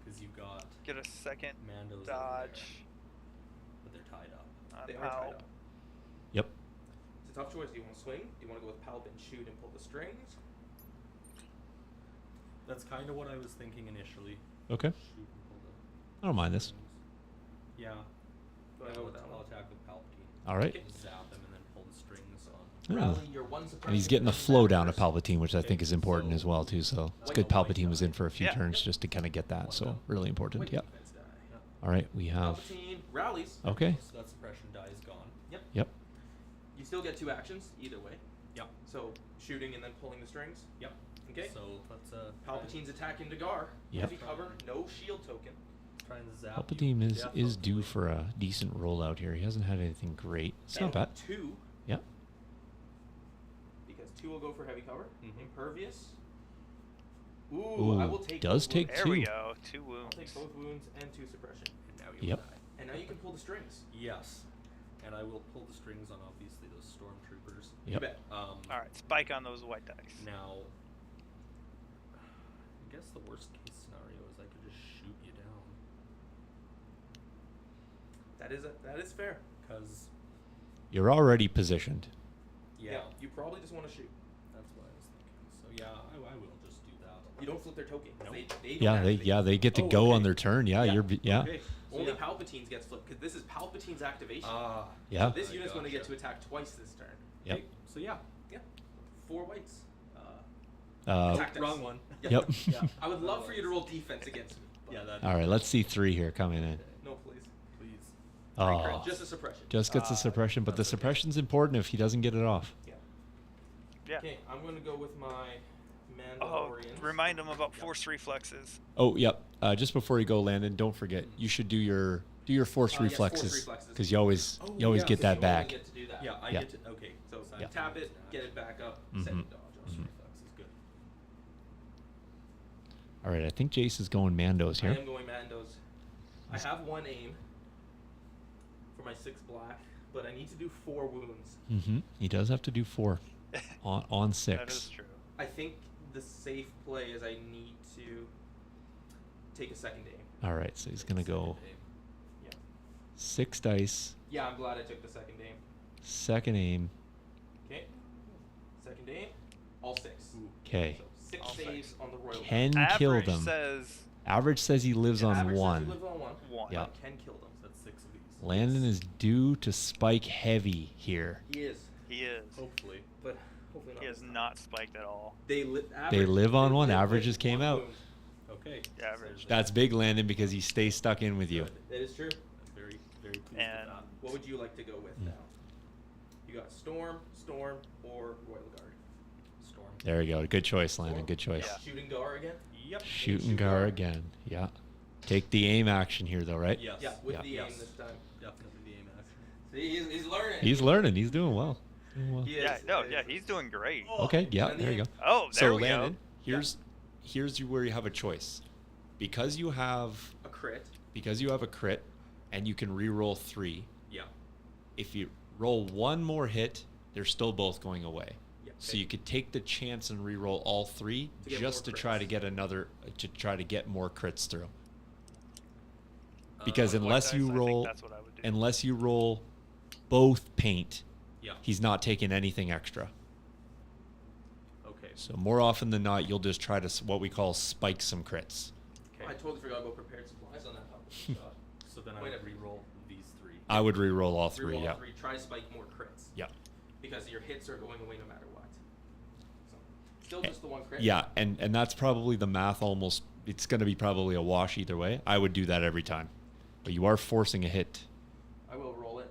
Because you've got Get a second Mandos over dodge there, but they're tied up. on They are Palp. tied up. Yep. It's a tough choice. Do you want to swing? Do you want to go with Palp and shoot and pull the strings? That's kind of what I was thinking initially. Okay. Shoot and pull the I don't mind this. strings. Yeah. Do I go with that I'll one? attack with Palpatine. All right. Okay. Zap him and then pull the strings on. Yeah. Rally your one suppression. And he's getting the flow down of Palp. Palpatine, which I think is important as well too. So it's good Palpatine was in for a few Yeah. turns just to kind of get that. So really important. Yep. Defense die. All right, we have. Palpatine rallies. Okay. So that suppression die is gone. Yep. Yep. You still get 2 actions either way. Yep. So shooting and then pulling the strings. Yep. Okay. So let's Palpatine's attack into Gar. Yep. Heavy cover, no shield token. try and zap. Palpatine you is death, due hopefully. for a decent rollout here. He hasn't had anything great. It's not And bad. 2. Yep. guys. 2 will go for heavy cover. Mhm. Impervious. Ooh, I will take does both take wounds. There we Two. go. 2 I'll wounds. take both wounds and 2 suppression. And now you Yep. die. And now you can pull the strings. Yes. And I will pull the strings on obviously those stormtroopers. You Yep. bet. All right, spike on those white dice. Now, I guess the worst case scenario is I could just shoot you down. That is fair. Because, You're already positioned. yeah, You probably just want to shoot. that's what I was thinking. So, yeah, I will just do that. You don't flip their token. Nope. They don't Yeah, activate. they get to Oh, go okay. on their turn. Yeah, Yeah. yeah. Okay. So, Only yeah. Palpatine's gets flipped because this is Palpatine's activation. Yeah. This I unit's going to get gotcha. to attack twice this turn. Yep. Okay, so, yeah. Yeah. 4 whites. Uh, Attack Wrong dice. one. Yep. Yeah. I would love for you to roll defense against me. but Yeah, that. all right, let's see 3 here coming in. No, please. Please. Oh, Just a suppression. just gets a suppression, but the that's okay. suppression's important if he doesn't get it off. Yeah. Yeah. Okay, I'm going to go with my Oh, Mandalorians. remind them about force reflexes. Oh, yep. Just before you go, Landon, don't forget you should do your force Yes, force reflexes reflexes. because you always Oh, you always yeah, get 'cause that you back. only get to do that. Yeah, I Yeah. get to. Okay. So so Yeah. tap it, get it back up, second dodge. Mhm. Reflex is good. All right, I think Jace is going Mandos I here. am going Mandos. I have 1 aim for my 6 black, but I need to do 4 wounds. He does have to do 4 on 6. That is true. I think the safe play is I need to take a second aim. All right, so he's gonna go Second aim. Yeah. 6 dice, Yeah, I'm glad I took the second aim. second aim. Okay. Second aim, all 6. Ooh. Okay, So 6 All saves 6. on the royal. Ken Average killed him. says Average says he lives on Average says he 1. lives on 1. 1. Yeah. Ken killed him. So that's 6 of these. Landon is due to spike heavy here. He is, He is. Hopefully. but hopefully not. He is this time. not spiked at all. They live on one. live Averages with came 1 out. wound. Okay. Average. So That's big, Landon, because he stays stuck in with you. Good. That is true. I'm very, very pleased And- with that. What would you like to go with now? You got Storm, or Royal Guard. Storm. There you go. Good choice, Landon. Storm? Good choice. Yeah. Shooting Gar again? Yep. Shooting Shoot Gar Gar. again. Yeah. Take the aim action here, though, right? Yes. Yeah, with Yeah. the Yes. aim this time. Definitely the aim action. See, he's learning. He's learning. He's doing well. Doing well. He is. Yeah, no, yeah, he's doing great. Okay. Yeah. And There you the- go. Oh, there So we Landon, go. here's where you have a choice, because you have A crit. a crit, and you can re-roll 3. Yeah. If you roll 1 more hit, they're still both going away. Yeah. So you could take the chance and re-roll all 3 To get just to more try to crits. get more crits through. Because With white unless dice, you I think roll that's what I would do. unless you roll both paint, Yeah. he's not taking anything extra. Okay. So more often than not, you'll just try to what we call spike some crits. Okay. I totally forgot about prepared supplies on that topic. shot. So then I Wait would a- re-roll these 3. I would re-roll all 3. Reroll Yeah. 3. Try to spike more crits. Yeah. Because your hits are going away no matter what. So, still Eh, just the 1 crit. Yeah, and that's probably the math. Almost, it's going to be probably a wash either way. I would do that every time, but you are forcing a hit. I will roll it.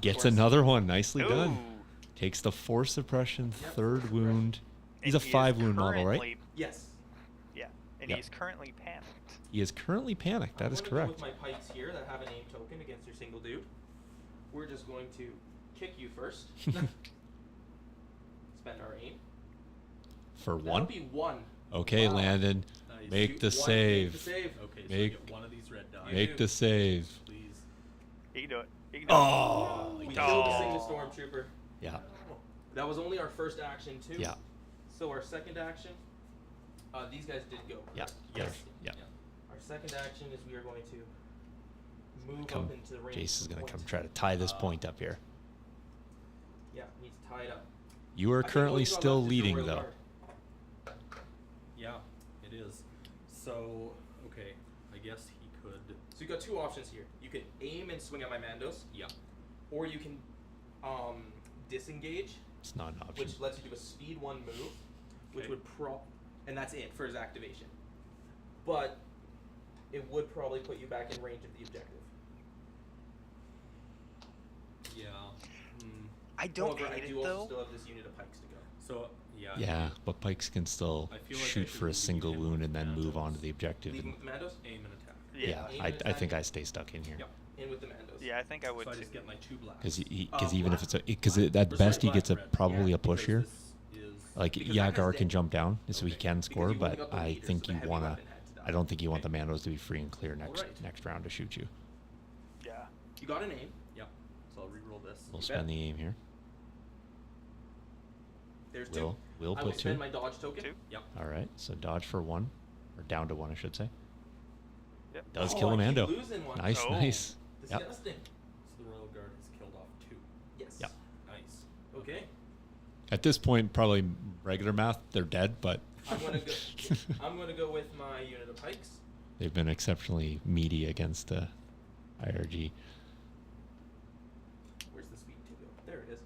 Gets Force. another one. Nicely Ooh. done. Takes the force suppression, Yep, 3rd force wound. He's a And he is 5 wound model, right? currently- Yes. Yeah, and Yep. he's currently panicked. He is currently panicked. That I'm is gonna correct. Go with my pikes here that have an aim token against your single dude. We're just going to kick you first. Spend our aim. For That'll 1. be 1. Okay, Wow. Landon. Nice. Make Shoot the 1, make save. the save. Okay. So Make- you get one of these red die. Make the save. Please. He can do it. He can do Oh, We he killed does the it. single stormtrooper. Yeah. That was only our first action too. Yeah. So our second action, these guys did go. Yeah. Yes. Yeah. Our second action is we are going to move Come. up into the range. Jace is of the going to come point. try to tie this point up here. Yeah, need to tie it up. You are I think currently all you got still left is the leading, Royal though. Guard. Yeah, it is. So, okay, I guess he could. So you got 2 options here. You can aim and swing at my Mandos, Yeah. or you can disengage, It's not an option. which lets you do a speed 1 move, which Okay. would and that's it for his activation. But it would probably put you back in range of the objective. Yeah. Hmm. I don't However, hate I it do also though. still have this unit of pikes to go. So, yeah. Yeah, but Pikes can still I feel like I shoot should for a leave single him wound with and then move on to Mandos. the objective. Leave him And, with the Mandos? Aim and attack. yeah, Yeah. Aim I and think attack. I stay stuck in here. Yep. In with the Mandos. Yeah, I think I would So I too. just get my 2 blacks. Because even if it's a because at Or sorry, best he black gets a and red. probably a push Because here. this is Like Because yeah, that has Gar the- can jump down, so he Okay. can Because score. you only But got the I leader, think so the you heavy wanna. weapon had to die. I don't think you want the Okay. Mandos to be free and clear next Alright. round to shoot you. Yeah. You got an aim. Yep. So I'll reroll this. We'll You spend bet. the aim here. There's We'll 2. we'll I will put spend 2. my dodge token. 2. Yep. All right, so dodge for 1, or down to 1, I should say. Yep. Does Oh, kill a I keep Mando. losing one. Nice, Oh. nice. Yep. Disgusting. So the Royal Guard has killed off 2. Yes. Yep. Nice. Okay. At this point, probably regular math, they're dead, but I'm gonna go. I'm gonna go with my unit of pikes. they've been exceptionally meaty against IRG. Where's the speed to go? There it is.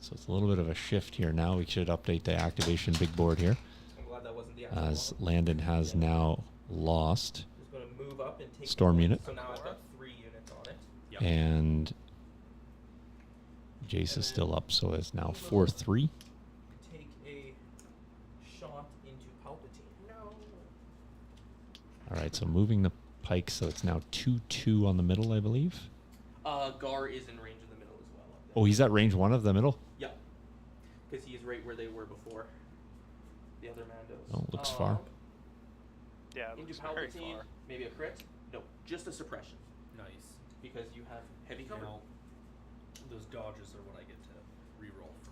So it's a little bit of a shift here now. We should update the activation big board here, I'm glad that wasn't the actual as one. Landon has now lost. Just gonna move up and take Storm one. unit. So now I've got 3 units on it. Yep. And Jace is still up, so it's now 4-3. Take a shot into Palpatine. No. All right, so moving the pike, so it's now 2-2 on the middle, I believe. Gar is in range in the middle as well. up there. Oh, he's at range 1 of the middle? Yeah. Because he's right where they were before. The other Mandos. Oh, looks far. Yeah, it Into looks very Palpatine. far. Maybe a crit? No, just a suppression. Nice. Because you have heavy cover. Now, those dodges are what I get to reroll for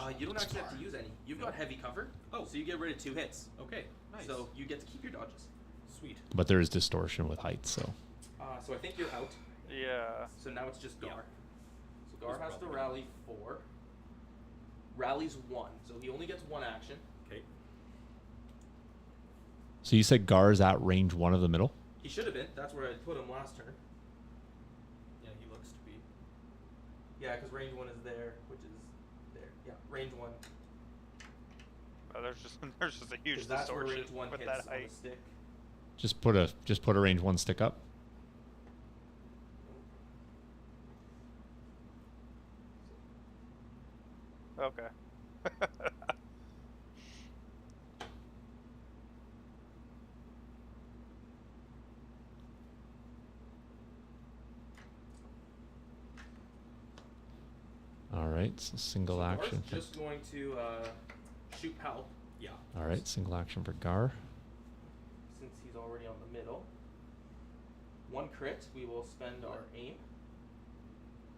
my. You don't actually have to use any. You've got heavy cover. Oh. So you get rid of 2 hits. Okay. Nice. So you get to keep your dodges. Sweet. But there is distortion with height, so. So I think you're out. Yeah. So now it's just Gar. Yeah. So Gar He's has to probably rally 4. Rallies 1. So he only gets 1 action. Okay. So you said Gar's at range 1 of the middle? He should have been. That's where I put him last turn. Yeah, he looks to be. Yeah, because range 1 is there, which is there. Yeah, range 1. Oh, there's just a huge 'Cause that's where distortion range 1 with hits that on the height. stick. Just put a range 1 stick up. Okay. All right, so single So Gar's action. just going to shoot Palp Yeah. All right, single action for Gar. since he's already on the middle. 1 crit. We will spend our aim.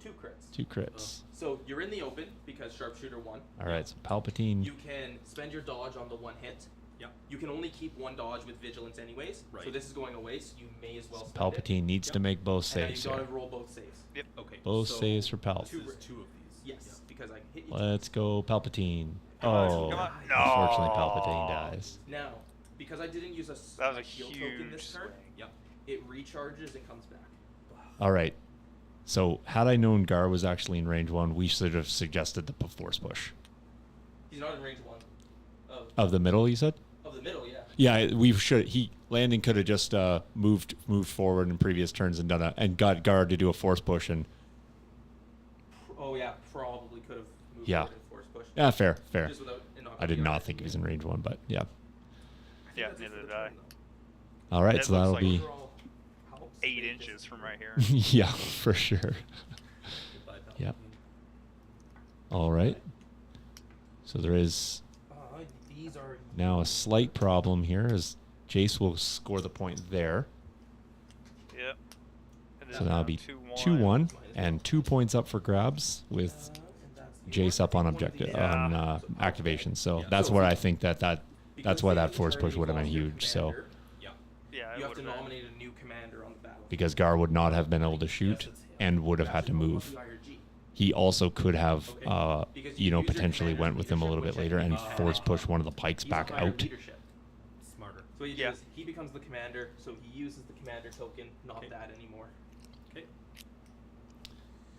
2 crits. 2 crits. So you're in the open because sharpshooter 1. All right, so Palpatine. You can spend your dodge on the 1 hit. Yep. You can only keep 1 dodge with vigilance anyways. So Right. this is going away, so you may as well spend Palpatine it. needs to make both And now saves you've got here. to roll both saves. Yep. Okay. Both so saves for Palp. This is 2 of these. Yes, because I hit you. Let's go, Palpatine. Come on, Oh, come on. unfortunately, No. Palpatine dies. Now, because I didn't use That was a shield token huge this turn, swing. Yep. it recharges and comes back. All right. So, had I known Gar was actually in range 1, we should have suggested the force push. He's not in range 1 Of the middle, you said? of the middle, yeah. Yeah, we should. Landon could have just moved forward in previous turns and got Gar to do a force push, and Oh yeah, probably could have moved Yeah. forward and force push. yeah, fair. Just without I did not think he was in range 1, but yeah. Yeah, that's it neither for the did I. turn, though. All right, It so looks that'll like be Those are all Palps. 8 They inches just- from right here. yeah, for sure. Goodbye, Palpatine. Yep. All right. So there is These are now a slight problem here, as Jace will score the point there. Yep. And So then that'll be 2-1. 2-1 and 2 points up for grabs with and that's the Jace up on objective Yeah. on So activation. So Yeah. that's So where if I you- think that's because why the that force push attorney would have been lost your huge. So commander, Yeah. Yeah, you it have to would've been. nominate a new commander on the battlefield. because Gar would not have been able to shoot it's him. and would have You had to actually don't move. want the IRG. He also could have, Okay. Because you use your potentially commander's went with him a little leadership, bit which later I and think, force push one of the pikes He's back a higher out. leadership. Smarter. So what he Yeah. does, he becomes the commander, so he uses the commander token, not Okay. that anymore. Okay.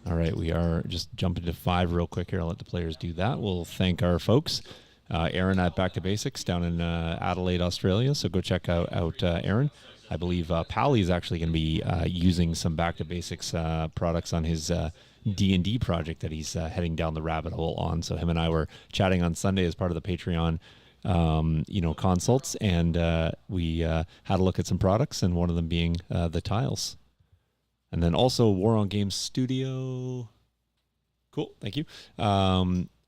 All right, we are just jumping to 5 real quick here. I'll let the players do that. We'll thank our folks. Aaron at Back to Basics down in Adelaide, Australia. So go check out Aaron. I believe Pally is actually going to be using some Back to Basics products on his D&D project that he's heading down the rabbit hole on. So him and I were chatting on Sunday as part of the Patreon consults, and we had a look at some products, and one of them being the tiles. And then also War on Games Studio. Cool, thank you.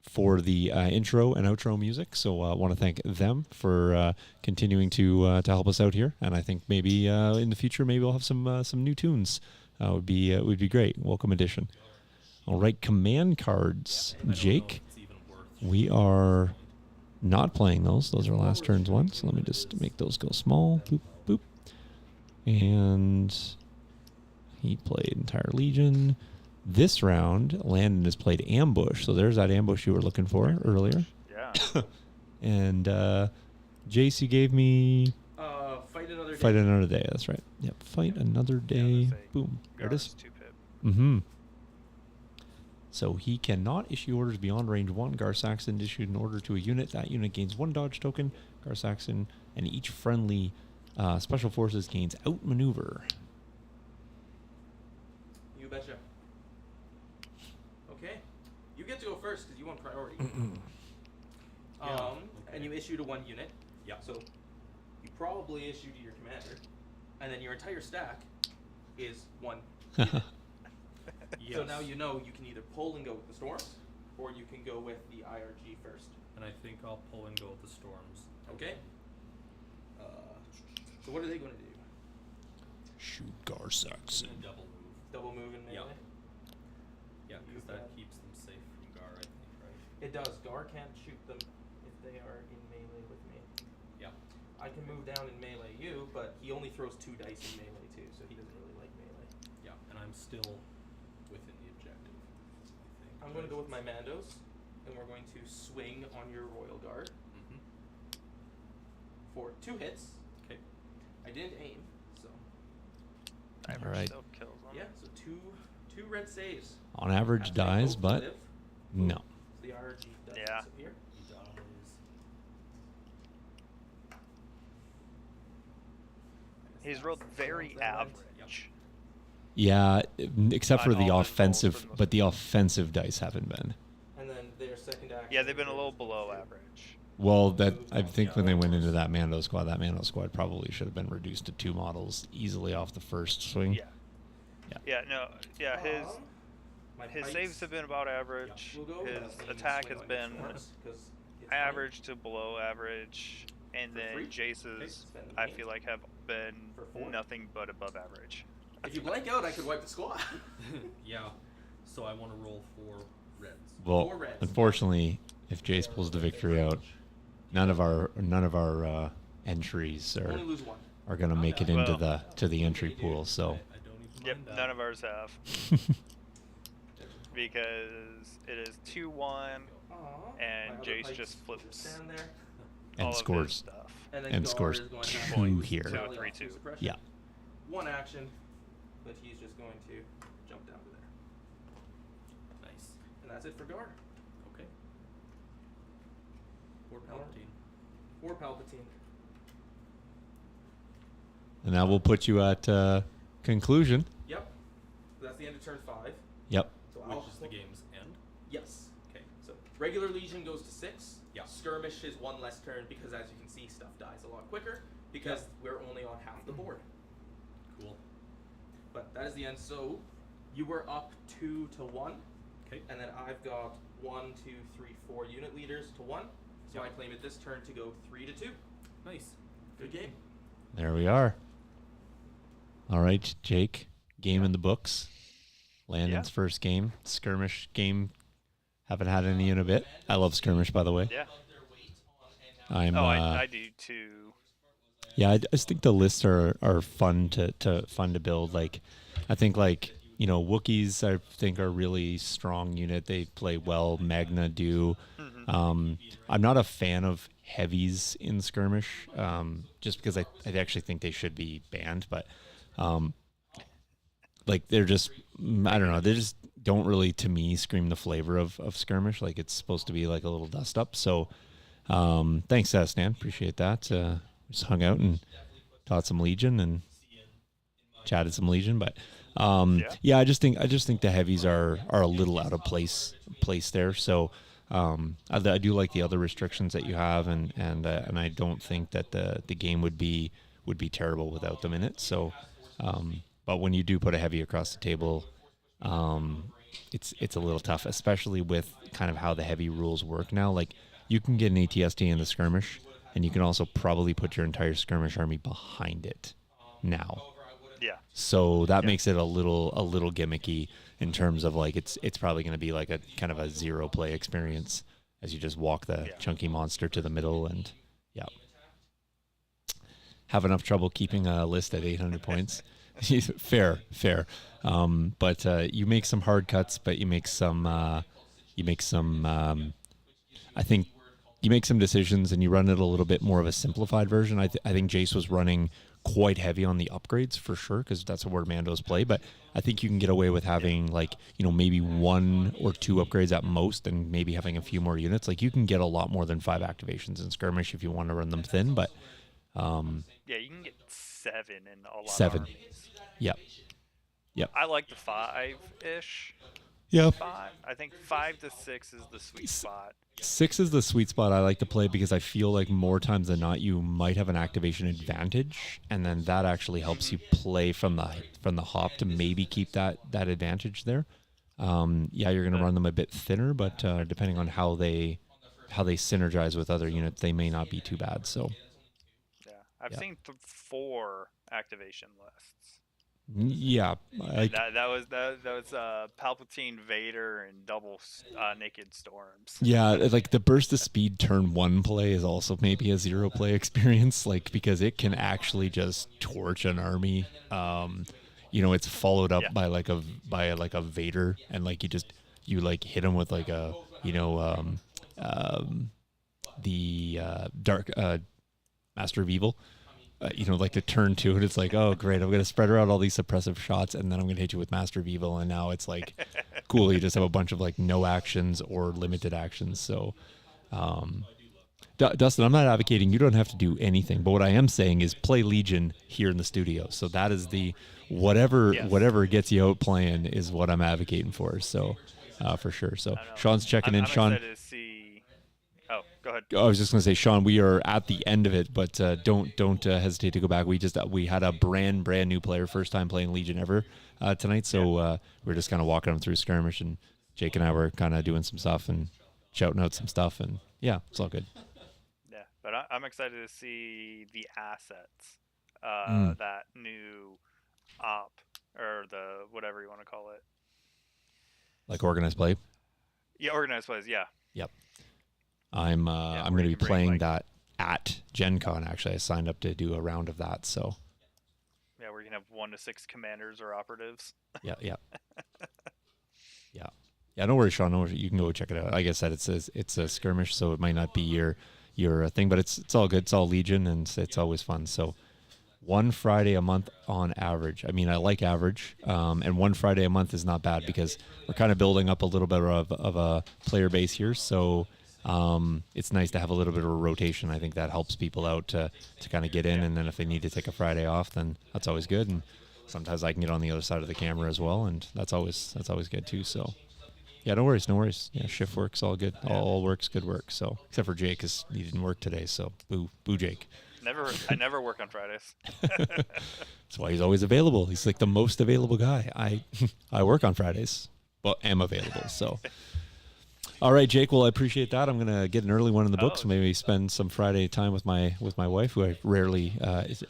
For the intro and outro music. So I want to thank them for continuing to help us out here. And I think maybe in the future, maybe we'll have some new tunes. Would be great. Welcome addition. All right, command cards. Jake, we are not playing those. Those are last turn's ones. So let me just make those go small. Boop, boop. And he played Entire Legion. This round, Landon has played Ambush. So there's that ambush you were looking for earlier. Yeah. And Jace, you gave me Fight Another Day. Fight Another Day. That's right. Yep. Fight Another Day. Boom. There it is. 2 pip. Mm-hmm. So he cannot issue orders beyond range 1. GAR SAXON issued an order to a unit. That unit gains 1 dodge token. GAR SAXON and each friendly special forces gains outmaneuver. You betcha. Okay. You get to go first because you want priority. And you issue to 1 unit. Yeah. So you probably issue to your commander. And then your entire stack is 1 unit. Yes. So now you know you can either pull and go with the storms, or you can go with the IRG first. And I think I'll pull and go with the storms. Okay? So what are they going to do? Shoot GAR I'm SAXON. gonna double move. Double move in Yeah. melee? Yeah, because that keeps them safe from Gar, I think, right? It does. Gar can't shoot them if they are in melee with me. Yeah. I can move down and melee you, but he only throws 2 dice in melee too, so he doesn't really like melee. Yeah, and I'm still within the objective, I think. I'm going to go with my Mandos, and we're going to swing on your Royal Guard Mm-hmm. for 2 hits. Okay. I didn't aim, so Average Alright. still kills them. yeah, so two red saves. On average After they dies, both but live, no. the RRG does Yeah. disappear. He dies. He's rolled very average. Yeah, except On for the all his rolls offensive, for the most but the offensive dice haven't been. And then their second action. Yeah, they've been a little is below to- average. Well, that I think when they went into that Mando squad probably should have been reduced to 2 models easily off the first swing. Yeah. Yeah, no, yeah, My his pikes saves have been about average. will go, His and then attack swing has on your been storms, 'cause it's average to below average, and For then free? Jace's Spend the I gains. feel like have been For 4? nothing but above average. fine. If you blank out, I could wipe the squad. Yeah. So I want to roll 4 reds. Well, 4 reds. unfortunately, if Jace pulls the victory out, none of our entries Only are lose 1. going to make it into Well, the entry pool. So I don't even Yep, mind that. none of ours have. Because it is 2-1, Aw, and my other Jace pikes just will flips stand there. and all of his scores stuff. And, then and Gar scores is going to 2 have to here. So rally off 3-2. some suppression. Yeah. 1 action, but he's just going to jump down to there. Nice. And that's it for Gar. Okay. 4 Palpatine. 4 Palpatine. And that will put you at conclusion. Yep. So that's the end of turn 5. Yep. So Which I'll is the game's end. Yes. Okay. So regular Legion goes to 6. Yeah. Skirmish is 1 less turn because, as you can see, stuff dies a lot quicker because we're only on half the board. Cool. But that is the end. So you were up 2 to 1, Okay. and then I've got 1, 2, 3, 4 unit leaders to 1. So Yeah. I claim it this turn to go 3 to 2. Nice. Good game. There we are. All right, Jake. Game in the books. Landon's first game. Skirmish game. Haven't had any in a bit. I love skirmish, by the way. Yeah. I'm. I do too. Yeah, I just think the lists are fun to build. Like, I think Wookiees I think are a really strong unit. They play well. Magna do. I'm not a fan of heavies in skirmish, just because I actually think they should be banned. But they're just I don't know. They just don't really to me scream the flavor of skirmish. Like it's supposed to be like a little dust up. So thanks, Stan. Appreciate that. Just hung out and taught some Legion and chatted some Legion, but yeah, I just think the heavies are a little out of place there. So I do like the other restrictions that you have, and I don't think that the game would be terrible without them in it. So But when you do put a heavy across the table, it's a little tough, especially with kind of how the heavy rules work now. Like, you can get an ATST in the skirmish, and you can also probably put your entire skirmish army behind it now. Yeah. So that makes it a little gimmicky in terms of like it's probably going to be like a kind of a zero play experience as you just walk the chunky monster to the middle and have enough trouble keeping a list at 800 points. Fair. But you make some hard cuts, but you make some I think you make some decisions and you run it a little bit more of a simplified version. I think Jace was running quite heavy on the upgrades for sure, because that's where Mandos play. But I think you can get away with having like, maybe 1 or 2 upgrades at most, and maybe having a few more units. Like, you can get a lot more than 5 activations in skirmish if you want to run them thin. But you can get 7 in a lot 7. of armies. Yep. I like the 5-ish. Yep. 5. I think 5 to 6 is the sweet spot. 6 is the sweet spot I like to play, because I feel like more times than not you might have an activation advantage, and then that actually helps you play from the hop to maybe keep that advantage there. You're going to run them a bit thinner, but depending on how they synergize with other units, they may not be too bad. So I've seen 4 activation lists. Yeah, that was Palpatine, Vader, and double Naked Storms. Yeah, like the burst of speed turn 1 play is also maybe a 0 play experience, like, because it can actually just torch an army. It's followed up by a Vader, and like you hit him with like a the dark Master of Evil. Like the turn 2, and it's like, oh great, I'm gonna spread out all these suppressive shots, and then I'm gonna hit you with Master of Evil, and now it's like, cool, you just have a bunch of like no actions or limited actions. So, Dustin, I'm not advocating you don't have to do anything, but what I am saying is play Legion here in the studio. So that is the whatever gets you out playing is what I'm advocating for. So, for sure. So Sean's checking in. Sean. Excited to see. Oh, go ahead. I was just going to say, Sean, we are at the end of it, but don't hesitate to go back. We had a brand new player, first time playing Legion ever tonight, so we're just kind of walking them through skirmish, and Jake and I were kind of doing some stuff and shouting out some stuff, and it's all good. Yeah, but I'm excited to see the assets, that new op, or the whatever you want to call it. Like organized play? Yeah, organized plays, yeah. Yep. I'm going to be playing that at Gen Con, actually. I signed up to do a round of that, so. Yeah, where you can have 1 to 6 commanders or operatives. Yeah. Yeah, no worries, Sean. No worries. You can go check it out. Like I said, it's a skirmish, so it might not be your thing, but it's all good. It's all Legion, and it's always fun. So 1 Friday a month on average. I mean, I like average, and 1 Friday a month is not bad, because we're kind of building up a little bit of a player base here, so it's nice to have a little bit of a rotation. I think that helps people out to kind of get in, and then if they need to take a Friday off, then that's always good. And sometimes I can get on the other side of the camera as well, and that's always good too. So yeah, no worries. Yeah, shift work's all good. All work's good work. So except for Jake, because he didn't work today. So boo Jake. I never work on Fridays. That's why he's always available. He's like the most available guy. I work on Fridays, but am available. So. All right, Jake. Well, I appreciate that. I'm gonna get an early one in the book, so maybe spend some Friday time with my wife, who I rarely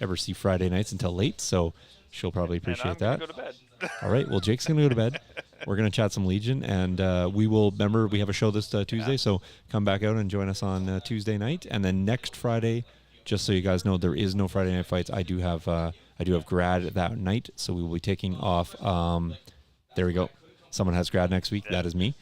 ever see Friday nights until late. So she'll probably appreciate that. Go to bed. All right. Well, Jake's gonna go to bed. We're gonna chat some Legion, and we will remember we have a show this Tuesday, so come back out and join us on Tuesday night, and then next Friday. Just so you guys know, there is no Friday night fights. I do have grad that night, so we will be taking off. There we go. Someone has grad next week. That is me.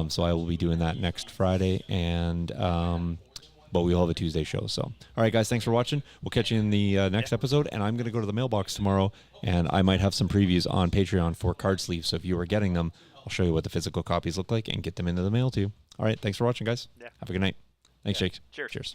So I will be doing that next Friday, and but we'll have a Tuesday show. So, all right, guys, thanks for watching. We'll catch you in the next episode, and I'm going to go to the mailbox tomorrow, and I might have some previews on Patreon for card sleeves. So if you are getting them, I'll show you what the physical copies look like and get them into the mail too. All right, thanks for watching, guys. Yeah. Have a good night. Thanks, Jake. Cheers. Cheers.